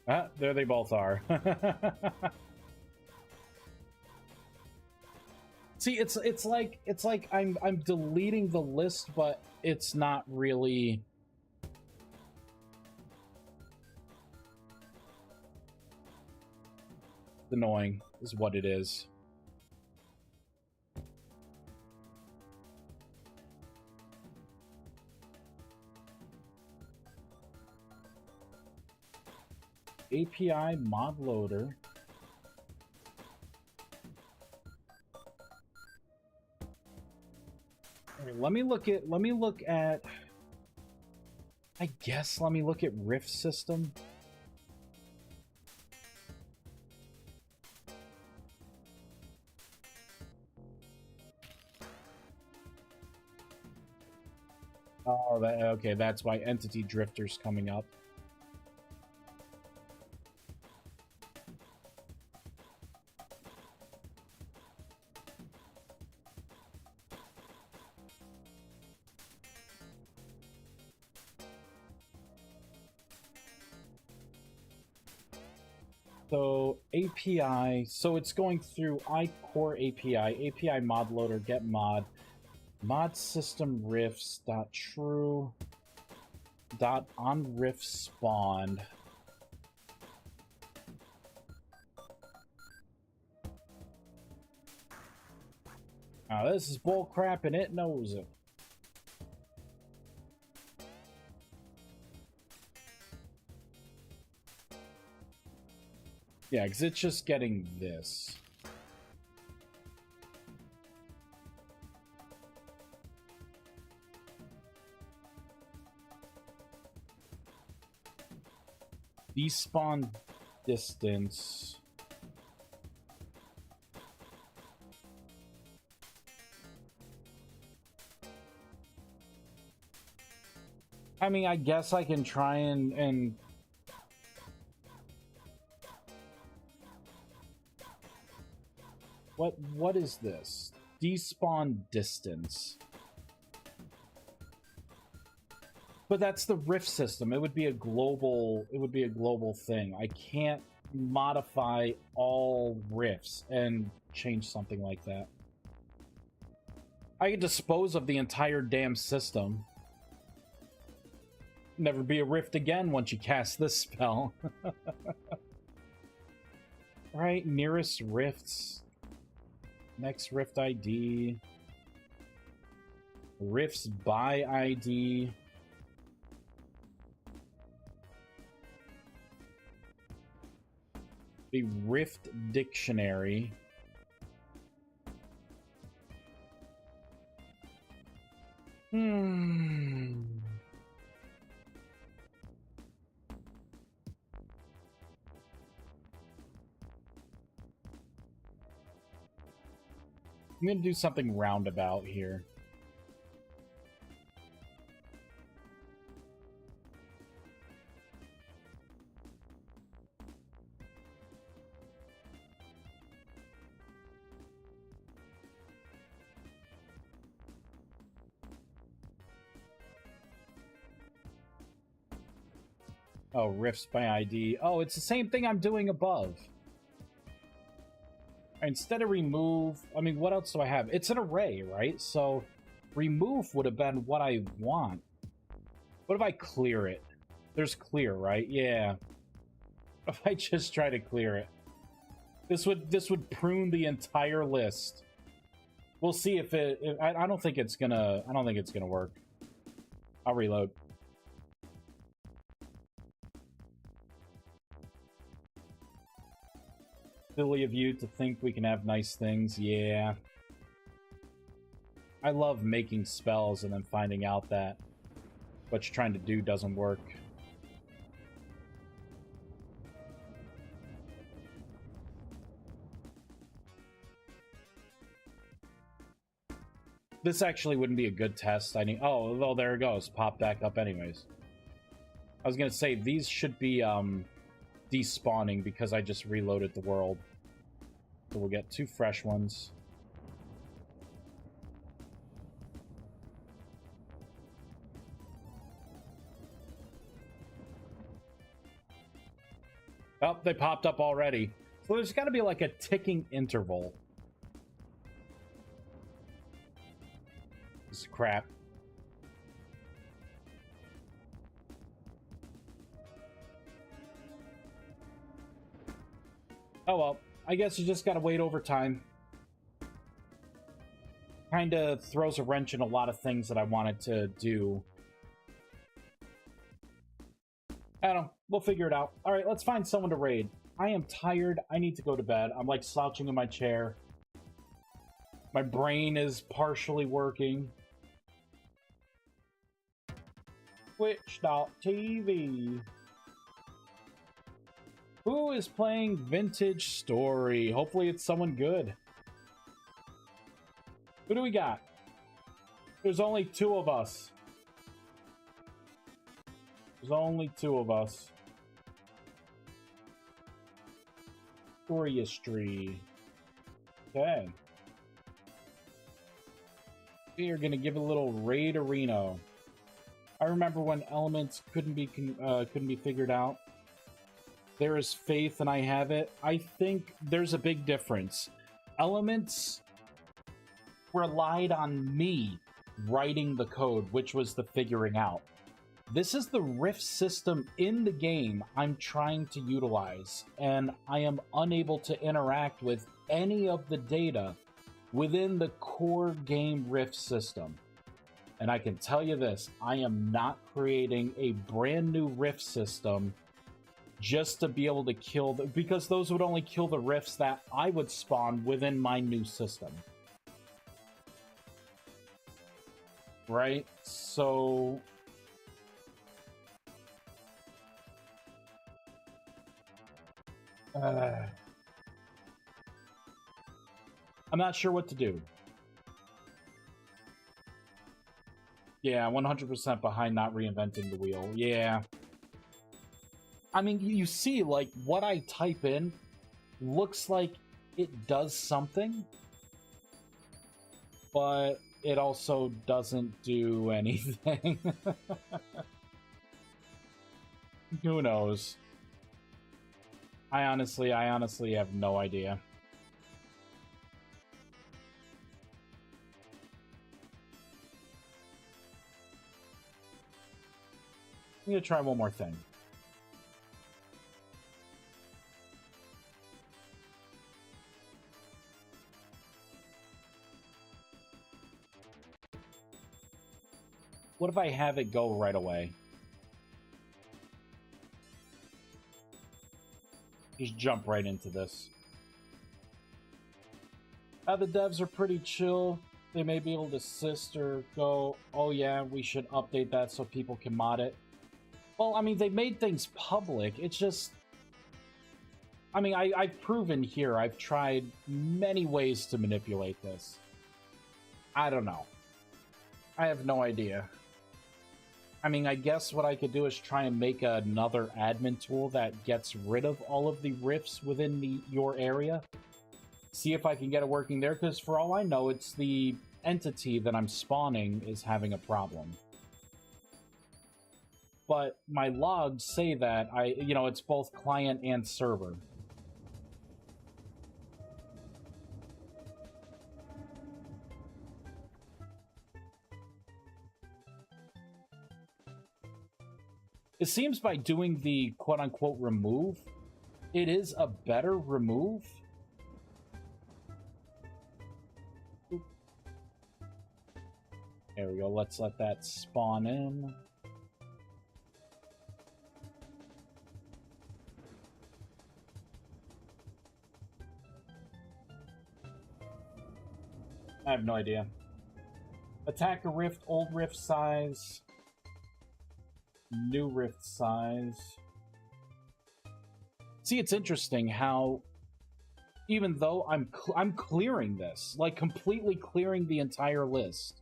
Ah, there they both are. See, it's like I'm deleting the list, but it's not really. Annoying is what it is. API mod loader. Right, let me look at I guess let me look at Rift system. Oh, okay, that's why Entity Drifter's coming up. So API, so it's going through iCore API mod loader, get mod system rifts dot true dot on rift spawned. Now this is bullcrap and it knows it. Yeah, because it's just getting this. Despawn distance. I mean, I guess I can try and what is this? Despawn distance. But that's the Rift system. It would be a global thing. I can't modify all Rifts and change something like that. I could dispose of the entire damn system. Never be a Rift again once you cast this spell. Right, nearest Rifts. Next Rift ID. Rifts by ID. A Rift dictionary. I'm gonna do something roundabout here. Oh, rifts by ID. Oh, it's the same thing I'm doing above. Instead of remove, I mean, what else do I have? It's an array, right? So remove would have been what I want. What if I clear it? There's clear, right? Yeah. If I just try to clear it, this would prune the entire list. We'll see if it. I don't think it's gonna. I don't think it's gonna work. I'll reload. Silly of you to think we can have nice things. Yeah. I love making spells and then finding out that what you're trying to do doesn't work. This actually wouldn't be a good test. I need. Oh, well, there it goes. Pop back up anyways. I was gonna say these should be despawning because I just reloaded the world. So we'll get 2 fresh ones. Oh, they popped up already. So there's got to be like a ticking interval. This is crap. Oh well, I guess you just gotta wait over time. Kinda throws a wrench in a lot of things that I wanted to do. I don't know. We'll figure it out. Alright, let's find someone to raid. I am tired. I need to go to bed. I'm like slouching in my chair. My brain is partially working. Twitch.tv. Who is playing Vintage Story? Hopefully it's someone good. Who do we got? There's only 2 of us. There's only 2 of us. Story history. Okay. We are gonna give it a little raid arena. I remember when elements couldn't be figured out. There is faith and I have it. I think there's a big difference. Elements relied on me writing the code, which was the figuring out. This is the rift system in the game I'm trying to utilize, and I am unable to interact with any of the data within the core game rift system. And I can tell you this, I am not creating a brand new rift system just to be able to kill because those would only kill the rifts that I would spawn within my new system. Right? So I'm not sure what to do. Yeah, 100% behind not reinventing the wheel. Yeah. I mean, you see, like, what I type in looks like it does something, but it also doesn't do anything. Who knows? I honestly have no idea. I'm gonna try one more thing. What if I have it go right away? Just jump right into this. The devs are pretty chill. They may be able to assist or go, oh yeah, we should update that so people can mod it. Well, I mean, they made things public. It's just... I mean, I've proven here, I've tried many ways to manipulate this. I don't know. I have no idea. I mean, I guess what I could do is try and make another admin tool that gets rid of all of the rifts within your area. See if I can get it working there, because for all I know, it's the entity that I'm spawning is having a problem. but my logs say that it's both client and server. It seems by doing the quote-unquote remove, it is a better remove. Oop. There we go. Let's let that spawn in. I have no idea. Attacker rift, old rift size, new rift size. See, it's interesting how, even though I'm clearing this, like completely clearing the entire list,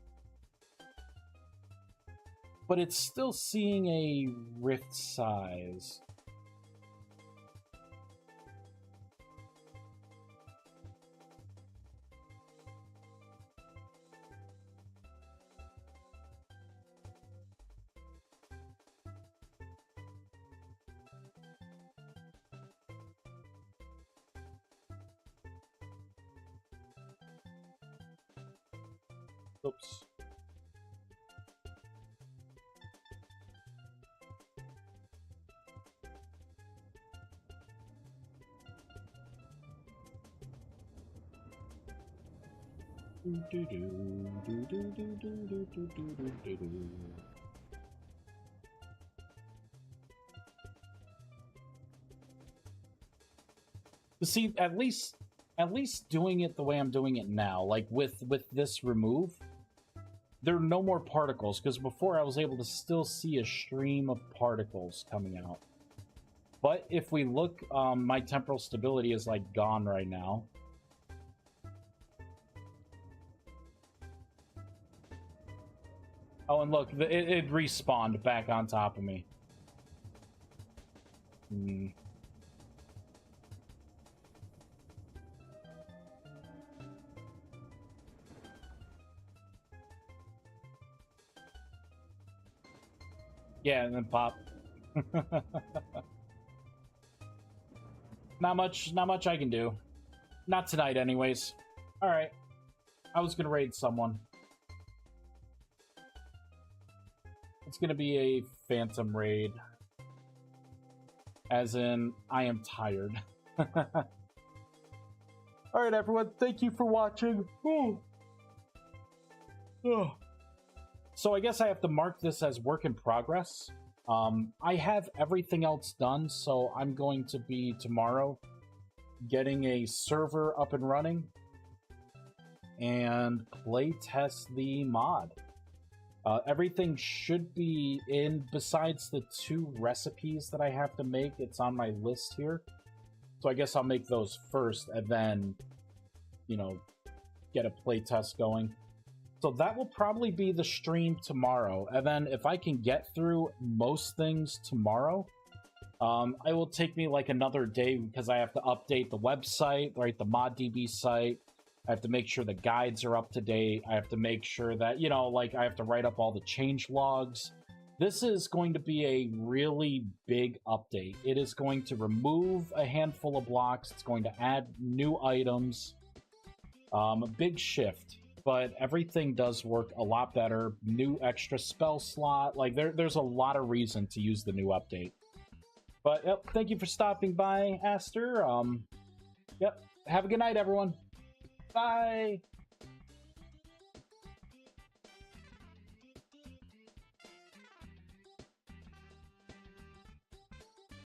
but it's still seeing a rift size. Oops. See, at least doing it the way I'm doing it now, like with this remove, there are no more particles, because before I was able to still see a stream of particles coming out. But if we look, my temporal stability is like gone right now. Oh, and look, it respawned back on top of me. Yeah, and then pop. Not much I can do. Not tonight, anyways. Alright. I was gonna raid someone. It's gonna be a phantom raid. As in, I am tired. Alright, everyone. Thank you for watching. Ooh. Oh. So I guess I have to mark this as work in progress. I have everything else done, so I'm going to be tomorrow getting a server up and running and play test the mod. Everything should be in, besides the 2 recipes that I have to make. It's on my list here. So I guess I'll make those first and then, get a playtest going. So that will probably be the stream tomorrow. And then if I can get through most things tomorrow, it will take me like another day because I have to update the website, right? The ModDB site. I have to make sure the guides are up to date. I have to make sure that, I have to write up all the change logs. This is going to be a really big update. It is going to remove a handful of blocks. It's going to add new items. A big shift. But everything does work a lot better. New extra spell slot. Like, there's a lot of reason to use the new update. But, yep, thank you for stopping by, Aster. Yep, have a good night, everyone. Bye!